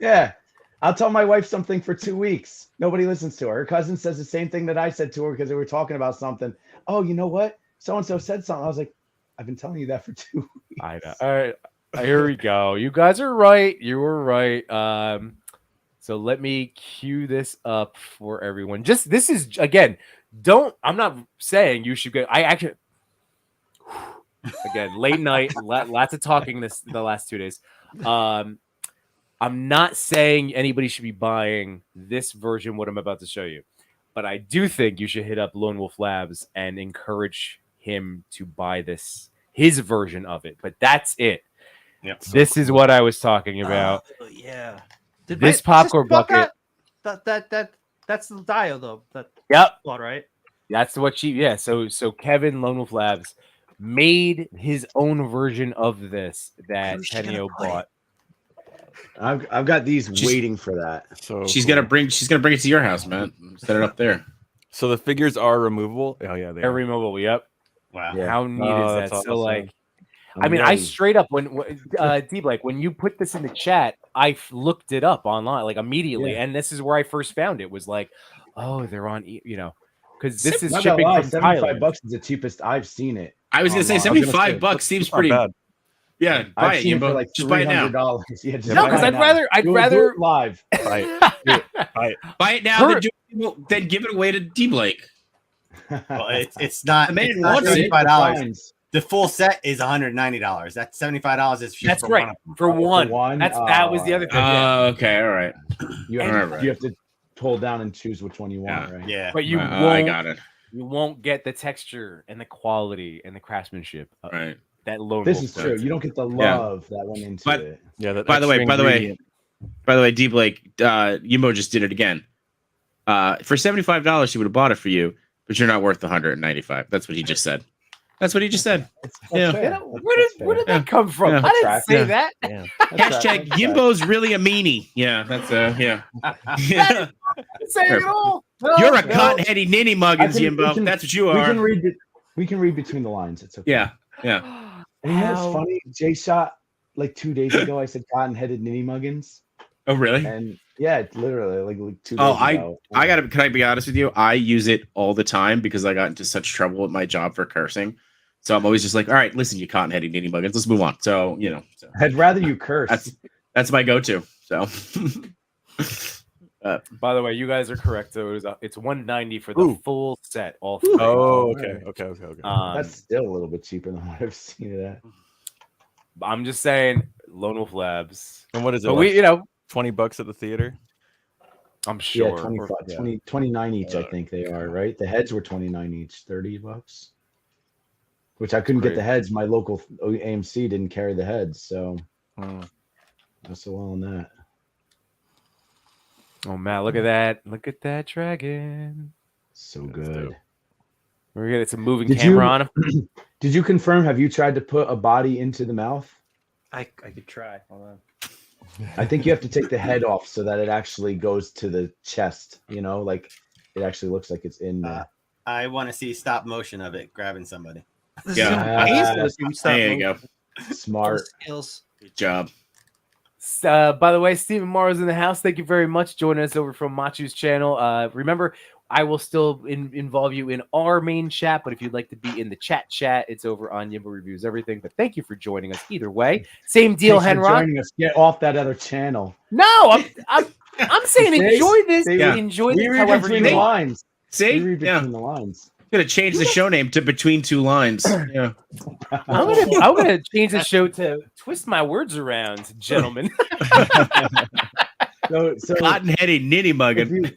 Yeah. I'll tell my wife something for 2 weeks. Nobody listens to her. Her cousin says the same thing that I said to her because they were talking about something. Oh, you know what? So-and-so said something. I was like, I've been telling you that for 2 weeks. I know. All right. Here we go. You guys are right. You were right. So let me cue this up for everyone. Just this is again. I'm not saying you should go. I actually again late night. Lots of talking the last 2 days. I'm not saying anybody should be buying this version, what I'm about to show you, but I do think you should hit up Lone Wolf Labs and encourage him to buy his version of it. But that's it. Yep. This is what I was talking about. Yeah. This popcorn bucket. That's the Dio though. Yep. All right. That's what So Kevin Lone Wolf Labs made his own version of this that Tenio bought. I've got these waiting for that. So she's gonna bring it to your house, man. Set it up there. So the figures are removable. Oh yeah, they're removable. Yep. Wow. Yeah. How neat is that? Awesome. So like, I mean, I straight up when Deep, like when you put this in the chat, I looked it up online like immediately, and this is where I first found it. Was like, oh, they're on, because this is shipping from Thailand. $75 is the cheapest I've seen it. I was gonna say $75 seems pretty bad. Yeah, buy it, Yimbo. Like just buy it now. Yeah, just No, because I'd rather do it live. Buy it now than give it away to D Blake. Well, it's not. The man it's not wants it. $75. The full set is $190. That's $75 is That's for right. one. For one. That was the other thing. Okay, all right. You have to pull down and choose which one you want, right? Yeah. But you won't. I got it. You won't get the texture and the quality and the craftsmanship. Right. That Lone This Wolf is true. You don't get the love that went into it. Yeah. By the way, D Blake, Yimbo just did it again. For $75, he would have bought it for you, but you're not worth $195. That's what he just said. That's what he just said. Fair. Where did that come from? Yeah. I didn't say that. Yeah. Hashtag Yimbo's really a meanie. Yeah, that's yeah. Say it all. You're a cotton-heady ninny muggins, Yimbo. That's what you are. We can read between the lines. It's okay. Yeah. And you know what's funny? Jay shot like 2 days ago. I said cotton-headed ninny muggins. Oh, really? And yeah, literally like 2 days ago. Can I be honest with you? I use it all the time because I got into such trouble with my job for cursing. So I'm always just like, all right, listen, you cotton-headed ninny muggins, let's move on. So, I'd rather you curse. That's my go-to. So by the way, you guys are correct. So it's $190 for the full set. All three. Oh, okay. That's still a little bit cheaper than what I've seen it at. I'm just saying, Lone Wolf Labs. And what is it? But like $20 at the theater. I'm sure. Yeah, 25, 29 each. I think they are right. The heads were 29 each, $30. Which I couldn't get the heads. My local AMC didn't carry the heads, so not so well on that. Oh Matt, look at that! Look at that dragon. So good. We're gonna. It's a moving camera on him. Did you confirm? Have you tried to put a body into the mouth? I could try. Hold on. I think you have to take the head off so that it actually goes to the chest. Like it actually looks like it's in there. I want to see stop motion of it grabbing somebody. There you go. Smart. Skills. Good job. By the way, Stephen Morrow's in the house. Thank you very much. Joining us over from Machu's channel. Remember, I will still involve you in our main chat, but if you'd like to be in the chat, it's over on Yimbo Reviews Everything. But thank you for joining us either way. Same deal, Henry. Get off that other channel. No, I'm saying enjoy this. Enjoy this. However, between the lines. See, between the lines. I'm gonna change the show name to Between Two Lines. Yeah, I'm gonna change the show to Twist My Words Around, gentlemen. So cotton-headed nitty muggin.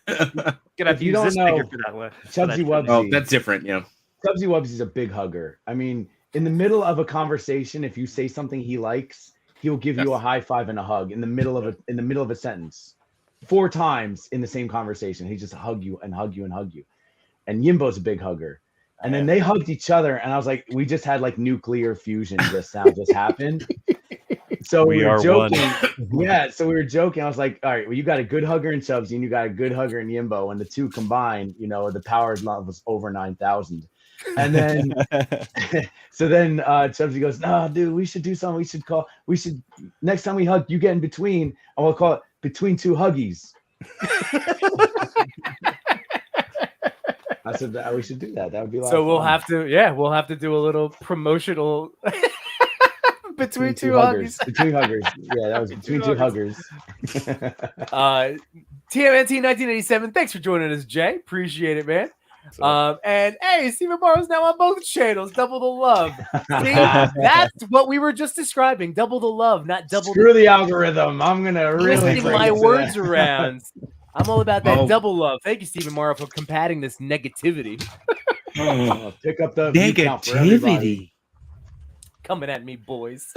Gonna have to use this figure for that one. Chubsy Wubsy. Oh, that's different. Yeah, Chubsy Wubsy's a big hugger. I mean, in the middle of a conversation, if you say something he likes, he'll give you a high five and a hug in the middle of a sentence, 4 times in the same conversation. He just hug you and hug you and hug you. And Yimbo's a big hugger. And then they hugged each other, and I was like, we just had like nuclear fusion just happened. So we were joking. So we were joking. I was like, all right, well, you got a good hugger in Chubsy, and you got a good hugger in Yimbo, and the two combined, the power of love was over 9,000. And then so then Chubsy goes, no, dude, we should do something. We should next time we hug, you get in between, and we'll call it between two huggies. I said that we should do that. That would be a lot So of we'll fun. we'll have to do a little promotional between two huggers. huggies. Between huggers. Yeah, that was between two huggers. TMNT 1987. Thanks for joining us, Jay. Appreciate it, man. And hey, Stephen Morrow's now on both channels. Double the love. See, that's what we were just describing. Double the love, not double. Screw the algorithm. I'm gonna really twisting bring my it to words that. around. I'm all about that Oh. double love. Thank you, Stephen Morrow, for combating this negativity. Pick up the view count for everybody. Coming at me, boys.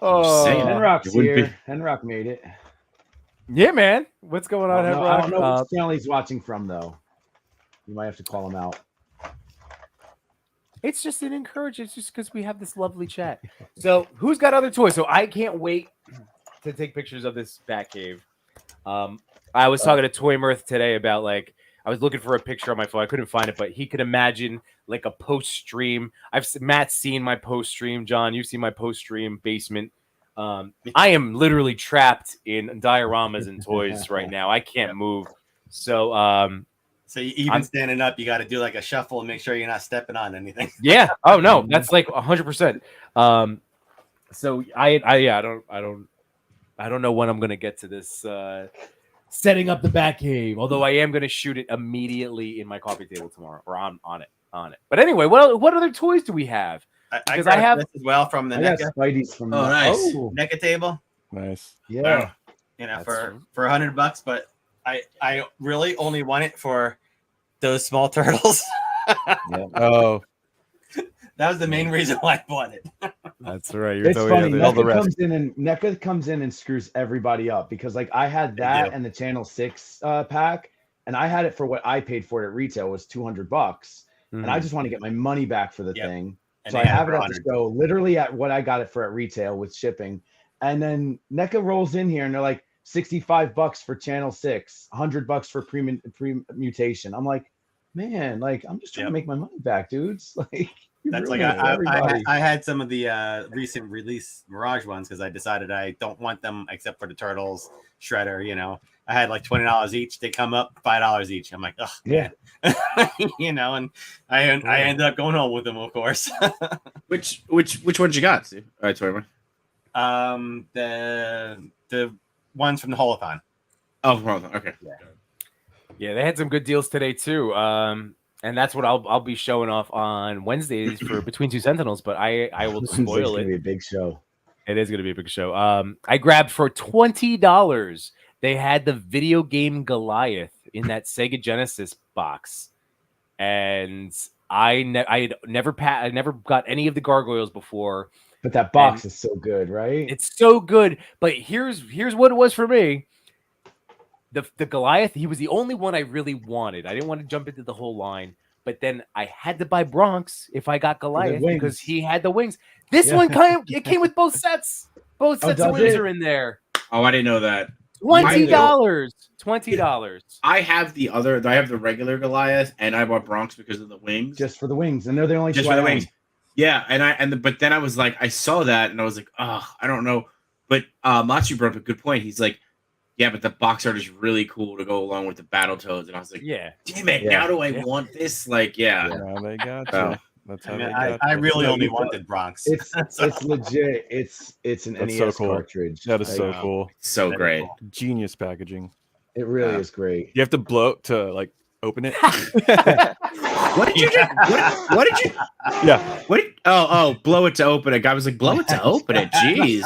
Henrock's It wouldn't be- here. Henrock made it. Yeah, man. What's going on, I don't know Henrock? which channel he's watching from, though. You might have to call him out. It's just an encouragement. It's just because we have this lovely chat. So, who's got other toys? So, I can't wait to take pictures of this Batcave. I was talking to Toy Mirth today about I was looking for a picture on my phone. I couldn't find it, but he could imagine like a post stream. Matt's seen my post stream. John, you've seen my post stream basement. I am literally trapped in dioramas and toys right now. I can't move. So, So even standing up, you got to do like a shuffle and make sure you're not stepping on anything. yeah. Oh no, that's like 100%. So I don't know when I'm gonna get to this setting up the Batcave. Although I am gonna shoot it immediately in my coffee table tomorrow, or on it. But anyway, what other toys do we have? Because I have this as well from the I got NECA. Spidey's from Oh, nice. NECA table. Nice. Yeah. You know, That's for true. $100, but I really only want it for those small turtles. Oh, That was the main reason why I bought it. that's right. It's funny. all the NECA rest. comes in and screws everybody up because like I had that and the Channel 6 pack, and I had it for what I paid for it at retail was $200, and I just want to get my money back for the thing. And So they I had have it it for at the 100. show, literally at what I got it for at retail with shipping, and then NECA rolls in here and they're like $65 for Channel 6, $100 for pre-mutation. I'm like, man, like I'm just trying to make my money back, dudes. Like That's like I had some of the recent release Mirage ones because I decided I don't want them except for the Turtles, Shredder. You know, I had like $20 each. They come up $5 each. I'm like, oh yeah, you know, and I ended up going home with them, of course. Which ones you got, Steve? All right, Toyman. The ones from the Holothon. Oh, okay. Yeah, they had some good deals today too. And that's what I'll be showing off on Wednesdays for Between Two Sentinels. But I will spoil It's it. gonna be a big show. It is going to be a big show. I grabbed for $20. They had the video game Goliath in that Sega Genesis box, and I never got any of the gargoyles before. But that box is so good, right? It's so good. But here's what it was for me. The Goliath, he was the only one I really wanted. I didn't want to jump into the whole line, but then I had to buy Bronx if I got Goliath because he had the wings. This one it came with both sets. Both sets of wings are in there. Oh, I didn't know that. $20. $20. I have the regular Goliath, and I bought Bronx because of the wings. Just for the wings, and they're the only Just two for the I own. wings. Yeah, but then I was like, I saw that, and I was like, oh, I don't know. But Matsu brought up a good point. He's like, yeah, but the box art is really cool to go along with the Battletoads, and I was like, yeah, damn it, now do I want this? Like, yeah. They got Oh. you. That's how I really only wanted Bronx. It's legit. It's an That's NES so cool. cartridge. That is Like, so cool. So great. Genius packaging. It really is great. You have to blow to like open it. What did you do? What did you? Yeah. What? Blow it to open it. I was like, blow it to open it. Jeez.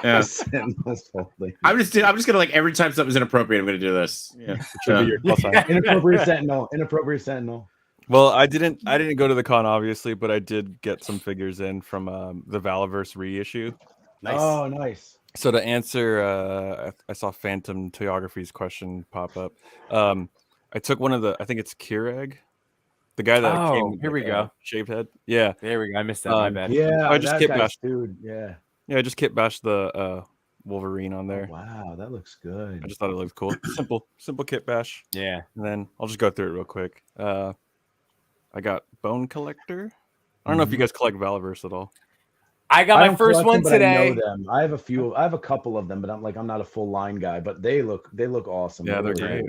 Yeah. I'm just gonna like every time something's inappropriate, I'm gonna do this. Yeah. Should be your call sign. Inappropriate sentinel. Inappropriate sentinel. Well, I didn't go to the con obviously, but I did get some figures in from the Valaverse reissue. Nice. Oh, nice. So to answer, I saw Phantom Toyography's question pop up. I took one of I think it's Kireg, the guy that came. Here we go. Shaved head. Yeah. There we go. I missed that. My bad. Yeah, I just that kit guy's bashed. dude. Yeah. Yeah, I just kit bashed the Wolverine on there. Oh, wow, that looks good. I just thought it looked cool. Simple kit bash. Yeah. And then I'll just go through it real quick. I got Bone Collector. I don't know if you guys collect Valaverse at all. I got I my don't first collect one them, but I know today. them. I have a few. I have a couple of them, but I'm not a full line guy. But they look awesome. Yeah, they're really great.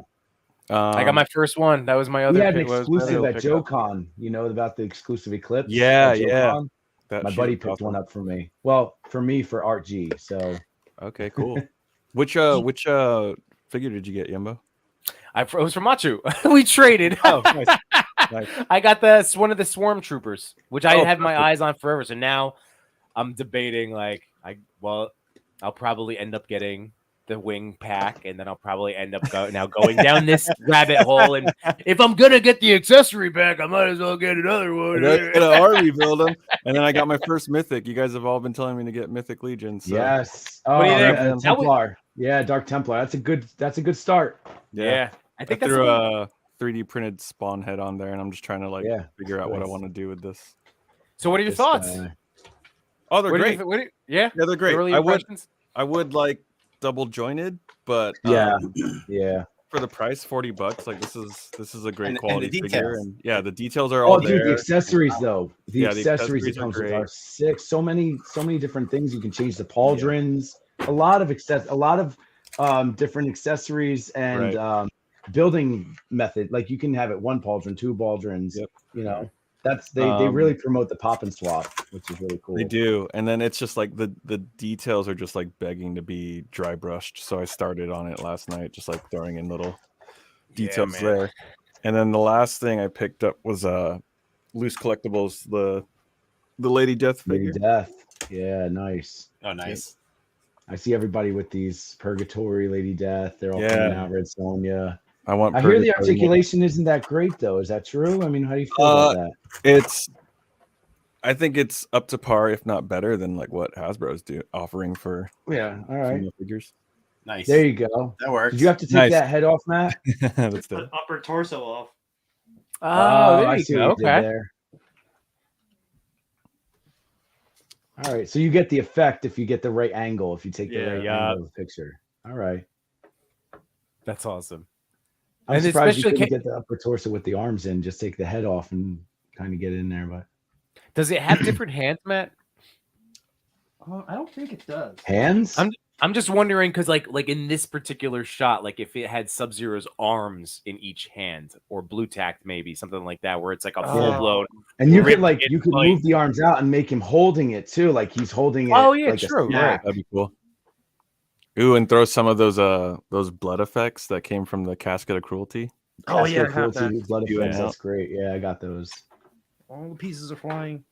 cool. I got my first one. That was my We other had an pick. Was my exclusive other at pickup. JoeCon. You know about the exclusive Eclipse? Yeah, at yeah. JoeCon? That My shoe buddy is picked one awesome. up for me. Well, for me for Art G. So Okay, cool. Which figure did you get, Yimbo? It was from Machu. We traded. Oh, nice. Nice. I got one of the Swarm Troopers, which I had my eyes on forever. So now I'm debating like I'll probably end up getting the wing pack, and then I'll probably end up going down this rabbit hole. And if I'm gonna get the accessory pack, I might as well get another one. And then I'm gonna army build them, and then I got my first mythic. You guys have all been telling me to get Mythic Legion. So. yes. What do you think? Templar. Yeah, Dark Templar. That's a good start. Yeah, I think I that's threw good. a 3D printed spawn head on there, and I'm just trying to figure out what I nice. want to do with this. So, what are your This thoughts? guy. Oh, they're What do great. you yeah, They're great. early I would impressions? like double jointed, but Yeah. for the price, $40. Like this is a great And the quality figure, details. and the details are all Oh, dude, there. the accessories though. The Yeah, the accessories accessories it are comes with great. are sick. So many different things. You can change the pauldrons. A lot of different accessories and building method. Like you can have it one pauldron, two pauldrons. Yep. You know, they really promote the pop and swap, which is really cool. They do, and then it's just like the details are just like begging to be dry brushed. So I started on it last night, just like throwing in little details man. there. And then the last thing I picked up was loose collectibles, the Lady Death Lady figure. Death. Yeah, nice. Oh, nice. I see everybody with these Purgatory, Lady Death. They're all Yeah. coming out. Red Sonja. I want. I hear the Purgatory. articulation isn't that great though. Is that true? I mean, how do you feel about that? I think it's up to par, if not better, than like what Hasbro's offering for Yeah. All right. female figures. Nice. There you go. That works. Did you have to take Nice. that head off, Matt? That's The dope. upper torso off. Oh, there I you see go. what you did Okay. there. All right. So you get the effect if you get the right angle, if you take the right angle of the picture. All right. That's awesome. I'm And surprised you especially couldn't get the upper torso with the arms in. Just take the head off and kind of get in there. But Does it have different hands, Matt? I don't think it does. hands? I'm just wondering because like in this particular shot, like if it had Sub-Zero's arms in each hand or blue tacked, maybe something like that, where it's like a full blown. And you could Rip it you could like- move the arms out and make him holding it too, like he's holding it. Oh, yeah, like a true, snack. That'd be cool. Ooh, and throw some of those blood effects that came from the Casket of Cruelty. Oh, yeah, I Casket have Cruelty, that. blood You effects. out. That's great. Yeah, I got those. All the pieces are flying.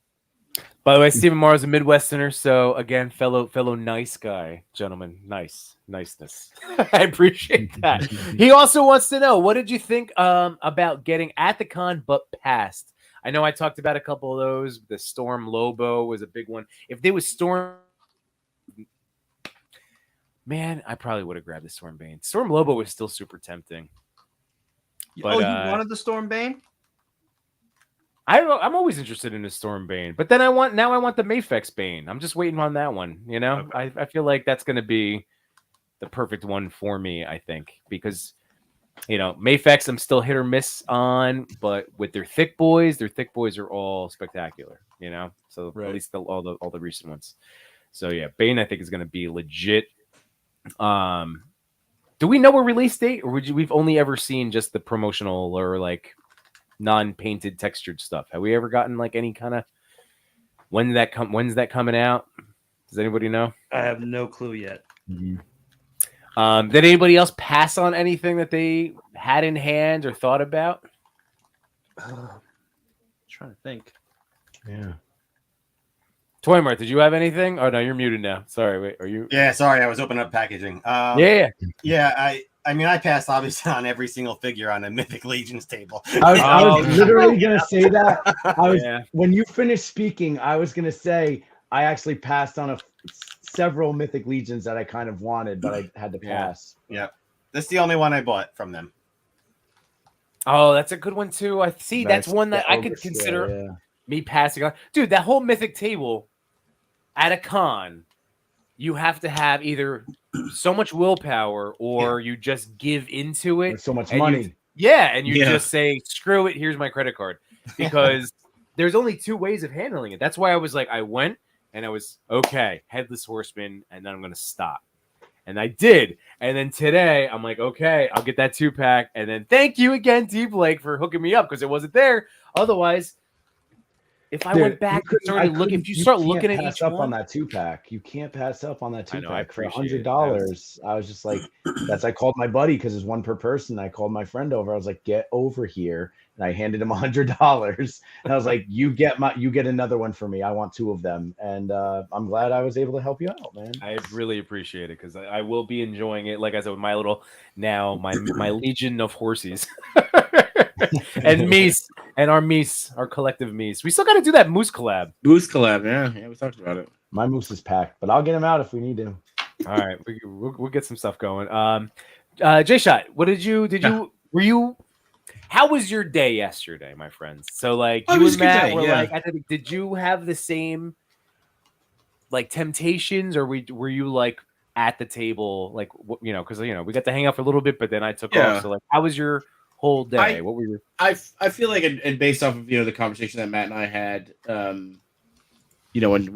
By the way, Stephen Marr is a Midwesterner, so again, fellow nice guy, gentlemen, niceness. I appreciate that. He also wants to know, what did you think about getting at the con but past? I know I talked about a couple of those. The Storm Lobo was a big one. If they was Storm, man, I probably would have grabbed the Storm Bane. Storm Lobo was still super tempting. But, you wanted the Stormbane? I'm always interested in the Storm Bane, but then I want the Mafex Bane. I'm just waiting on that one. You know, Okay. I feel like that's going to be the perfect one for me. I think because Mafex I'm still hit or miss on, but with their thick boys are all spectacular. You know, so Right. at least all the recent ones. So yeah, Bane I think is going to be legit. Do we know a release date, or we've only ever seen just the promotional or like non-painted textured stuff? Have we ever gotten like any kind of when's that coming out? Does anybody know? I have no clue yet. Did anybody else pass on anything that they had in hand or thought about? Trying to think. Yeah. Toymart, did you have anything? Oh no, you're muted now. Sorry, wait, are you? Yeah, sorry, I was opening up packaging. Yeah. I mean, I passed obviously on every single figure on a Mythic Legions table. I was literally gonna say that. Yeah. When you finished speaking, I was gonna say I actually passed on several Mythic Legions that I kind of wanted, but I had to pass. Yeah, that's the only one I bought from them. Oh, that's a good one too. I see. That's Nice. one that I could Overscale, consider yeah. me passing on. Dude, that whole Mythic table at a con, you have to have either so much willpower or you just give into it. There's so much and money. you Yeah. just say, screw it, here's my credit card. Because there's only two ways of handling it. That's why I was like, I went and I was okay, Headless Horseman, and then I'm gonna stop. And I did. And then today, I'm like, okay, I'll get that 2-pack. And then thank you again, T Blake, for hooking me up because it wasn't there. Otherwise, if I went back and started looking, if you start looking at each up one on that 2-pack, you can't pass up on that 2-pack for appreciate it. $100. I was just like, I called my buddy because it's one per person. I called my friend over. I was like, get over here. And I handed him $100. And I was like, you get another one for me. I want 2 of them. And I'm glad I was able to help you out, man. I really appreciate it because I will be enjoying it. Like I said, with my little my legion of horses. And Mies and our Mies, our collective Mies. We still got to do that Moose collab. Moose collab, yeah, we talked about it. My Moose is packed, but I'll get him out if we need to. All right, we'll get some stuff going. J-Shot, what did you? How was your day yesterday, my friends? So like you and Matt were like, did you have the same like temptations, or were you like at the table, like because we got to hang out for a little bit, but then I took off. So like, how was your whole day? What were your? I feel like, and based off of the conversation that Matt and I had, when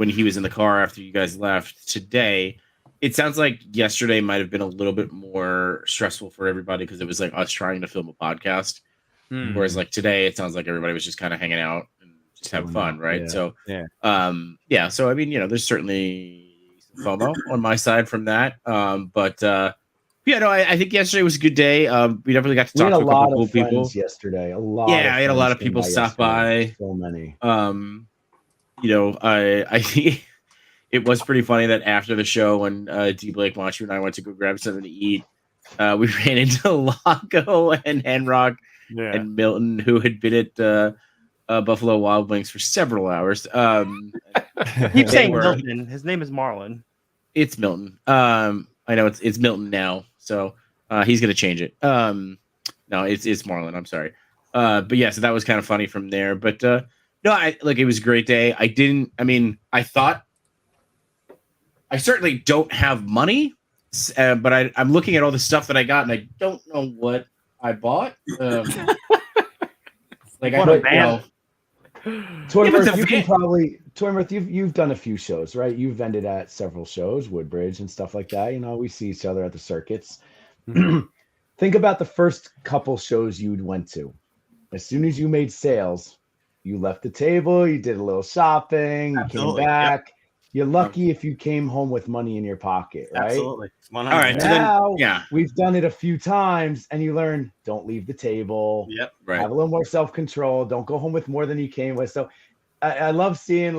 he was in the car after you guys left today, it sounds like yesterday might have been a little bit more stressful for everybody because it was like us trying to film a podcast, whereas like today it sounds like everybody was just kind of hanging out and just having fun, right? Yeah. So So I mean, there's certainly some FOMO on my side from that, I think yesterday was a good day. We definitely got to talk to a couple cool people yesterday. I had a lot of people stop by. So many. I think it was pretty funny that after the show, when D Blake, Machu, and I went to go grab something to eat, we ran into Lago and Henrock and Milton, who had been at Buffalo Wild Wings for several hours. Keep saying Milton. His name is Marlon. It's Milton. I know it's Milton now, so he's gonna change it. No, it's Marlon. I'm sorry. So that was kind of funny from there. But it was a great day. I thought I certainly don't have money, but I'm looking at all the stuff that I got, and I don't know what I bought. Toymirth, you've done a few shows, right? You've vended at several shows, Woodbridge and stuff like that. We see each other at the circuits. Think about the first couple shows you went to. As soon as you made sales, you left the table, you did a little shopping, you came back. Yep. You're lucky if you came home with money in your pocket, right? Absolutely. 100%. All right. Now, we've done it a few times, and you learn, don't leave the table. Yep. Right. Have a little more self-control. Don't go home with more than you came with. So I love seeing,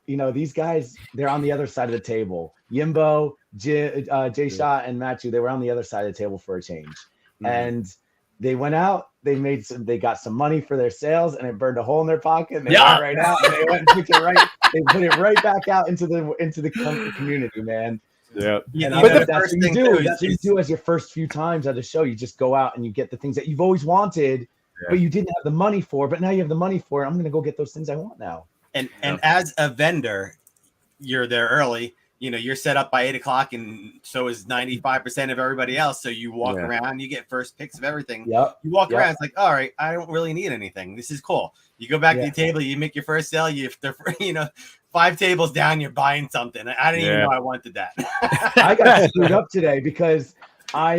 these guys, they're on the other side of the table. Yimbo, J-Shot, and Machu, they were on the other side of the table for a change. Mm-hmm. And they went out, they got some money for their sales, and it burned a hole in their pocket, and they went right out, and they went and picked it right. They put it right back out into the community, man. Yeah. But that's what you do. That's what you do as your first few times at a show. You just go out and you get the things that you've always wanted, but you didn't have the money for. But now you have the money for it. I'm going to go get those things I want now. And as a vendor, you're there early. You're set up by 8:00, and so is 95% of everybody else. So you walk around, you get first picks of everything. Yep. You walk around, it's like, all right, I don't really need anything. This is cool. You go back to the table, you make your first sale. They're 5 tables down, you're buying something. I didn't even know I wanted that. I got screwed up today because I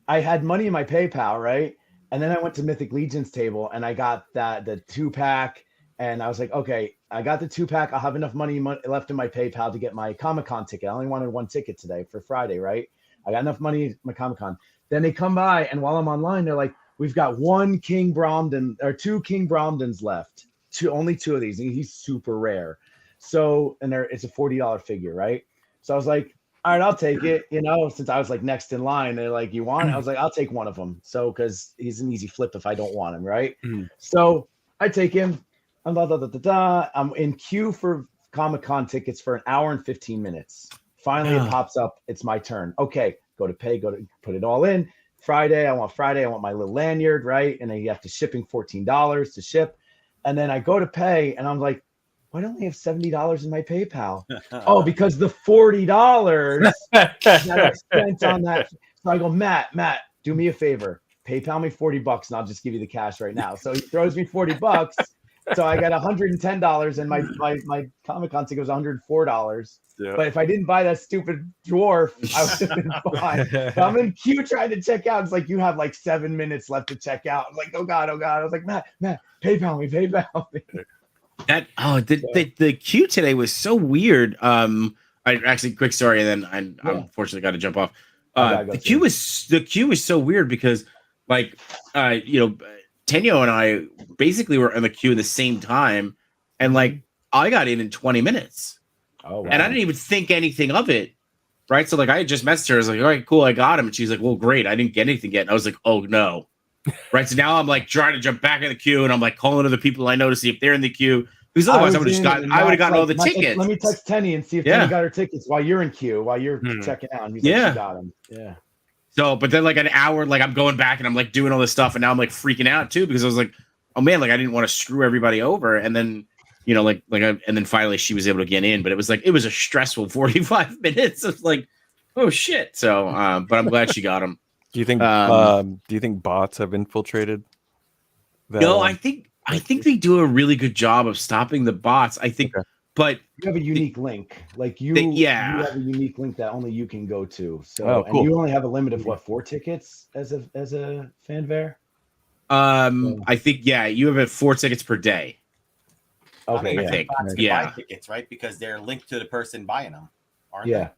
had money in my PayPal, right? And then I went to Mythic Legion's table and I got the 2-pack. And I was like, okay, I got the 2-pack. I'll have enough money left in my PayPal to get my Comic-Con ticket. I only wanted 1 ticket today for Friday, right? I got enough money in my Comic-Con. Then they come by, and while I'm online, they're like, we've got 1 King Bromden or 2 King Bromdens left. Only 2 of these. And he's super rare. So, and it's a $40 figure, right? So I was like, all right, I'll take it. Since I was like next in line, they're like, you want it? I was like, I'll take one of them. So, because he's an easy flip if I don't want him, right? So I take him. I'm in queue for Comic-Con tickets for 1 hour and 15 minutes. Finally, it pops up. It's my turn. Okay, go to put it all in. Friday, I want my little lanyard, right? And then you have to shipping $14 to ship. And then I go to pay, and I'm like, why don't I have $70 in my PayPal? Oh, because the $40 that I spent on that. So I go, Matt, do me a favor. PayPal me $40 and I'll just give you the cash right now. So he throws me $40. So I got $110, and my Comic-Con ticket was $104. Yeah. But if I didn't buy that stupid dwarf, I would have been fine. But I'm in queue trying to check out. It's like you have like 7 minutes left to check out. I'm like, oh god. I was like, Matt, PayPal me. The queue today was so weird. I actually, quick story, and then I unfortunately got to jump off. The queue was so weird because, like, Tenyo and I basically were in the queue at the same time, and like I got in 20 minutes. Oh, wow. And I didn't even think anything of it, right? So like I had just messaged her. I was like, all right, cool, I got him. And she's like, well, great, I didn't get anything yet. And I was like, oh no. Right. So now I'm like trying to jump back in the queue, and I'm like calling other people I know to see if they're in the queue. Because otherwise I would have gotten all the tickets. Let me text Tenny and see if Tenny got her tickets while you're in queue, while you're checking out. And he's like, she got them. Yeah. So, but then like an hour, like I'm going back and I'm like doing all this stuff, and now I'm like freaking out too, because I was like, oh man, like I didn't want to screw everybody over. And then, and then finally she was able to get in, but it was a stressful 45 minutes of like, oh shit. So, but I'm glad she got them. Do you think bots have infiltrated? No, I think they do a really good job of stopping the bots. I think, but you have a unique link. Like you have a unique link that only you can go to. So, and you only have a limit of 4 tickets as a fanfare. I think you have 4 tickets per day. Okay, I think buy tickets, right? Because they're linked to the person buying them, aren't they?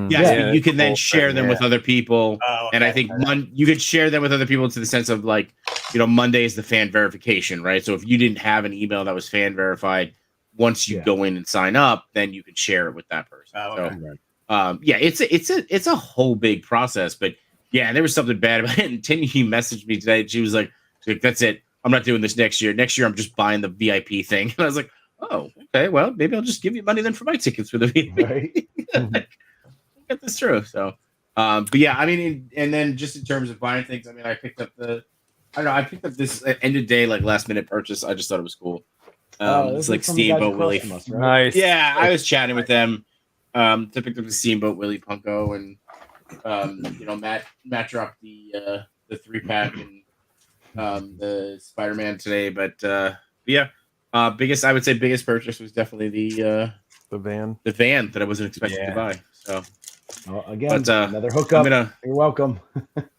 Yes, you can then share them with other people, and I think you could share them with other people to the sense of like, Monday is the fan verification, right? So if you didn't have an email that was fan verified, once you go in and sign up, then you could share it with that person. So, it's a whole big process, but there was something bad about it. And Tinny messaged me today. She was like, "That's it. I'm not doing this next year. Next year, I'm just buying the VIP thing." And I was like, "Oh, okay. Well, maybe I'll just give you money then for my tickets for the VIP." Right. Get this through. So, but yeah, I mean, and then just in terms of buying things, I mean, I picked up this end of day like last minute purchase. I just thought it was cool. It's like Steamboat Willie. Nice. Yeah, I was chatting with them. To pick up the Steamboat Willie Punko, and Matt dropped the 3-pack and the Spider-Man today. But biggest purchase was definitely the van that I wasn't expecting to buy. So. Again, another hookup. You're welcome.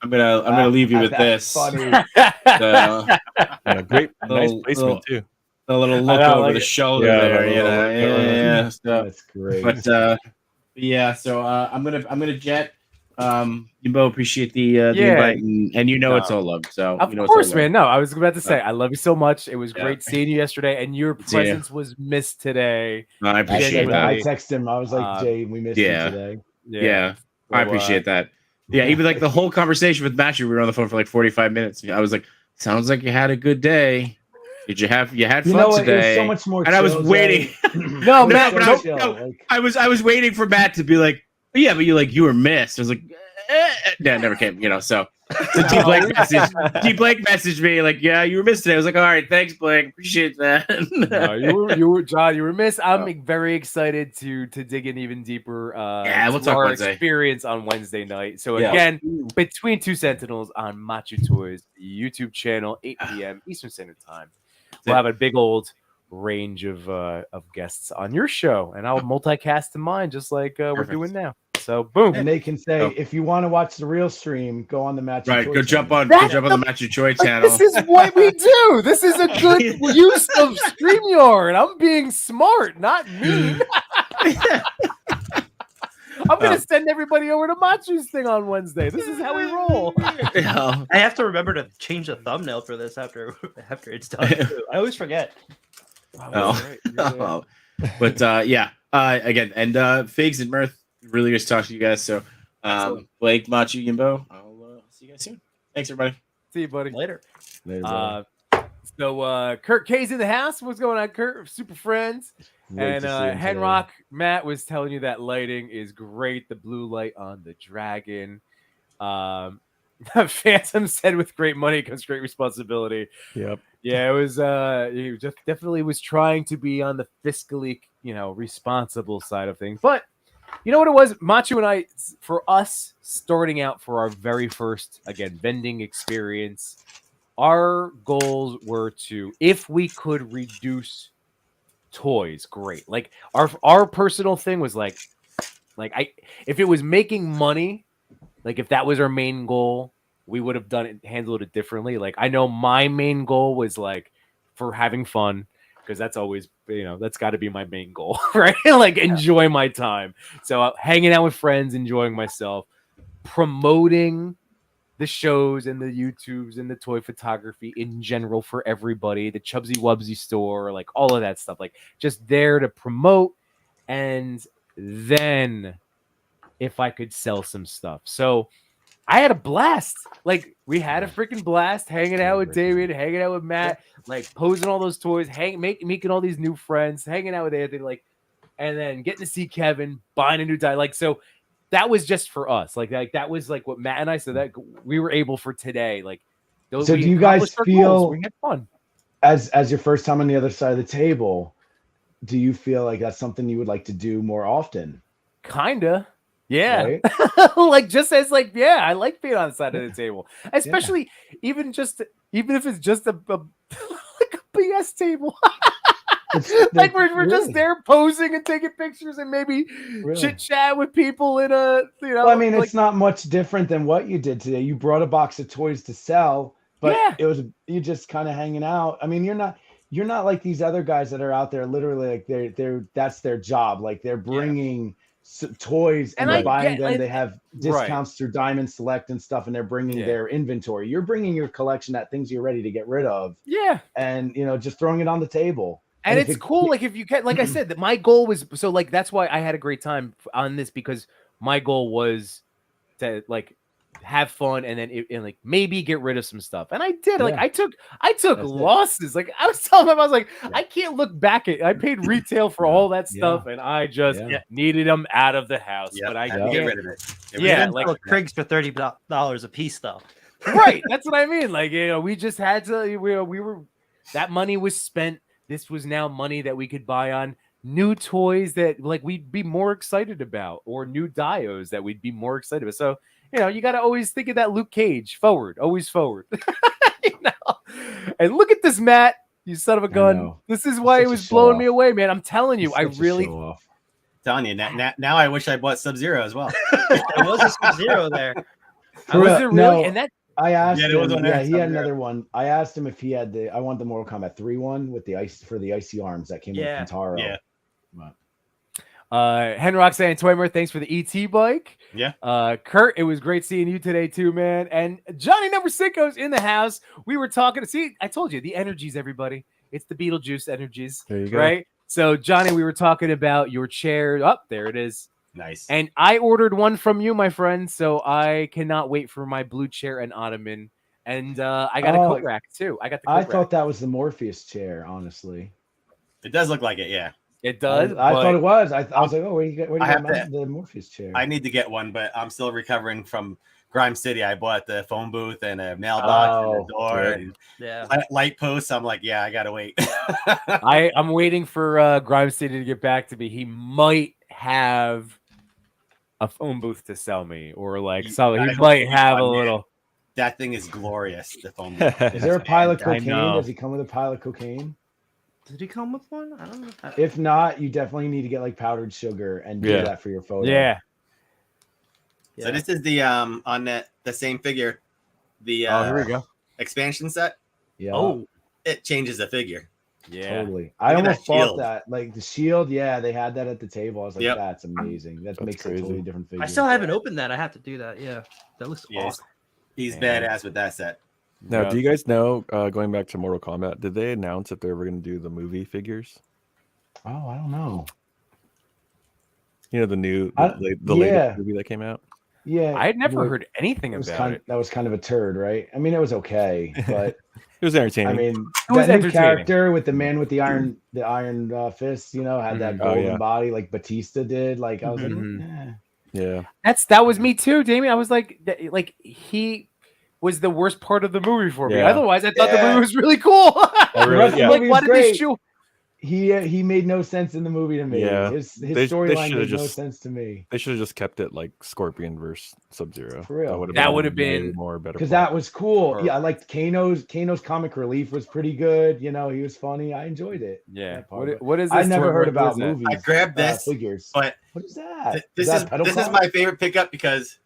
I'm gonna leave you with this. Great, nice placement too. A little look over the shoulder there, That's great. But so I'm gonna jet. Yimbo, appreciate the invite, and it's all love. So of course, man. No, I was about to say I love you so much. It was great seeing you yesterday, and your presence was missed today. I appreciate that. I texted him. I was like, Jay, we missed you today. Yeah. So, I appreciate that. Yeah, even like the whole conversation with Matthew, we were on the phone for like 45 minutes. I was like, "Sounds like you had a good day. Did you had fun today?" It was so much more. And I was waiting. No, Matt. I was waiting for Matt to be like, "Yeah, but you were missed." I was like, "No, it never came." So T Blake messaged me like, "Yeah, you were missed today." I was like, "All right, thanks, Blake. Appreciate that." You were John. You were missed. I'm very excited to dig in even deeper. We'll talk our Wednesday. Experience on Wednesday night. So again, between two Sentinels on TooMuchNewToys YouTube channel, 8 p.m. Eastern Standard Time. We'll have a big old range of guests on your show, and I'll multicast to mine just like we're doing now. So boom, and they can say if you want to watch the real stream, go on the Match. Right, go jump on the Match Your Choice channel. This is what we do. This is a good use of StreamYard. I'm being smart, not mean. I'm gonna send everybody over to Machu's thing on Wednesday. This is how we roll. I have to remember to change the thumbnail for this after it's done. Too. I always forget. But again, and Figs and Mirth. Really good to talk to you guys. So, Blake, Machu, Yimbo, I'll see you guys soon. Thanks, everybody. See you, buddy. Later. So, Kurt K's in the house. What's going on, Kurt? Super friends. And Henrock, Matt was telling you that lighting is great. The blue light on the dragon. Phantom said with great money comes great responsibility. Yep. Yeah, it was. He definitely was trying to be on the fiscally, responsible side of things, but. You know what it was? Machu and I, for us, starting out for our very first, again, vending experience, our goals were to, if we could reduce toys, great. Like our personal thing was like if it was making money, like if that was our main goal, we would have handled it differently. Like I know my main goal was like for having fun, because that's always, that's got to be my main goal, right? Like enjoy my time. So hanging out with friends, enjoying myself, promoting the shows and the YouTubes and the toy photography in general for everybody, the Chubsy Wubsy store, like all of that stuff, like just there to promote. And then if I could sell some stuff. So I had a blast. Like we had a freaking blast hanging out with David, hanging out with Matt, like posing all those toys, making all these new friends, hanging out with Anthony, like, and then getting to see Kevin, buying a new die. Like, so that was just for us. Like that was like what Matt and I said that we were able for today. Like, those, so do you guys feel we had fun as your first time on the other side of the table? Do you feel like that's something you would like to do more often? Kinda. Yeah. Right? Like just as like, yeah, I like being on the side of the table, especially even if it's just a like a BS table. Like we're just there posing and taking pictures and maybe chit chat with people in a, Well, I mean, it's not much different than what you did today. You brought a box of toys to sell, but you just kind of hanging out. I mean, you're not like these other guys that are out there literally like they're that's their job. Like they're bringing toys and they're buying them. They have discounts through Diamond Select and stuff, and they're bringing their inventory. You're bringing your collection, that things you're ready to get rid of. Yeah. And just throwing it on the table. And it's cool. Like if you can, like I said, that my goal was, so like, that's why I had a great time on this, because my goal was to like have fun and then like maybe get rid of some stuff. And I did. Like I took losses. Like I was telling them, I was like, I can't look back at, I paid retail for all that stuff and I just needed them out of the house. But I had to get rid of it. Like Krig's for $30 a piece though. Right. That's what I mean. Like, we just had to, we were, that money was spent. This was now money that we could buy on new toys that like we'd be more excited about, or new dios that we'd be more excited about. So, you got to always think of that Luke Cage, forward, always forward. And look at this, Matt, you son of a gun. This is why it was blowing me away, man. I'm telling you, I really telling you now I wish I bought Sub-Zero as well. There was a Sub-Zero there. Was it really? No. And that I asked him. He had another one. I asked him if he had I want the Mortal Kombat 3 one with the icy arms that came with Kintaro. Yeah. Henrock saying, Toymer, thanks for the ET bike. Yeah. Kurt, it was great seeing you today too, man. And Johnny Number Sicko's in the house. We were talking. See, I told you the energies, everybody. It's the Beetlejuice energies. There you go. Right. So, Johnny, we were talking about your chair. Oh, there it is. Nice. And I ordered one from you, my friend. So I cannot wait for my blue chair and ottoman. And I got a coat rack too. I got the coat rack. Thought that was the Morpheus chair, honestly. It does look like it, yeah. It does. I thought it was. I was like, oh, where do you get the Morpheus chair? I need to get one, but I'm still recovering from Grime City. I bought the phone booth and a mailbox and a door and light posts. I'm like, I gotta wait. I'm waiting for Grime City to get back to me. He might have a phone booth to sell me, or like so he might have a little. That thing is glorious. The phone booth. Is there a pile of cocaine? Does he come with a pile of cocaine? Did he come with one? I don't know. If not, you definitely need to get like powdered sugar and do that for your photo. Yeah. So this is the on the same figure, the here we go, expansion set. Yeah. Oh, it changes the figure. Yeah, totally. I almost bought that. Like the shield, they had that at the table. I was like, that's amazing. That makes a totally different figure. I still haven't opened that. I have to do that. Yeah, that looks awesome. He's badass with that set. Now, do you guys know, going back to Mortal Kombat, did they announce if they were going to do the movie figures? Oh, I don't know. The latest movie that came out? Yeah. I had never heard anything about it. That was kind of a turd, right? I mean, it was okay, but it was entertaining. I mean, that new character with the man with the iron fist, had that golden body like Batista did. Like, I was like, yeah. That was me too, Damien. I was like he was the worst part of the movie for me. Otherwise, I thought the movie was really cool. Like, why did they show? he made no sense in the movie to me. Yeah. His They storyline should've made no just- sense to me. They should have just kept it like Scorpion versus Sub-Zero. For real. That would have way been- more better. Because plot. that was cool. Or- Yeah, I liked Kano's comic relief was pretty good. You know, he was funny. I enjoyed it. Yeah. that part. What is this? I never Torben? heard What about is that? movies. I grabbed this, figures. but What is that? this that is pedal this is car? my favorite pickup because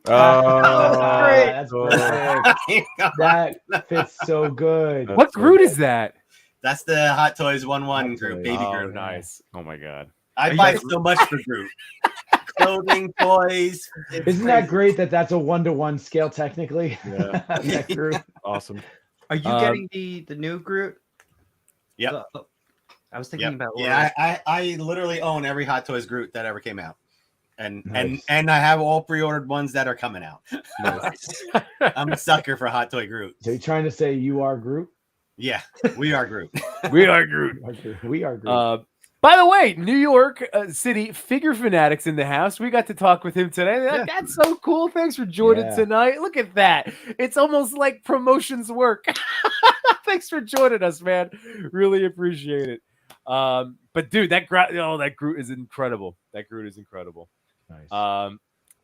That's cool. perfect. That fits so good. That's What so Groot good. is that? that's the Hot Toys 1-1 Hot group, Toys. baby Oh, Groot. nice. Oh my god. I buy so much for Groot. Clothing, toys. it's Isn't that crazy. great that that's a 1-to-1 scale technically? Yeah. That group. Awesome. Are you getting the new Groot? Yep. I was thinking Yep. about Yeah, I literally own every Hot Toys Groot that ever came out. And Nice. and I have all pre-ordered ones that are coming out. Nice. I'm a sucker for Hot Toy Groot. So you're trying to say you are Groot? Yeah, we are Groot. We are Groot. We are Groot. By the way, New York City figure fanatics in the house. We got to talk with him today. They're like, that's so cool. Thanks for joining Yeah. tonight. Look at that. It's almost like promotions work. Thanks for joining us, man. Really appreciate it. But dude, that Groot is incredible. That Groot is incredible. Nice.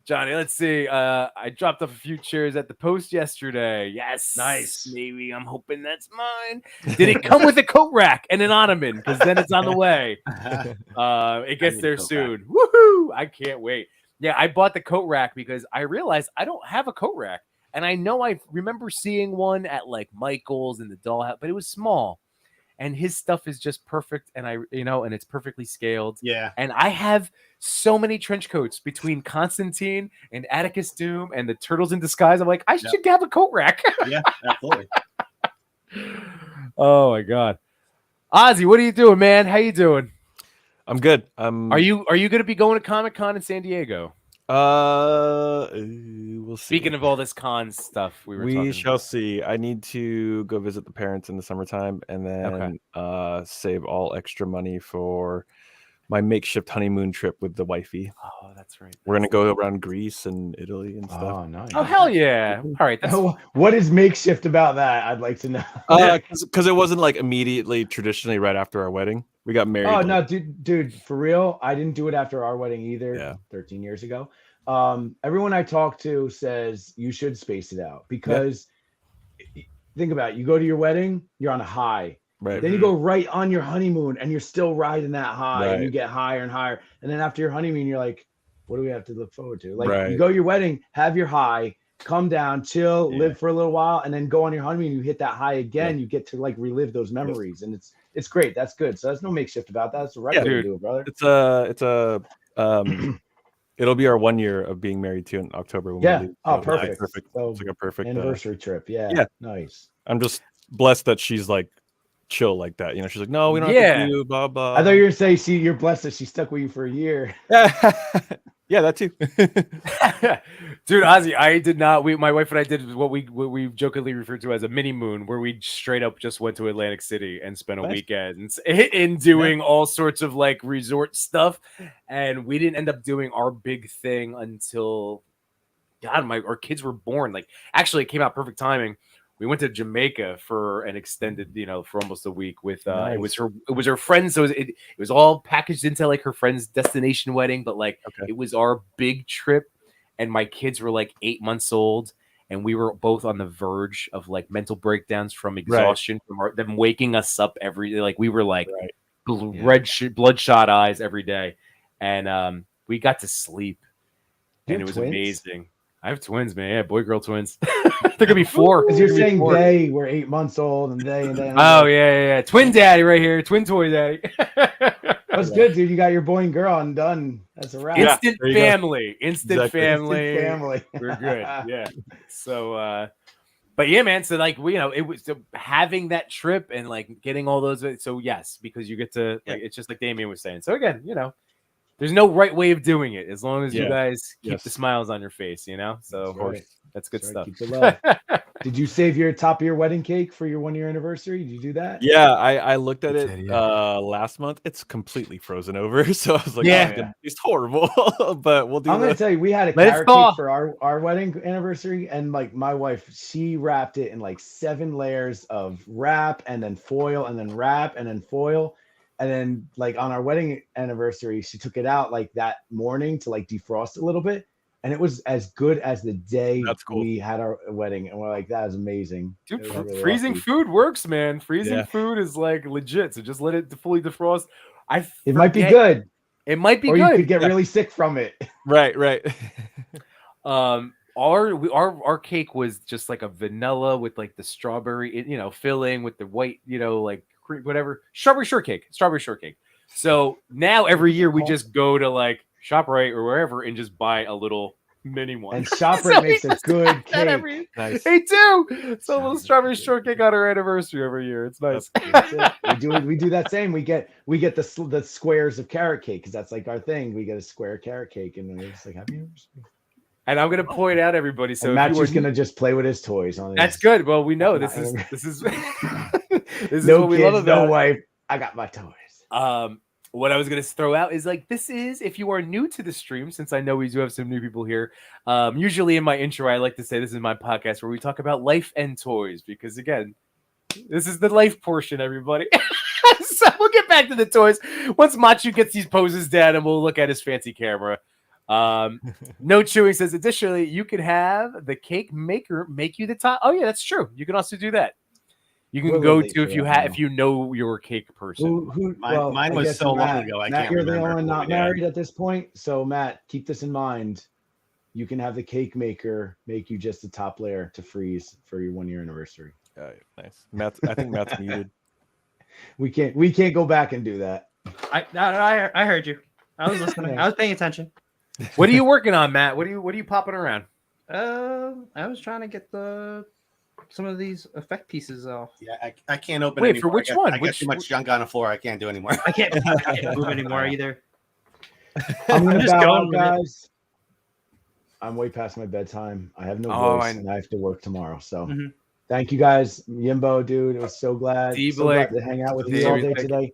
Johnny, let's see. I dropped off a few chairs at the post yesterday. Yes. Nice. Maybe I'm hoping that's mine. Did it come with a coat rack and an ottoman? Because then it's on the way. It gets need a there coat soon. Woohoo! I can't wait. Yeah, I bought the coat rack because I realized I don't have a coat rack. And I know I remember seeing one at like Michael's in the dollhouse, but it was small. And his stuff is just perfect. And and it's perfectly scaled. Yeah. And I have so many trench coats between Constantine and Atticus Doom and the Turtles in Disguise. I'm like, I should have a coat rack. Yeah, absolutely. Oh my god, Ozzy, what are you doing, man? How you doing? I'm good. Are you going to be going to Comic-Con in San Diego? We'll see. Speaking of all this con stuff, we shall see. I need to go visit the parents in the summertime and then save all extra money for my makeshift honeymoon trip with the wifey. Oh, that's right. We're gonna go around Greece and Italy and stuff. Oh, nice. Oh, hell yeah! All right, that's What is makeshift about that? I'd like to know. Because it wasn't like immediately traditionally right after our wedding. We got married. Oh no, dude, for real. I didn't do it after our wedding either. Yeah. 13 years ago. Everyone I talk to says you should space it out because think about it. You go to your wedding, you're on a high. Right. Then you go right on your honeymoon and you're still riding that high and you Right. get higher and higher. And then after your honeymoon, you're like, what do we have to look forward to? Like Right. you go to your wedding, have your high, come down, chill, Yeah. live for a little while, and then go on your honeymoon. You hit that high again. You get to like relive those memories. And it's great. That's good. So there's no makeshift about that. That's the right way to do it, brother. It's a it'll be our 1 year of being married too in October. When we Yeah. leave. Oh, So, perfect. Perfect. So It's like a perfect anniversary trip. Yeah. yeah. Nice. I'm just blessed that she's like chill like that. You know, she's like, no, we don't Yeah. have to do blah blah. I thought you were going to say, you're blessed that she stuck with you for a year. Yeah, that too. Dude, Ozzy, I did not. My wife and I did what we jokingly refer to as a mini moon, where we straight up just went to Atlantic City and spent a Nice. weekend in doing all sorts of like resort stuff, and we didn't end up doing our big thing until our kids were born. Like, actually, it came out perfect timing. We went to Jamaica for an extended, for almost a week with Nice. it was her friend, so it was all packaged into like her friend's destination wedding, but like Okay. it was our big trip, and my kids were like 8 months old, and we were both on the verge of like mental breakdowns from exhaustion from them waking us up every day. Like we were like bloodshot eyes every day, and we got to sleep, You and it have was twins? amazing. I have twins, man. Yeah, boy, girl twins. They're gonna be 4. Because you're They're gonna be saying 4. they were 8 months old and they. Oh yeah. Twin daddy right here. Twin toy daddy. That's good, dude. You got your boy and girl and done. That's a wrap. Instant there you go. family. Instant Exactly. family. Family. We're good. Yeah. So but yeah, man. So like it was having that trip and like getting all those. So yes, because you get to like, it's just like Damien was saying. So again, there's no right way of doing it as long as you Yeah. guys keep Yes. the smiles on your face, So Of course. That's good Sorry, stuff. keep the love. Did you save your top of your wedding cake for your 1-year anniversary? Did you do that? Yeah, I looked at it Veteri. last month. It's completely frozen over, so I was like, Yeah. "Oh, it's gonna taste horrible." But we'll do I'm gonna the. tell you, we had a Let it carrot thaw. cake for our wedding anniversary, and like my wife, she wrapped it in like 7 layers of wrap, and then foil, and then wrap, and then foil, and then like on our wedding anniversary, she took it out like that morning to like defrost a little bit, and it was as good as the day That's cool. we had our wedding, and we're like, that is amazing. Dude, It was really freezing lucky. food works, man. Freezing Yeah. food is like legit. So just let it fully defrost. It might be forget- good, It might be or good. you could get Yeah. really sick from it. Right. Our cake was just like a vanilla with like the strawberry, filling with the white, like whatever strawberry shortcake. So now every year we just go to like ShopRite or wherever and just buy a little mini one. And ShopRite makes a good That cake. Nice. They do. So a little strawberry shortcake on our anniversary every year. It's nice. That's it. We do that same. We get the squares of carrot cake because that's like our thing. We get a square carrot cake, and we're just like, happy anniversary. And I'm gonna point out everybody. So So if Matt's you just were- gonna just play with his toys on. That's his- good. Well, we know Not- this is this is this is No what we kids, love no about it. wife. I got my toys. What I was gonna throw out is like this is if you are new to the stream, since I know we do have some new people here. Usually in my intro, I like to say this is my podcast where we talk about life and toys because again, this is the life portion, everybody. So we'll get back to the toys once Machu gets these poses down, and we'll look at his fancy camera. No Chewing says additionally, you can have the cake maker make you the top. Oh yeah, that's true. You can also do that. You can We're go late to for if you that if you know your cake person. Mine I was guess so long Matt- ago, I Matt, can't you're the remember only one what not we did. married at this point. So Matt, keep this in mind. You can have the cake maker make you just the top layer to freeze for your 1-year anniversary. Nice. I think Matt's muted. We can't go back and do that. I heard you. I was listening. I was paying attention. What are you working on, Matt? What are you popping around? I was trying to get some of these effect pieces off. Yeah, I can't open Wait, anymore. for which I got, one? I got Which- too much junk on the floor. I can't do anymore. I can't move anymore either. I'm gonna just bow going out, with it. guys. I'm way past my bedtime. I have no Oh, voice, I- and I have to work tomorrow. So, Mhm. thank you guys, Yimbo, dude. It was so glad, D-Blake. to hang out with D, you all day thank today.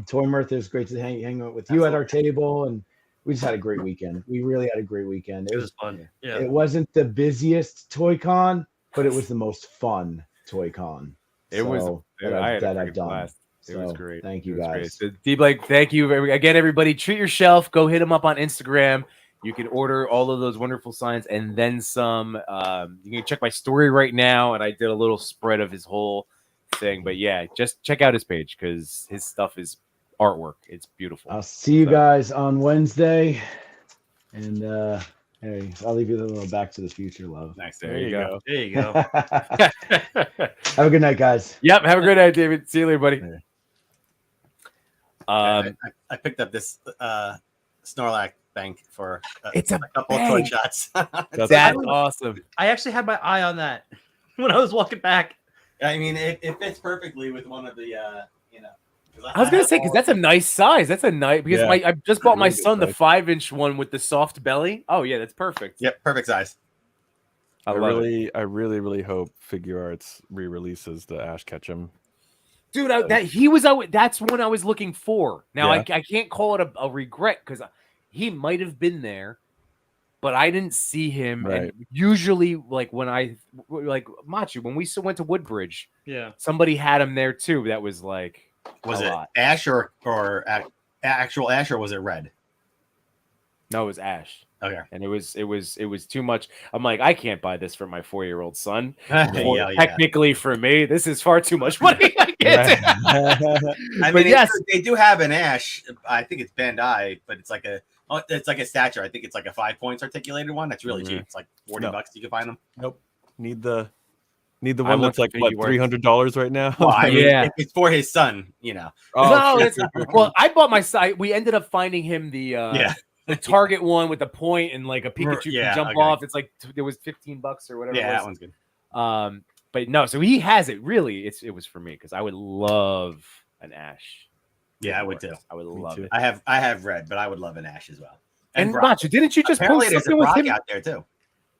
Toy Mirth, it was great to hang out with you at our table, and we just had a great weekend. We really had a great weekend. It was fun. Yeah. It wasn't the busiest ToyCon, but it was the most fun ToyCon. It was. that I had a I've freaking done. blast. It was So, great. Thank you It was great. guys. So, D-Blake, thank you again, everybody. Treat yourself. Go hit him up on Instagram. You can order all of those wonderful signs and then some. You can check my story right now, and I did a little spread of his whole thing. But yeah, just check out his page because his stuff is artwork. It's beautiful. I'll see you So- guys on Wednesday, and hey, I'll leave you a little Back to the Future love. Nice. There you go. There you go. Have a good night, guys. Yep. Have a great night, David. See you later, buddy. I picked up this Snorlax bank for It's a couple of toy bank. shots. That's awesome. I actually had my eye on that when I was walking back. I mean, it fits perfectly with one of the, 'cause I was gonna have say because all- that's a nice size. That's a nice because Yeah. I just bought my Really good son the size. 5-inch one with the soft belly. Oh yeah, that's perfect. Yep, perfect size. I love it. I really hope Figure Arts re-releases the Ash Ketchum. Dude. That's what I was looking for. Now I can't call it a regret because he might have been there, but I didn't see him. Right. And usually, like when Machu, when we went to Woodbridge, Yeah. somebody had him there too. That was like Was a it lot. Ash or actual Ash, or was it red? No, it was Ash. Okay. And it was too much. I'm like, I can't buy this for my 4-year-old son. Yeah. Technically, for me, this is far too much money. I can't do- I But mean, yes. they do have an Ash. I think it's Bandai, but it's like a stature. I think it's like a 5 points articulated one. That's really cheap. It's like $40. You can find them. Nope. Need the I one want that's the like what Figure Arts. $300 right now. Well, I mean, Yeah. if it's for his son, No, it's, well, I bought my side. We ended up finding him the Target one with the point and like a Pikachu Yeah, can jump okay. off. It's like it was $15 or whatever. Yeah, it that was. one's good. But no, so he has it. Really, it was for me because I would love an Ash. Yeah, I would too. I would love too. it. I have red, but I would love an Ash as well. And Brock. Machu, didn't you just Apparently post there's a something with Brock him? out there too.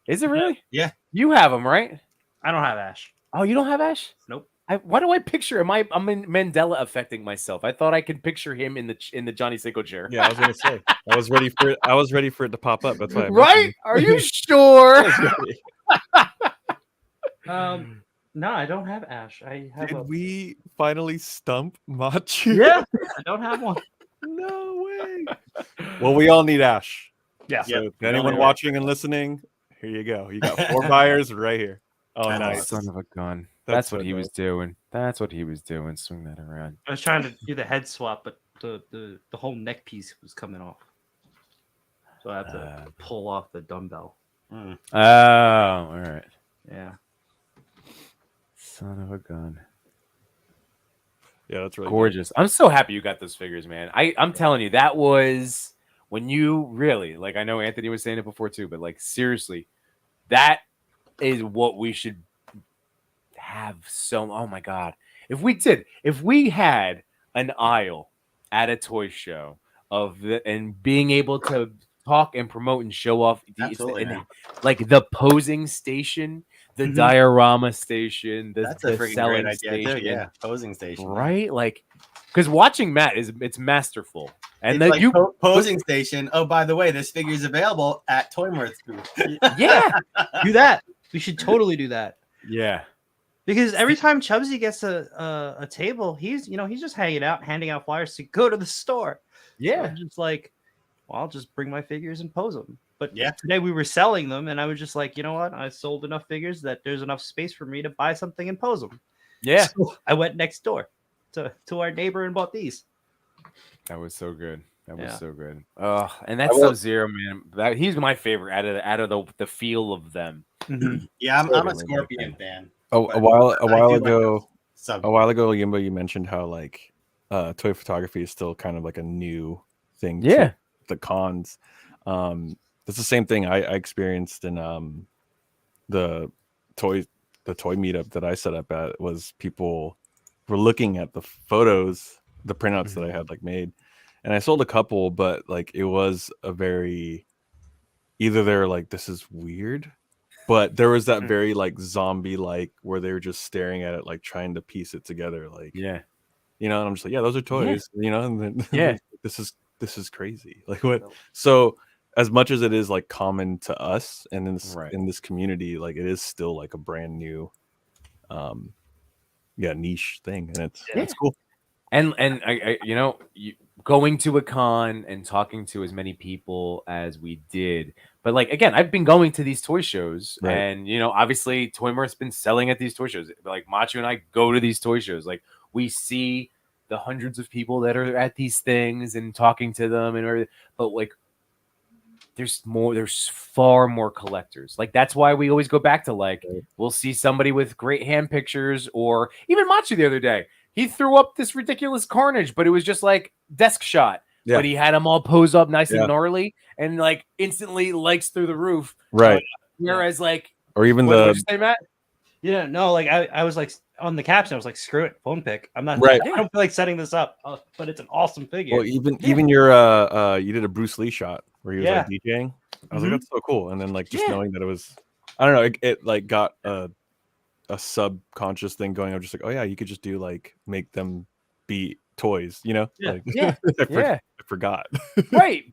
Is it really? Yeah. You have them, right? I don't have Ash. Oh, you don't have Ash? Nope. Why do I picture? I'm in Mandela affecting myself. I thought I could picture him in the Johnny Seiko chair. Yeah, I was gonna say. I was ready for it. I was ready for it to pop up. That's why. Right? Are you sure? No, I don't have Ash. I have Did we finally stump Machu? Yeah, I don't have one. No way. Well, we all need Ash. Yeah. So Yep. anyone Only watching and listening, here you go. You got 4 buyers right here. Oh, Oh, nice. Son of a gun. That's That's what so he was dope. doing. That's what he was doing. Swing that around. I was trying to do the head swap, but the whole neck piece was coming off. So I have to pull off the dumbbell. Mm. Oh, all right. Yeah. Son of a gun. Yeah, that's really Gorgeous. I'm so happy you got those figures, man. I'm telling you, that was when you really, like, I know Anthony was saying it before too, but like, seriously, that is what we should have. Oh my God. If we had an aisle at a toy show and being able to talk and promote and show off like the posing station, the diorama station, That's the a freaking selling great idea station, too. Yeah, posing station. right? Like, because watching Matt it's masterful, and It's then like you posing station. Oh, by the way, this figure is available at Toymart's booth. yeah, Do that. We should totally do that. yeah, Because every time Chubbsy gets a table, he's just hanging out, handing out flyers to go to the store. yeah. I'm just like, well, I'll just bring my figures and pose them. But Yeah. today we were selling them, and I was just like, you know what? I sold enough figures that there's enough space for me to buy something and pose them. Yeah, So I went next door to our neighbor and bought these. that was so good. That was Yeah. so good. Oh, and that's Sub-Zero, man. He's my favorite out of the feel of them. Yeah, I'm a Totally. Scorpion fan. Oh, but a while I do like ago, those sub- Yimbo, you mentioned how like toy photography is still kind of like a new thing. to Yeah. the cons. That's the same thing I experienced in the toy meetup that I set up at. Was people were looking at the photos, the printouts that I had like made, and I sold a couple, but like it was a very either they're like, this is weird, but there was that very like zombie like where they were just staring at it like trying to piece it together, like Yeah, and I'm just like, yeah, those are toys, and then Yeah. this is crazy. Like what? So as much as it is like common to us and in this community, like it is still like a brand new niche thing, and it's cool. and I going to a con and talking to as many people as we did, but like again, I've been going to these toy shows, Right. and obviously Toymart's been selling at these toy shows. Like Machu and I go to these toy shows, like we see the hundreds of people that are at these things and talking to them and everything, but like there's far more collectors. Like that's why we always go back to like we'll see somebody with great hand pictures, or even Machu the other day. He threw up this ridiculous carnage, but it was just like desk shot. Yeah. But he had them all pose up nice Yeah. and gnarly, and like instantly likes through the roof. Right. Whereas like Or even what did you say, Matt? Yeah, no, like I was like on the caption, I was like, screw it, phone pick. I'm not Right. I don't feel like setting this up, but it's an awesome figure. Well, even your you did a Bruce Lee shot where he was like DJing. I was like, that's so cool. And then like just knowing that it was, I don't know, it like got a subconscious thing going. I'm just like, oh yeah, you could just do like make them be toys, Yeah. Like, Yeah. I forgot. Right,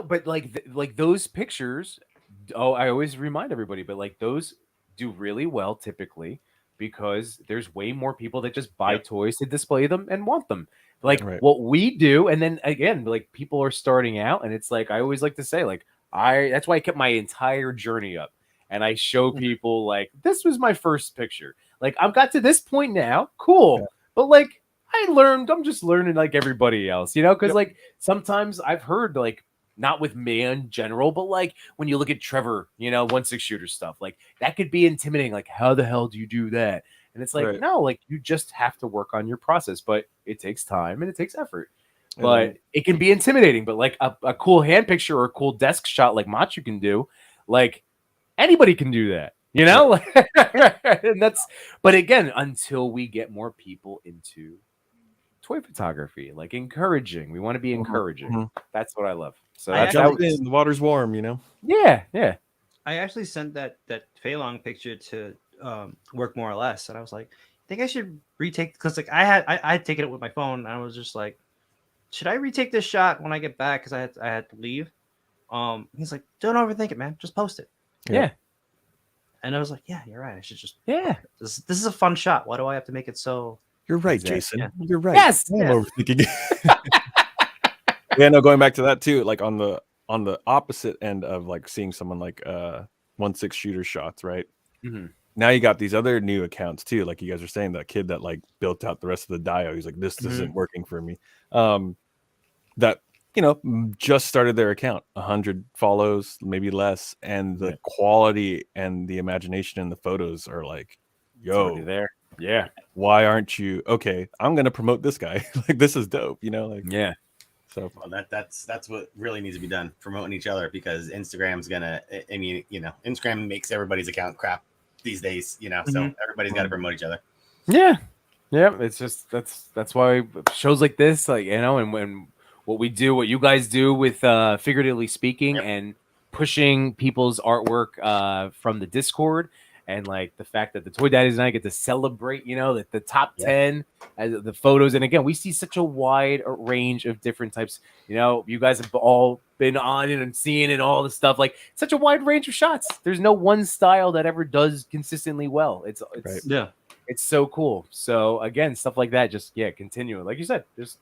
but like those pictures. Oh, I always remind everybody, but like those do really well typically because there's way more people that just buy toys to display them and want them. Like what we do, and then again, like people are starting out, and it's like I always like to say, like that's why I kept my entire journey up, and I show people like this was my first picture. Like I've got to this point now, cool, but like I'm just learning like everybody else, because like sometimes I've heard like. Not with me in general, but like when you look at Trevor, 1/6 shooter stuff, like that could be intimidating. Like, how the hell do you do that? And it's like, no, like you just have to work on your process, but it takes time and it takes effort. But it can be intimidating. But like a cool hand picture or a cool desk shot like Machu can do, like anybody can do that, and but again, until we get more people into toy photography, like encouraging. We want to be encouraging. That's what I love. So jump in, the water's warm, Yeah. I actually sent that Fei Long picture to Work More or Less, and I was like, I think I should retake, because like I had taken it with my phone, and I was just like, should I retake this shot when I get back, because I had to leave. He's like, don't overthink it, man. Just post it. Yeah. And I was like, yeah, you're right. I should just. Yeah. This is a fun shot. Why do I have to make it so? You're right, Exactly. Jason. Yeah. You're right. Yes. I'm Yeah. overthinking it. Yeah, no, going back to that too, like on the opposite end of like seeing someone like 1.6 shooter shots, right? Mm-hmm. Now you got these other new accounts too, like you guys are saying, that kid that like built out the rest of the dio. He's like, this isn't working for me. That just started their account, 100 follows, maybe less, and the quality and the imagination in the photos are like, yo, there. Yeah. why aren't you okay? I'm gonna promote this guy. Like, this is dope, like Yeah. So well, that's what really needs to be done, promoting each other, because Instagram's gonna, I mean, Instagram makes everybody's account crap these days, so everybody's got to promote each other. Yeah. Yeah. It's just that's why shows like this, like, and when what we do, what you guys do with figuratively speaking and pushing people's artwork from the Discord, and like the fact that the Toy Daddies and I get to celebrate, the top 10 as the photos. And again, we see such a wide range of different types. You guys have all been on it and seeing it, all the stuff, like such a wide range of shots. There's no one style that ever does consistently well. It's it's so cool. So again, stuff like that, just continue. Like you said, just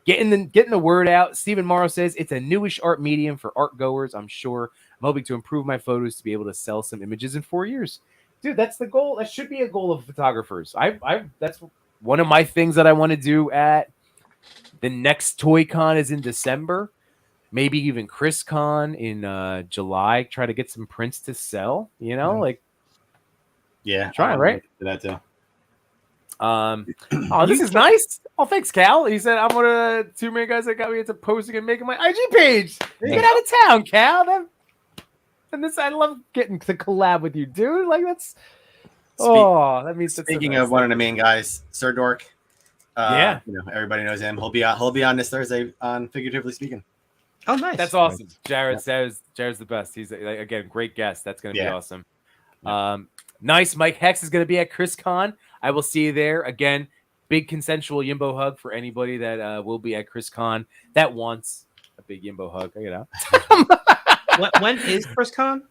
getting the word out. Stephen Morrow says it's a newish art medium for art goers. I'm sure. I'm hoping to improve my photos to be able to sell some images in 4 years. Dude, that's the goal. That should be a goal of photographers. That's one of my things that I want to do at the next ToyCon is in December. Maybe even ChrisCon in July. Try to get some prints to sell. Like try right. Do that too. Oh, this is nice. Oh, thanks, Cal. He said I'm one of the 2 main guys that got me into posting and making my IG page. Get out of town, Cal. And this, I love getting to collab with you, dude. Like that's. That means. Speaking of one of the main guys, Sir Dork. Everybody knows him. He'll be on this Thursday on Figuratively Speaking. Oh, nice. That's awesome, Jared. Jared's the best. He's again great guest. That's gonna be awesome. Nice. Mike Hex is gonna be at ChrisCon. I will see you there again. Big consensual Yimbo hug for anybody that will be at ChrisCon that wants a big Yimbo hug. When is ChrisCon?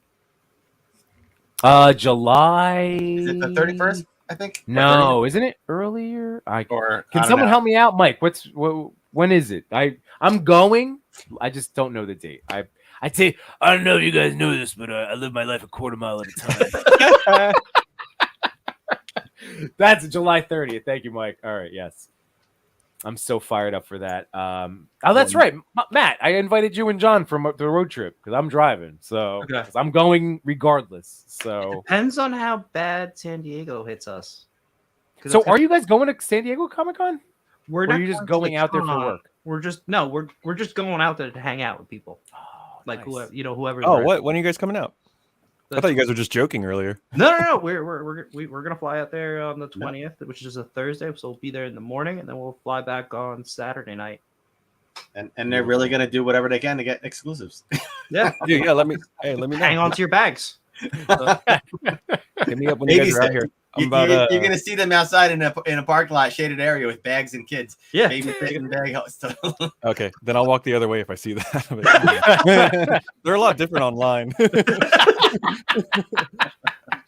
July. Is it the 31st? I think. No, isn't it earlier? Can someone help me out, Mike? When is it? I'm going. I just don't know the date. I don't know if you guys know this, but I live my life a quarter mile at a time. That's July 30th. Thank you, Mike. All right, yes. I'm so fired up for that. That's right, Matt. I invited you and John from the road trip because I'm driving, so 'cause I'm going regardless. So depends on how bad San Diego hits us. So, are you guys going to San Diego Comic-Con? We're or not are you just going out there for work? We're just going out there to hang out with people. Like nice. Whoever. Oh, what? When are you guys coming out? I thought you guys were just joking earlier. No. We're gonna fly out there on the 20th, which is a Thursday. So we'll be there in the morning, and then we'll fly back on Saturday night. And they're really gonna do whatever they can to get exclusives. Yeah, yeah. Let me know. Hang on to your bags. Hit me up when you guys are out here. You're gonna see them outside in a parking lot, shaded area with bags and kids. Yeah, baby taking bag stuff. Okay, then I'll walk the other way if I see that. They're a lot different online.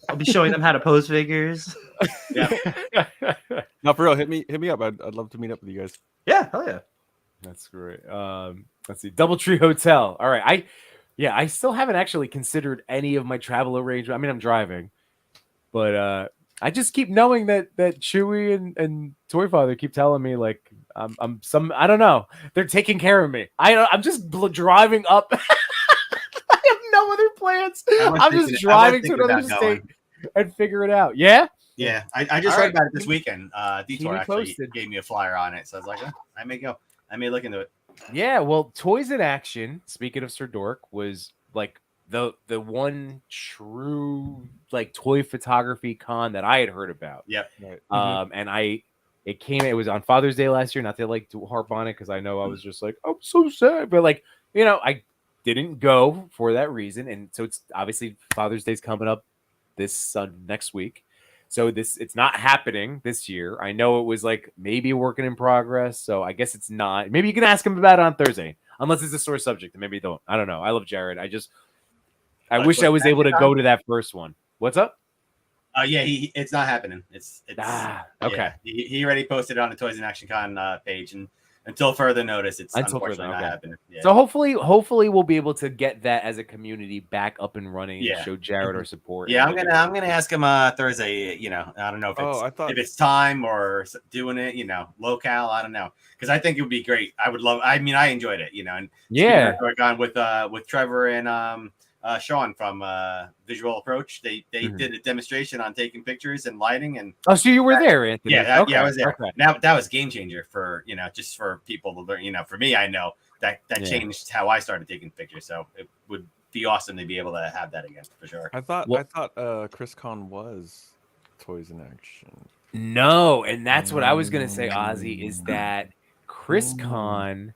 I'll be showing them how to pose figures. Yeah. No, for real, hit me up. I'd love to meet up with you guys. Yeah, hell yeah. That's great. Let's see, DoubleTree Hotel. All right, I still haven't actually considered any of my travel arrangements. I mean, I'm driving, but I just keep knowing that Chewy and Toy Father keep telling me like I don't know, they're taking care of me. I'm just driving up. I have no other plans. I'm just driving to another state and figure it out. Yeah. Yeah, I just read about it this weekend. Detour actually gave me a flyer on it, so I was like, I may go. I may look into it. Yeah, well, Toys in Action, speaking of Sir Dork, was like the one true like toy photography con that I had heard about. Yep. And it was on Father's Day last year. Not to like to harp on it because I know I was just like, I'm so sad, but like, I didn't go for that reason, and so it's obviously Father's Day's coming up this next week. So it's not happening this year. I know it was like maybe a working in progress, so I guess it's not. Maybe you can ask him about it on Thursday, unless it's a sore subject, and maybe you don't. I don't know. I love Jared. I wish I was able to go to that first one. What's up? Yeah, it's not happening. It's okay. Yeah, he already posted it on the Toys in Action Con page, and until further notice, it's unfortunately not happening. Yeah. So hopefully we'll be able to get that as a community back up and running and show Jared our support. Yeah, I'm gonna ask him Thursday. I don't know if it's time or doing it. Locale. I don't know, because I think it would be great. I would love. I mean, I enjoyed it. And ToyCon with Trevor and Sean from Visual Approach. They did a demonstration on taking pictures and lighting, and so you were there, Anthony. Yeah, I was there. Okay. Now that was game changer for just for people to learn. For me, I know that changed how I started taking pictures. So it would be awesome to be able to have that again for sure. I thought Chris Con was Toys in Action. No, and that's what I was gonna say, Ozzy, is that Chris Con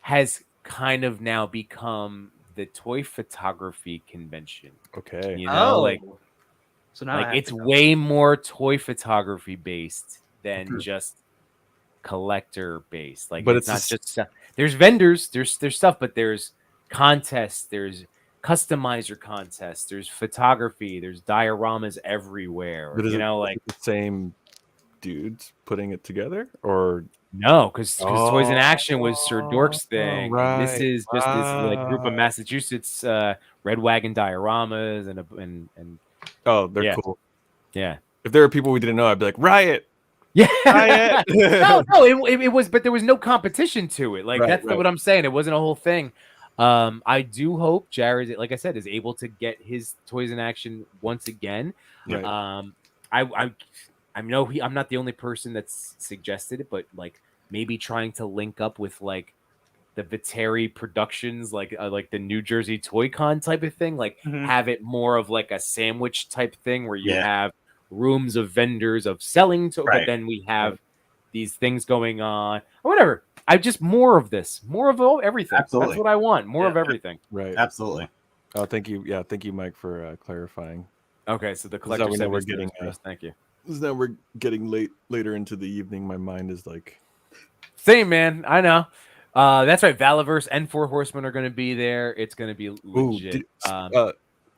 has kind of now become the toy photography convention. Okay. So now it's way more toy photography based than just collector based. But it's not just there's vendors, there's stuff, but there's contests, there's customizer contests, there's photography, there's dioramas everywhere. But is it the same dudes putting it together, or no? Because Toys in Action was Sir Dork's thing. Right. This is just this group of Massachusetts Red Wagon dioramas and they're cool. Yeah. If there were people we didn't know, I'd be like, Riot. Yeah. Riot. no, it was, but there was no competition to it. That's what I'm saying. It wasn't a whole thing. I do hope Jared, like I said, is able to get his Toys in Action once again. Right. I know I'm not the only person that's suggested it, but maybe trying to link up with the Veteri Productions, like the New Jersey ToyCon type of thing, have it more of a sandwich type thing where you have rooms of vendors of selling to, but then we have these things going on or whatever. I just more of this, more of everything. Absolutely. That's what I want. More of everything. Right. Absolutely. Oh, thank you. Yeah, thank you, Mike, for clarifying. Okay, so the collector said we're getting. Thank you. Now we're getting later into the evening. My mind is same, man. I know. That's right. Valaverse and Four Horsemen are going to be there. It's going to be legit.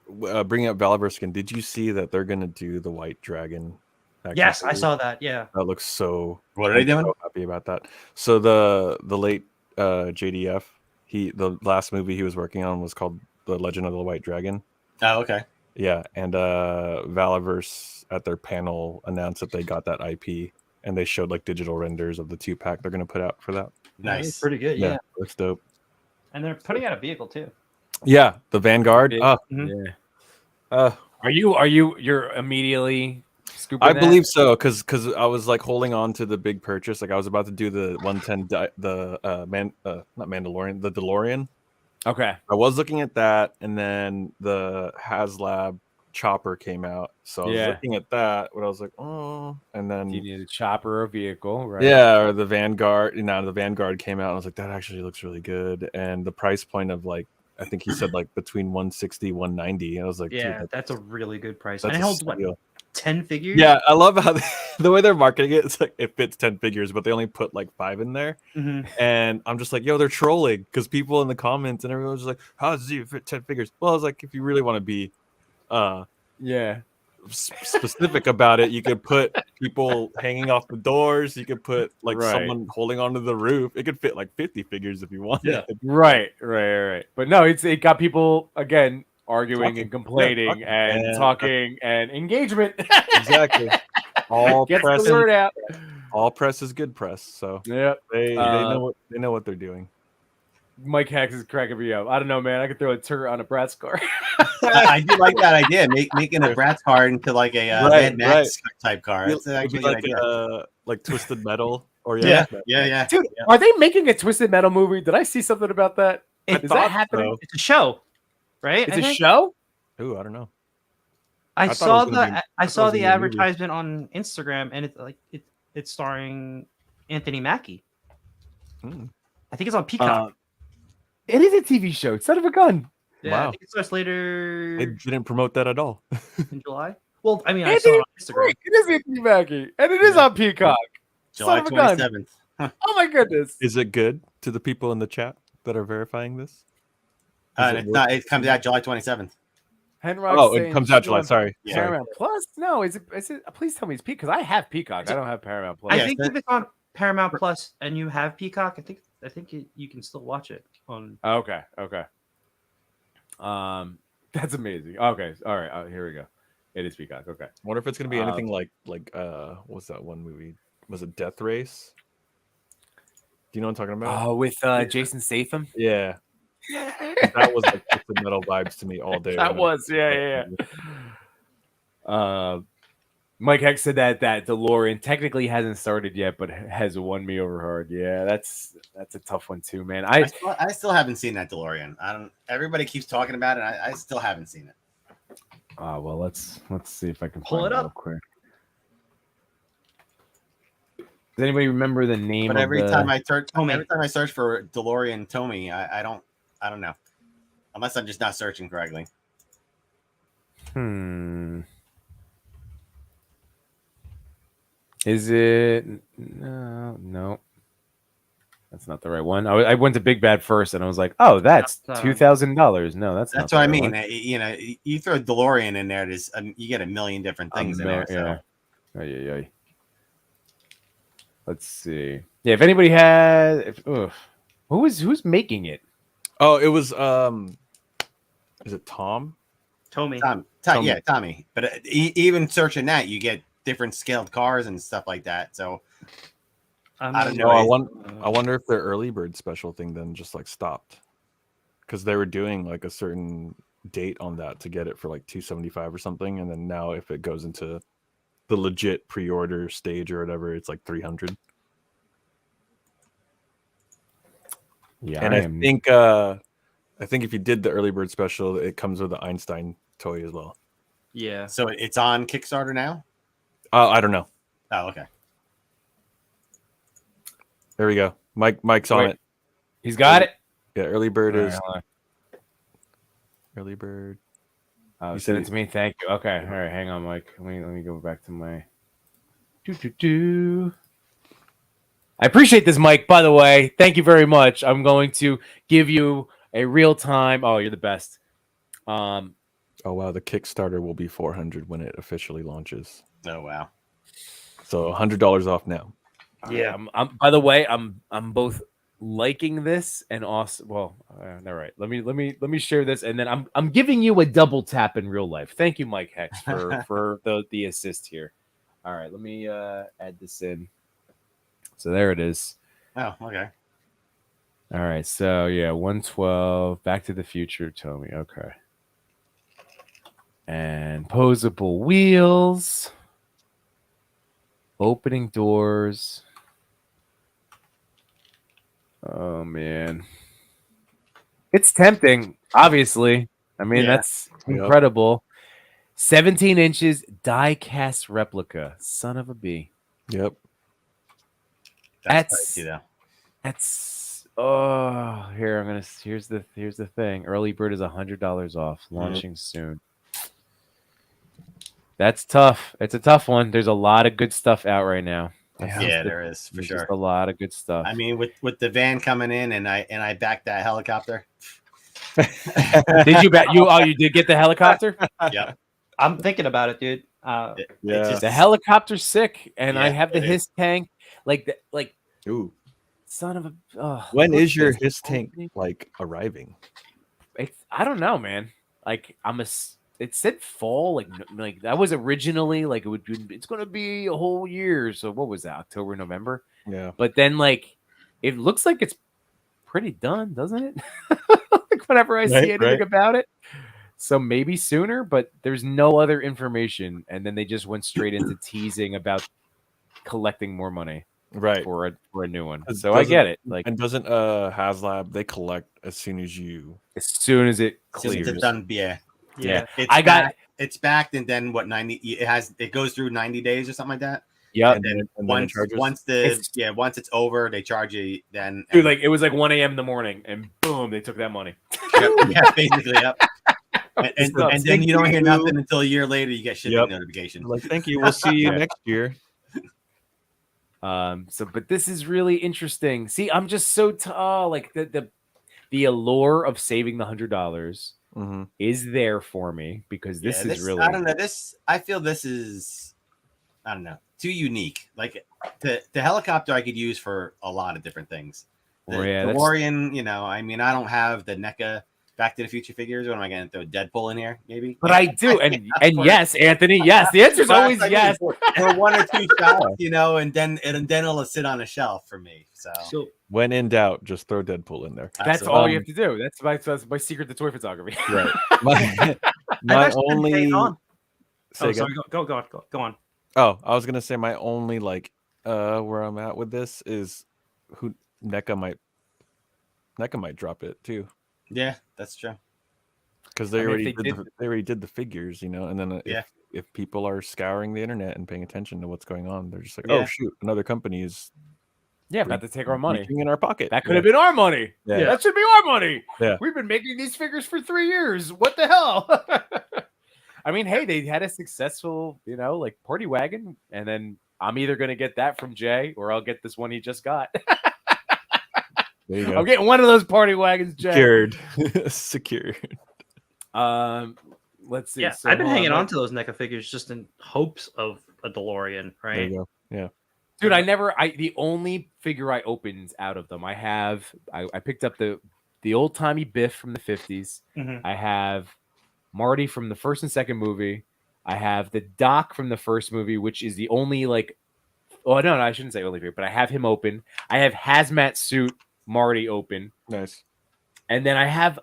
Bringing up Valaverse again, did you see that they're going to do the White Dragon? Yes, I saw that. Yeah, that looks so. What are they doing? So happy about that. So the late JDF, the last movie he was working on was called The Legend of the White Dragon. Oh, okay. Yeah, and Valaverse at their panel announced that they got that IP, and they showed digital renders of the 2-pack they're going to put out for that. Nice, pretty good. Yeah, looks dope. And they're putting out a vehicle too. Yeah, the Vanguard. Yeah. You're immediately scooping I believe so, because I was holding on to the big purchase. I was about to do the 110, not Mandalorian, the DeLorean. Okay. I was looking at that, and then the HasLab chopper came out. So I was looking at that, but I was like, oh, and then you need a chopper or a vehicle, right? Yeah, or the Vanguard. The Vanguard came out, and I was like, that actually looks really good. And the price point of I think he said between 160, 190. And I was like, yeah, that's a really good price. And it holds 10 figures? Yeah, I love how the way they're marketing it. It's it fits 10 figures, but they only put 5 in there. Mm-hmm. And I'm just they're trolling because people in the comments and everyone's just how does it fit 10 figures? Well, I was if you really want to be specific about it, you could put people hanging off the doors. You could put someone holding onto the roof. It could fit 50 figures if you want. Yeah, right. But no, it got people again arguing and complaining and talking and engagement. Exactly. All gets press the word out. All press is good press. So they know what they're doing. Mike Hacks is cracking me up. I don't know, man. I could throw a turret on a Bratz car. I do like that idea. Making a Bratz car into a Mad Max type car. It's actually a good idea. Twisted Metal. Or yeah. Dude, are they making a Twisted Metal movie? Did I see something about that? Is that happening? So. It's a show, right? It's a show? Ooh, I don't know. I saw the advertisement on Instagram, and it's starring Anthony Mackie. I think it's on Peacock. It is a TV show. Son of a gun. Yeah, I Wow. think it starts later They didn't promote that at all. in July. Well, I mean, I Andy, saw it on Instagram. it is Anthony Mackie, and it is Yeah. on Peacock. July Son of a gun. 27th. Oh my goodness. Is it good to the people in the chat that are verifying this? And it's not. It comes out July 27th. Henrock's Oh, it saying comes out should be July. on Sorry. Yeah. Sorry. Paramount Plus? No, is it? Please tell me it's Peacock because I have Peacock. I don't have Paramount Plus. I Yeah, think so- if it's on Paramount Plus and you have Peacock, I think you can still watch it on. Okay. That's amazing. Okay, all right. Here we go. It is Peacock. Okay. I wonder if it's gonna be anything like what's that one movie? Was it Death Race? Do you know what I'm talking about? Oh, with Jason Statham. Yeah. That was like just the metal vibes to me all day. That was, yeah. Mike Heck said that DeLorean technically hasn't started yet, but has won me over hard. Yeah, that's a tough one too, man. I still haven't seen that DeLorean. Everybody keeps talking about it. I still haven't seen it. Well, let's see if I can Pull find it it up. real quick. Does anybody remember the name? But of every the... time I Tommy. search for DeLorean Tommy, I don't know. Unless I'm just not searching correctly. Is it? No. That's not the right one. I went to Big Bad first, and I was like, "Oh, that's $2,000." No, that's not what I the right mean. one. You know, you throw DeLorean in there, you get a million different things in there. Yeah. So. Yeah. Let's see. Yeah, if anybody has, who's making it? Oh, it was is it Tom? Tommy. Tommy. Yeah, Tommy. But even searching that, you get different scaled cars and stuff like that. So I don't know. I wonder if their early bird special thing then just like stopped because they were doing like a certain date on that to get it for like $275 or something, and then now if it goes into the legit pre-order stage or whatever, it's like $300. Yeah, and I think if you did the early bird special, it comes with the Einstein toy as well. Yeah. So it's on Kickstarter now? I don't know. Oh, okay. There we go. Mike's on it. He's got it. Yeah, early bird All is right, early bird. you sent it to me. Thank you. Okay. All right. Hang on, Mike. Let me go back to my. I appreciate this, Mike. By the way, thank you very much. I'm going to give you a real time. Oh, you're the best. Oh wow, the Kickstarter will be $400 when it officially launches. Oh wow. So $100 off now. Yeah. I'm by the way, I'm both liking this and also all right. Let me share this, and then I'm giving you a double tap in real life. Thank you, Mike Hex, for the assist here. All right, let me add this in. So there it is. Oh, okay. All right, so yeah, 112, Back to the Future, Tommy. Okay. And posable wheels. Opening doors. Oh man. It's tempting, obviously. I mean, that's incredible. 17 inches die cast replica. Son of a bee. Yep. That's pricey, though. That's here's the thing. Early bird is $100 off, launching soon. That's tough. It's a tough one. There's a lot of good stuff out right now. Yeah, there is for sure. Just a lot of good stuff. I mean, with the van coming in and I backed that helicopter. Did you bet you did get the helicopter? Yeah. I'm thinking about it, dude. The helicopter's sick, and I have the HISS tank. Ooh. Son of a. When is your HISS tank like arriving? I don't know, man. Like it said fall. Like that was originally like it's going to be a whole year. So what was that? October, November. Yeah. But then it looks like it's pretty done, doesn't it? Like whenever I see anything about it. So maybe sooner, but there's no other information. And then they just went straight into teasing about collecting more money, for a new one. So I get it. And doesn't HasLab, they collect as soon as it clears. It's done. Yeah. Yeah. It's backed, and then what 90? It goes through 90 days or something like that. Yep. And then And then it once charges? once it's over, they charge you. Then Dude, like it was like 1 a.m. in the morning, and boom, they took that money. yeah, basically, yep. And then Thank you don't hear you. nothing until a year later. You get shipping Yep. notifications. Like, thank you. We'll see you Yeah. next year. But this is really interesting. See, I'm just so like the allure of saving the $100 Mhm. is there for me because this is really. I don't know. I feel this is, I don't know, too unique. Like the helicopter I could use for a lot of different things. The DeLorean, you know, I mean, I don't have the NECA Back to the Future figures. What am I going to throw Deadpool in here? Maybe. But I do, and yes, Anthony, yes. The answer is always yes. For 1 or 2 shots, you know, and then it'll sit on a shelf for me. So When in doubt, just throw Deadpool in there. That's all you have to do. That's my secret to toy photography. Right. My only. Sorry. Go on. Oh, I was gonna say my only like where I'm at with this is who NECA might drop it too. Yeah, that's true. Because they already did the figures, you know, and then if people are scouring the internet and paying attention to what's going on, they're just like, oh shoot, another company is about to take our money in our pocket. That could have been our money. Yeah. That should be our money. Yeah. We've been making these figures for 3 years. What the hell? I mean, hey, they had a successful, you know, like party wagon, and then I'm either gonna get that from Jay or I'll get this one he just got. There you go. I'm getting one of those party wagons, Jay. Secured. Let's see. Yeah, So, I've been hanging on to those NECA figures just in hopes of a DeLorean, right? There you go. Yeah. Dude, the only figure I opened out of them, I picked up the old timey Biff from the 50s. Mm-hmm. I have Marty from the first and second movie. I have the Doc from the first movie, which is the only like, oh no, I shouldn't say only figure, but I have him open. I have Hazmat Suit Marty open. Nice. And then I have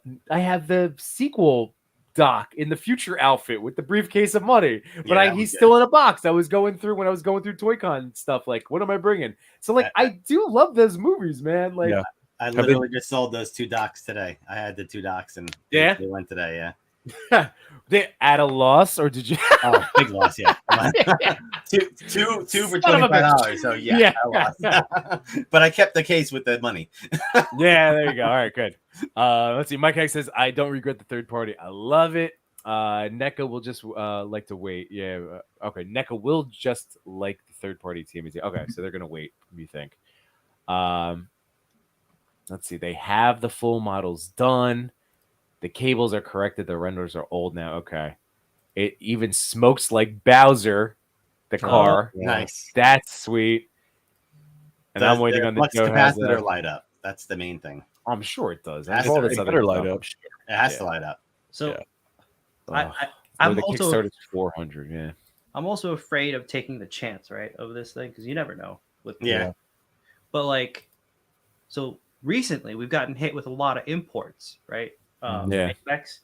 the sequel Doc in the future outfit with the briefcase of money, but he's still in a box. I was going through when I was going through ToyCon stuff. Like, what am I bringing? So, like, I do love those movies, man. Like, I literally just sold those 2 Docs today. I had the 2 Docs, and they went today. Yeah. They at a loss, or did you? Oh, big loss, yeah. two for $25. So I lost. But I kept the case with the money. Yeah, there you go. All right, good. Let's see. Mike Heck says, "I don't regret the third party. I love it." NECA will just like to wait. Yeah, okay. NECA will just like the third party team. Okay, so they're gonna wait. You think? Let's see. They have the full models done. The cables are corrected. The renders are old now. Okay. It even smokes like Bowser, the car. Nice. That's sweet. And I'm waiting on the flux capacitor light up. That's the main thing. I'm sure it does. It better light up. It has to light up. So I'm the also Kickstarter's 400. Yeah. I'm also afraid of taking the chance, right, of this thing because you never know. But like, so recently we've gotten hit with a lot of imports, right? Specs,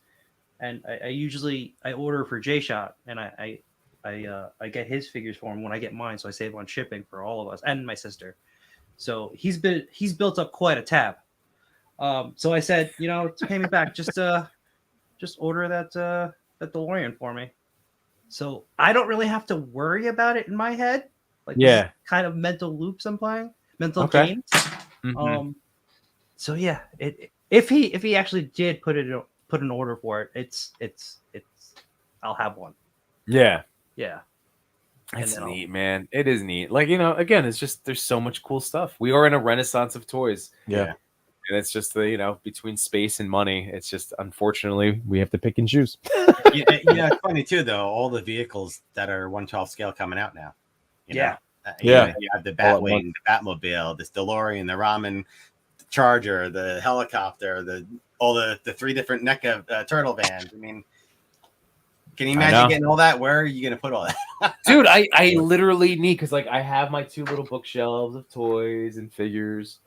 and I order for J-Shot, and I get his figures for him when I get mine, so I save on shipping for all of us and my sister. So he's built up quite a tab. So I said, you know, to pay me back, just order that DeLorean for me. So I don't really have to worry about it in my head. Like kind of mental loops I'm playing, mental games. Mm-hmm. So yeah, if he actually did put an order for it, it's I'll have one. Yeah. It's neat, man. It is neat. Like, you know, again, it's just there's so much cool stuff. We are in a renaissance of toys. Yeah. And it's just the, you know, between space and money, it's just unfortunately we have to pick and choose. It's funny too, though. All the vehicles that are 1/12 scale coming out now. You know, you have the Batwing, the Batmobile, this DeLorean, the Ramen Charger, the helicopter, all the 3 different NECA turtle vans. I mean, can you imagine getting all that? Where are you going to put all that? Dude, I literally need, because like I have my 2 little bookshelves of toys and figures,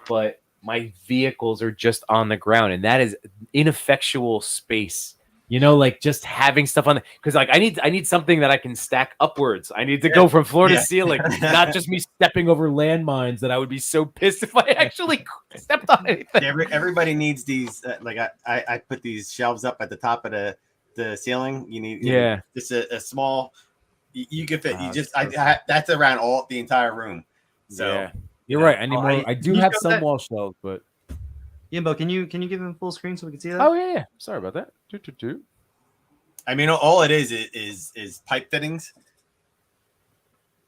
but my vehicles are just on the ground, and that is ineffectual space. You know, like just having stuff on, because like I need something that I can stack upwards. I need to go from floor to ceiling, not just me stepping over landmines. That I would be so pissed if I actually stepped on anything. Everybody needs these. Like I put these shelves up at the top of the ceiling. You need just a small You can fit. Oh, You just that's that's around all the entire room. So Yeah. you You're know, right. I need more. I do you have show some that? wall shelves, but Yimbo, can you give him full screen so we can see that? oh yeah. Sorry about that. I mean, all it is pipe fittings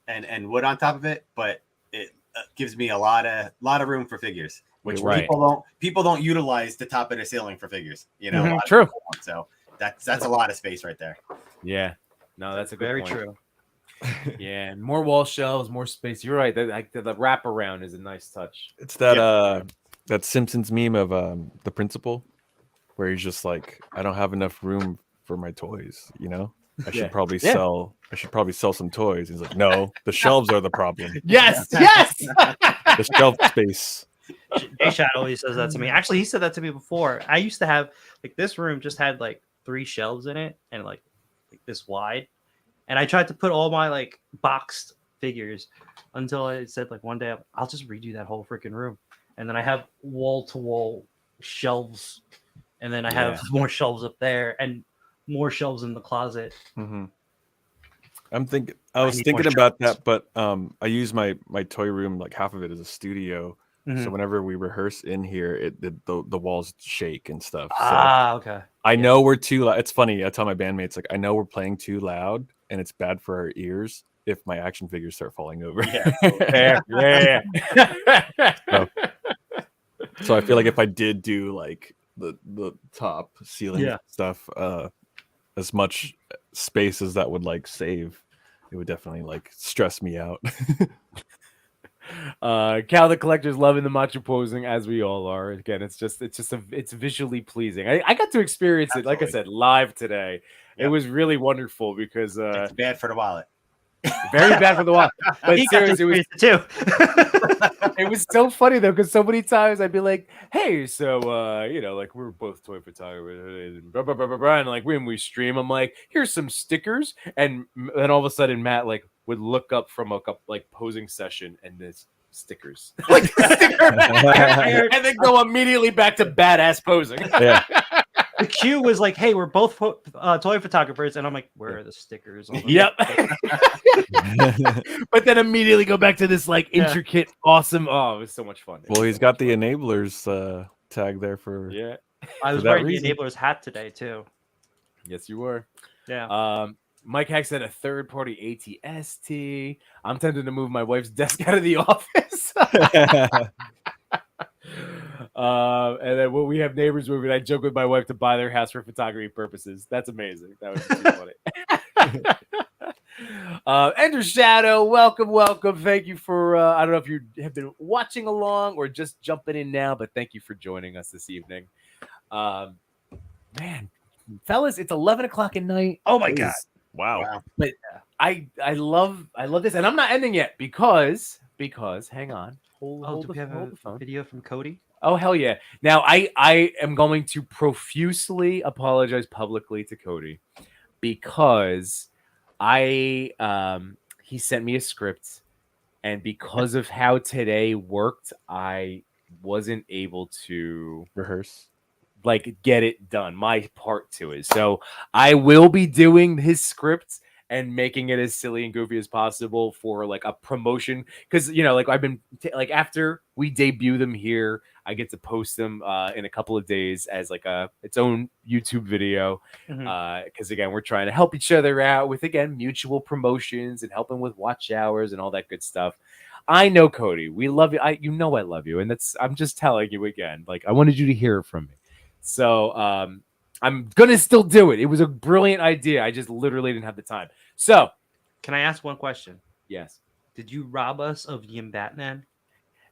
and wood on top of it, but it gives me a lot of room for figures, which You're right. people don't utilize the top of the ceiling for figures. You know, a lot of True. people don't. So that's a lot of space right there. Yeah. No, that's a good Very point. true. Yeah, and more wall shelves, more space. You're right. That like the wraparound is a nice touch. It's that that Simpsons meme of the principal, where he's just like, I don't have enough room for my toys. You know, I should probably sell. I should probably sell some toys. He's like, no, the shelves are the problem. Yes, yes. The shelf space. J-Shot always says that to me. Actually, he said that to me before. I used to have like this room just had like 3 shelves in it and like this wide. And I tried to put all my like boxed figures until I said like one day I'll just redo that whole freaking room. And then I have wall to wall shelves. And then I have more shelves up there and more shelves in the closet. Mm-hmm. I was thinking about that, but I use my toy room, like half of it is a studio. So whenever we rehearse in here, the walls shake and stuff. So okay. I know we're too loud. It's funny. I tell my bandmates, like, I know we're playing too loud and it's bad for our ears if my action figures start falling over. Yeah. So I feel like if I did do like the top ceiling stuff, as much space as that would like save, it would definitely like stress me out. Cal the Collector's loving the macho posing, as we all are. Again, it's visually pleasing. I got to experience it, like I said, live today. It was really wonderful because it's bad for the wallet. Very bad for the wallet. But seriously, it was so funny though, because so many times I'd be like, "Hey, so like we're both toy photographers, and blah, blah, blah, blah, blah," and like when we stream, I'm like, "Here's some stickers," and then all of a sudden Matt like would look up from a like posing session and this stickers, like sticker and then go immediately back to badass posing. Yeah. The cue was like, "Hey, we're both toy photographers," and I'm like, "Where are the stickers?" Yep. But then immediately go back to this like intricate, awesome. Oh, it was so much fun. Well, he's got the enablers tag there for. Yeah, I was wearing the enablers hat today too. Yes, you were. Yeah. Mike Hack said a third-party ATST. I'm tempted to move my wife's desk out of the office. And then when we have neighbors moving, I joke with my wife to buy their house for photography purposes. That's amazing. That would be too funny. Ender Shadow, welcome. Thank you for I don't know if you have been watching along or just jumping in now, but thank you for joining us this evening. Man, fellas, it's 11 o'clock at night. Oh my god. Wow. But I love this, and I'm not ending yet because hang on. Hold the phone. Video from Cody. Oh hell yeah! Now I am going to profusely apologize publicly to Cody because he sent me a script, and because of how today worked, I wasn't able to rehearse, like get it done. My part to it, so I will be doing his script and making it as silly and goofy as possible for like a promotion, because like I've been like after we debut them here, I get to post them in a couple of days as like its own YouTube video, because again we're trying to help each other out with mutual promotions and helping with watch hours and all that good stuff. I know, Cody, we love you. I love you, and I'm just telling you again, like I wanted you to hear it from me. So I'm gonna still do it. It was a brilliant idea. I just literally didn't have the time. So, can I ask one question? Yes. Did you rob us of Yim Batman?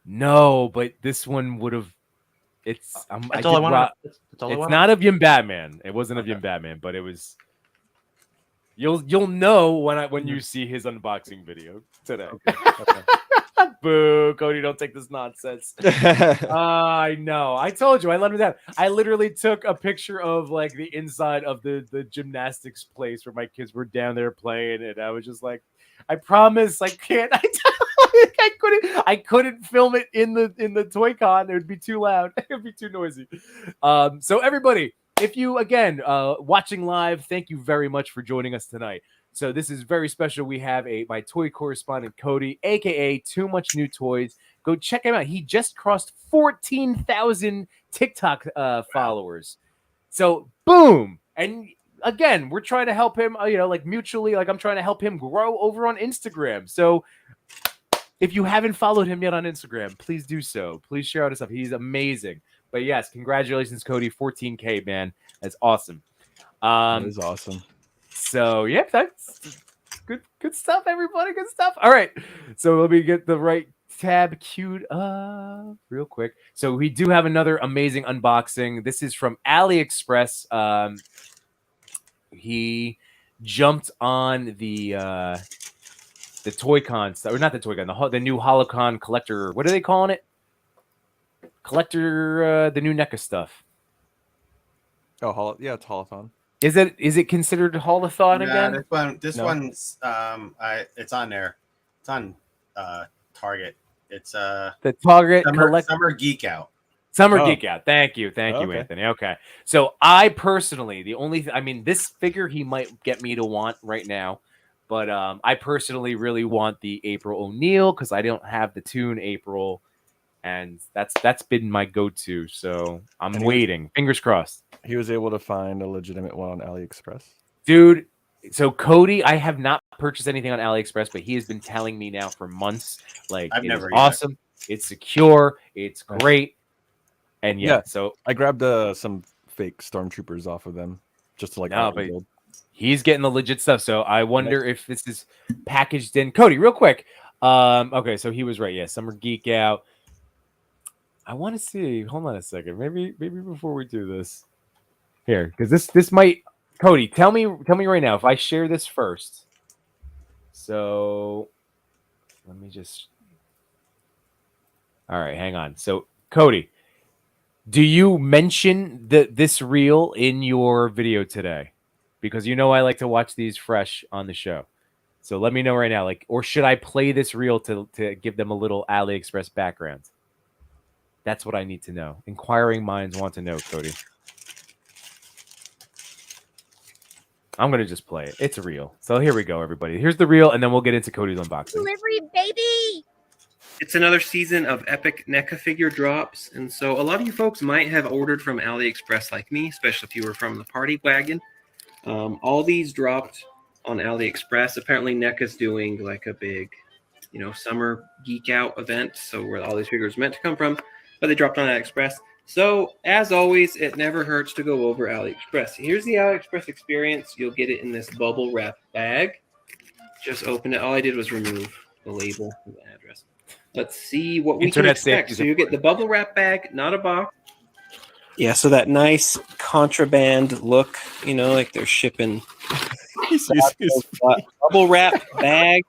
No, but this one would have. It's. That's all I want. It's not of Yim Batman. It wasn't of Yim Batman, but it was. You'll know when you see his unboxing video today. Okay. Boo, Cody, don't take this nonsense. I know. I told you. I let him down. I literally took a picture of like the inside of the gymnastics place where my kids were down there playing, and I was just like, I promise I can't. I couldn't film it in the ToyCon. It would be too loud. It would be too noisy. So everybody, if you again watching live, thank you very much for joining us tonight. So this is very special. We have my toy correspondent Cody, aka Too Much New Toys. Go check him out. He just crossed 14,000 TikTok followers. So boom. And again, we're trying to help him, like mutually, like I'm trying to help him grow over on Instagram. So if you haven't followed him yet on Instagram, please do so. Please share out his stuff. He's amazing. But yes, congratulations, Cody. 14K, man. That's awesome. That is awesome. So yeah, that's good stuff, everybody. Good stuff. All right. So let me get the right tab queued up real quick. So we do have another amazing unboxing. This is from AliExpress. He jumped on the ToyCon stuff, or not the ToyCon, the new Holocon collector. What are they calling it? Collector, the new NECA stuff. Oh, yeah, it's Holothon. Is it considered Holothon again? This one's it's on there. It's on Target. It's the Target Summer Geek Out. Summer Geek Out. Thank you, Okay. Anthony. Okay, so I personally, this figure he might get me to want right now, but I personally really want the April O'Neil because I don't have the Toon April, and that's been my go-to. So I'm waiting. Fingers crossed. He was able to find a legitimate one on AliExpress. Dude, so Cody, I have not purchased anything on AliExpress, but he has been telling me now for months, like, I've it never is either. awesome, it's secure, it's great. And Yeah. So I grabbed some fake stormtroopers off of them just to like. No, but he's getting the legit stuff. So I wonder if this is packaged in. Cody, real quick. Okay, so he was right. Yeah, Summer Geek Out. I want to see. Hold on a second. Maybe before we do this, here, because this might. Cody, tell me right now if I share this first. So let me just. All right, hang on. So Cody, do you mention this reel in your video today? Because I like to watch these fresh on the show. So let me know right now, or should I play this reel to give them a little AliExpress background? That's what I need to know. Inquiring minds want to know, Cody. I'm going to just play it. It's a reel. So here we go, everybody. Here's the reel, and then we'll get into Cody's unboxing. Delivery, baby! It's another season of epic NECA figure drops, and so a lot of you folks might have ordered from AliExpress like me, especially if you were from the party wagon. All these dropped on AliExpress. Apparently NECA's doing like a big, summer geek out event, so where all these figures are meant to come from, but they dropped on AliExpress. So, as always, it never hurts to go over AliExpress. Here's the AliExpress experience. You'll get it in this bubble wrap bag. Just open it. All I did was remove the label and the address. Let's see what we can expect. So you get the bubble wrap bag, not a box. Yeah, so that nice contraband look, like they're shipping bubble wrap bag.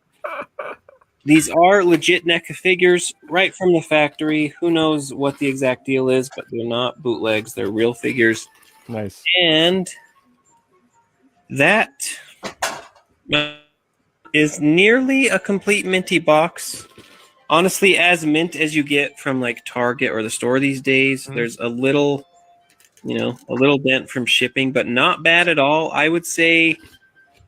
These are legit NECA figures right from the factory. Who knows what the exact deal is, but they're not bootlegs. They're real figures. Nice. And that is nearly a complete minty box. Honestly, as mint as you get from like Target or the store these days. There's a little dent from shipping, but not bad at all. I would say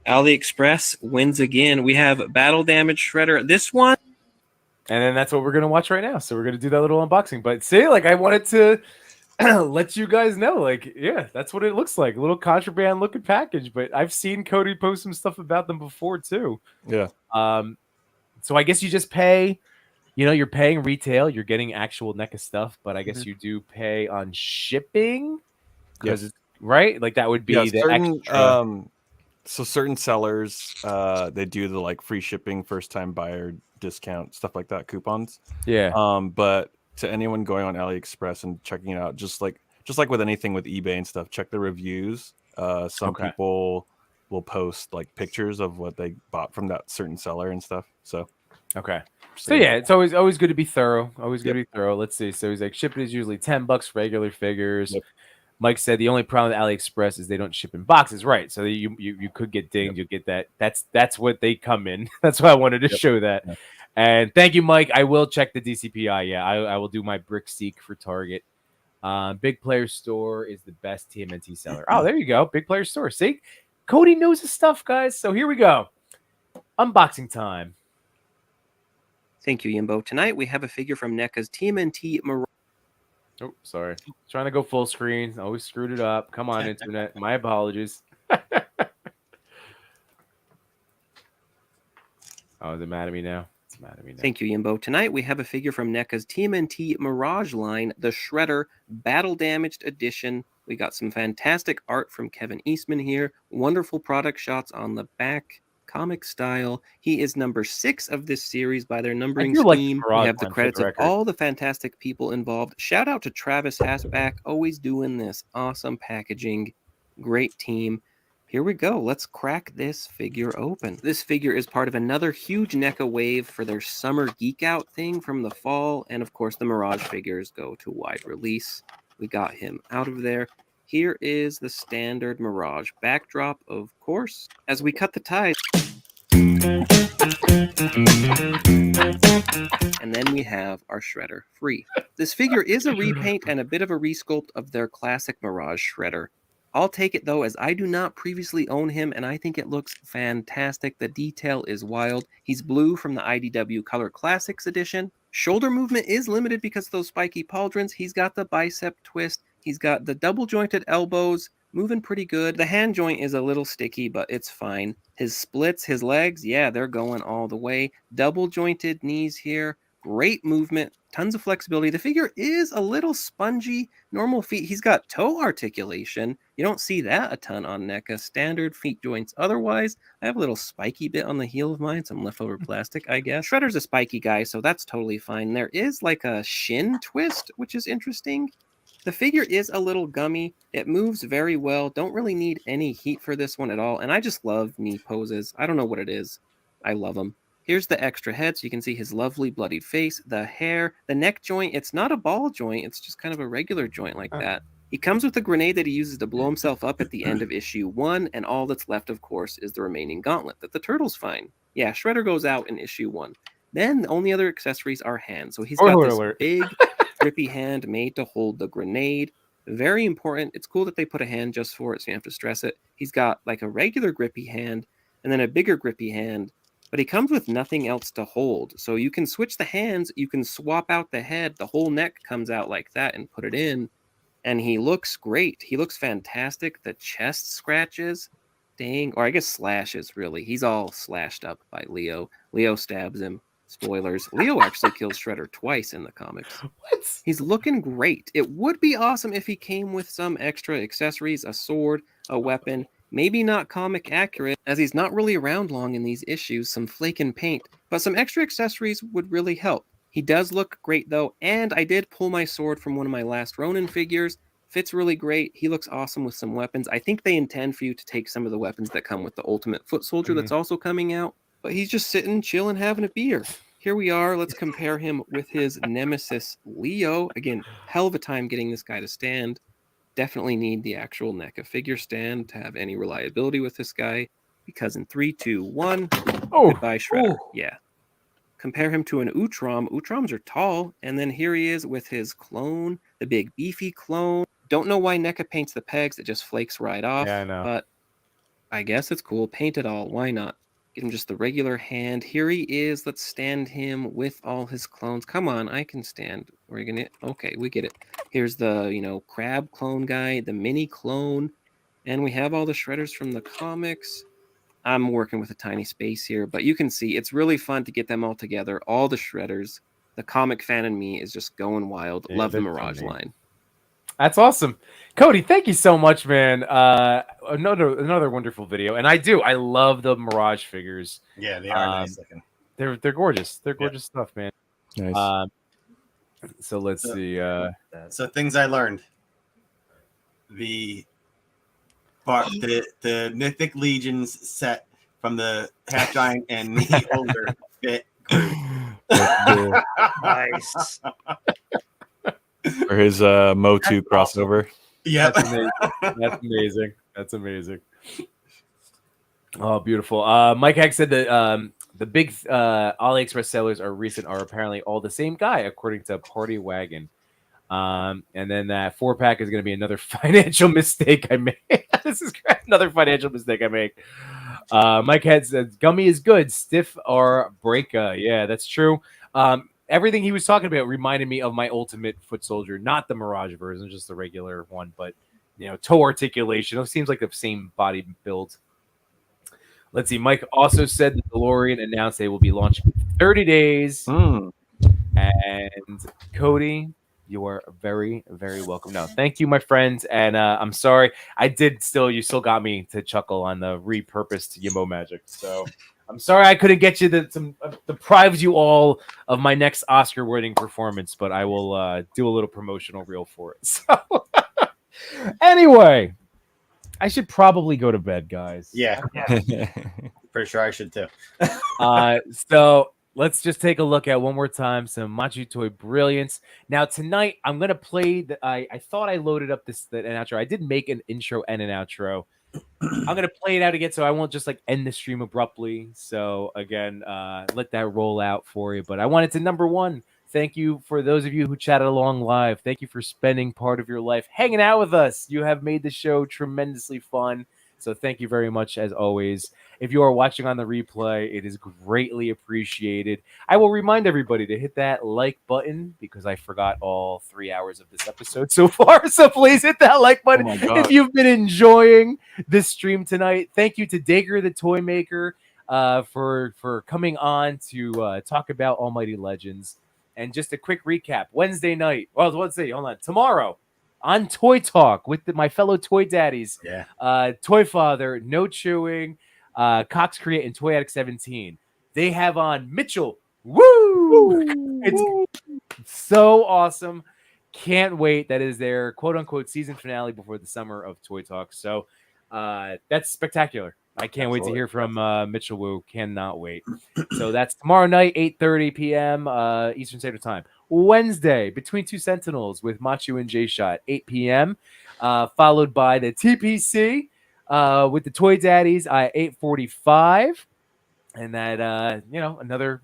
AliExpress wins again. We have Battle Damage Shredder. This one. And then that's what we're going to watch right now. So we're going to do that little unboxing. But see, I wanted to let you guys know, yeah, that's what it looks like. A little contraband looking package. But I've seen Cody post some stuff about them before too. Yeah. So I guess you just pay, you're paying retail. You're getting actual NECA stuff. But I guess you do pay on shipping. Because right? That would be the extra. So certain sellers, they do the free shipping, first time buyer discount, stuff like that, coupons. Yeah. But to anyone going on AliExpress and checking it out, just like with anything with eBay and stuff, check the reviews. Some people will post pictures of what they bought from that certain seller and stuff. So okay. So yeah, it's always good to be thorough. Always good to be thorough. Let's see. So he's shipping is usually $10 for regular figures. Yep. Mike said the only problem with AliExpress is they don't ship in boxes, right? So you could get dinged. You'll get that. That's what they come in. That's why I wanted to show that. Yep. And thank you, Mike. I will check the DCPI. Yeah, I will do my brick seek for Target. Big Player Store is the best TMNT seller. Oh, there you go. Big Player Store. See, Cody knows his stuff, guys. So here we go. Unboxing time. Thank you, Yimbo. Tonight we have a figure from NECA's TMNT Mirage. Oh, sorry. Trying to go full screen. Always screwed it up. Come on, internet. My apologies. Oh, is it mad at me now? It's mad at me now. Thank you, Yimbo. Tonight we have a figure from NECA's TMNT Mirage line, the Shredder Battle Damaged Edition. We got some fantastic art from Kevin Eastman here. Wonderful product shots on the back. Comic style. He is number 6 of this series by their numbering scheme. We have the credits of all the fantastic people involved. Shout out to Travis Hasback, always doing this awesome packaging. Great team. Here we go. Let's crack this figure open. This figure is part of another huge NECA wave for their summer geek out thing from the fall. And of course, the Mirage figures go to wide release. We got him out of there. Here is the standard Mirage backdrop, of course. As we cut the ties. And then we have our Shredder free. This figure is a repaint and a bit of a resculpt of their classic Mirage Shredder. I'll take it though, as I do not previously own him, and I think it looks fantastic. The detail is wild. He's blue from the IDW Color Classics edition. Shoulder movement is limited because of those spiky pauldrons. He's got the bicep twist. He's got the double jointed elbows, moving pretty good. The hand joint is a little sticky, but it's fine. His splits, his legs, yeah, they're going all the way. Double jointed knees here. Great movement, tons of flexibility. The figure is a little spongy. Normal feet. He's got toe articulation. You don't see that a ton on NECA. Standard feet joints. Otherwise, I have a little spiky bit on the heel of mine. Some leftover plastic, I guess. Shredder's a spiky guy, so that's totally fine. There is like a shin twist, which is interesting. The figure is a little gummy. It moves very well. Don't really need any heat for this one at all. And I just love knee poses. I don't know what it is. I love them. Here's the extra head, so you can see his lovely bloodied face, the hair, the neck joint. It's not a ball joint. It's just kind of a regular joint like that. He comes with a grenade that he uses to blow himself up at the end of issue 1, and all that's left, of course, is the remaining gauntlet that the Turtles find. Yeah, Shredder goes out in issue 1. Then the only other accessories are hands. So he's got this big, grippy hand made to hold the grenade. Very important. It's cool that they put a hand just for it, so you have to stress it. He's got like a regular grippy hand, and then a bigger grippy hand. But he comes with nothing else to hold. So you can switch the hands, you can swap out the head, the whole neck comes out like that and put it in. And he looks great. He looks fantastic. The chest scratches, dang, or I guess slashes, really. He's all slashed up by Leo. Leo stabs him. Spoilers. Leo actually kills Shredder twice in the comics. What? He's looking great. It would be awesome if he came with some extra accessories, a sword, a weapon. Maybe not comic accurate, as he's not really around long in these issues, some flake and paint, but some extra accessories would really help. He does look great though, and I did pull my sword from one of my last Ronin figures. Fits really great. He looks awesome with some weapons. I think they intend for you to take some of the weapons that come with the Ultimate Foot Soldier that's also coming out, but he's just sitting, chilling, having a beer. Here we are. Let's compare him with his nemesis, Leo. Again, hell of a time getting this guy to stand. Definitely need the actual NECA figure stand to have any reliability with this guy, because in 3, 2, 1, goodbye Shredder. Yeah. Compare him to an Utrom. Utroms are tall, and then here he is with his clone, the big beefy clone. Don't know why NECA paints the pegs, it just flakes right off. Yeah, I know. But I guess it's cool. Paint it all. Why not? Give him just the regular hand. Here he is. Let's stand him with all his clones. Come on, I can stand. We're gonna. Okay, we get it. Here's the, crab clone guy, the mini clone, and we have all the Shredders from the comics. I'm working with a tiny space here, but you can see it's really fun to get them all together. All the Shredders. The comic fan in me is just going wild. Yeah, love the Mirage line. That's awesome. Cody, thank you so much, man. Another wonderful video. And I love the Mirage figures. Yeah, they are nice looking. They're gorgeous. They're gorgeous stuff, man. Nice. So let's see. So things I learned. The Mythic Legions set from the Half Giant and the older fit great. Nice. For his Motu crossover. Yeah, That's amazing. That's amazing. That's amazing. Oh, beautiful. Mike Heck said that the big AliExpress sellers are apparently all the same guy, according to Party Wagon. And then that 4-pack is going to be another financial mistake I made. This is another financial mistake I make. Mike Head says, Gummy is good. Stiff or Breaka. Yeah, that's true. Everything he was talking about reminded me of my ultimate foot soldier, not the Mirage version, just the regular one, but toe articulation. It seems like the same body build. Let's see. Mike also said the DeLorean announced they will be launching in 30 days. And Cody, you are very, very welcome. No, thank you, my friends. And I'm sorry. You still got me to chuckle on the repurposed Yimbo magic. So I'm sorry I couldn't get you deprive you all of my next Oscar-winning performance, but I will do a little promotional reel for it. So anyway, I should probably go to bed, guys. Yeah. Pretty sure I should too. So let's just take a look at one more time some Machu Toy brilliance. Now tonight I'm gonna play. I thought I loaded up an outro. I did make an intro and an outro. I'm gonna play it out again, so I won't just end the stream abruptly. So again, let that roll out for you. But I wanted to number one. Thank you for those of you who chatted along live. Thank you for spending part of your life hanging out with us. You have made the show tremendously fun. So thank you very much, as always. If you are watching on the replay, it is greatly appreciated. I will remind everybody to hit that like button because I forgot all 3 hours of this episode so far. So please hit that like button if you've been enjoying this stream tonight. Thank you to Dacre, the toy maker, for coming on to talk about Almighty Legends. And just a quick recap. Wednesday night. Well, let's see. Hold on. Tomorrow on Toy Talk with my fellow toy daddies. Yeah. Toy Father, No Chewing, Cox Create, and Toy Addict 17. They have on Mitchell. Woo! It's so awesome. Can't wait. That is their quote-unquote season finale before the summer of Toy Talk. So that's spectacular. I can't wait to hear from Mitchell Wu. Cannot wait. So that's tomorrow night, 8:30 p.m. Eastern Standard Time. Wednesday, Between Two Sentinels with Machu and J-Shot, 8 p.m. Followed by the TPC with the Toy Daddies at 8:45. And that, another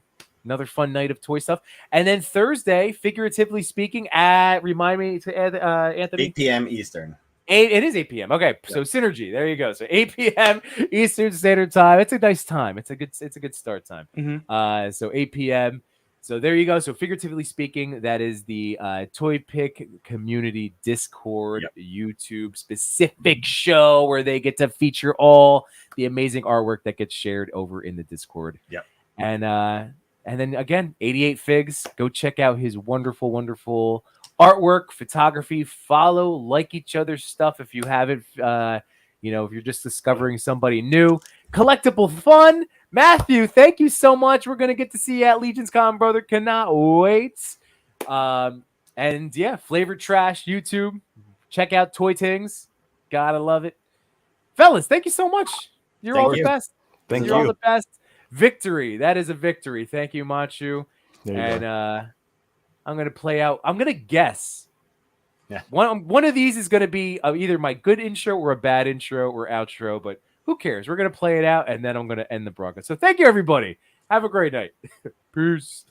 fun night of toy stuff. And then Thursday, figuratively speaking, remind me to add, Anthony? 8 p.m. Eastern. It is 8 p.m. Okay, so Synergy. There you go. So 8 p.m. Eastern Standard Time. It's a nice time. It's a good start time. Mm-hmm. So 8 p.m. So there you go. So figuratively speaking, that is the Toy Pick Community Discord YouTube specific show where they get to feature all the amazing artwork that gets shared over in the Discord. Yep. And then again, 88 Figs. Go check out his wonderful, wonderful artwork, photography. Follow, like each other's stuff if you haven't. If you're just discovering somebody new. Collectible fun. Matthew, thank you so much. We're gonna get to see you at Legion's Con, brother. Cannot wait. And yeah, Flavored Trash YouTube. Check out Toy Tings. Gotta love it, fellas. Thank you so much. You're all the best. Thank You're all you. the best. Victory. That is a victory. Thank you, Machu. There you go. I'm gonna play out. I'm gonna guess. Yeah. One of these is gonna be either my good intro or a bad intro or outro, but who cares? We're gonna play it out, and then I'm gonna end the broadcast. So thank you, everybody. Have a great night. Peace.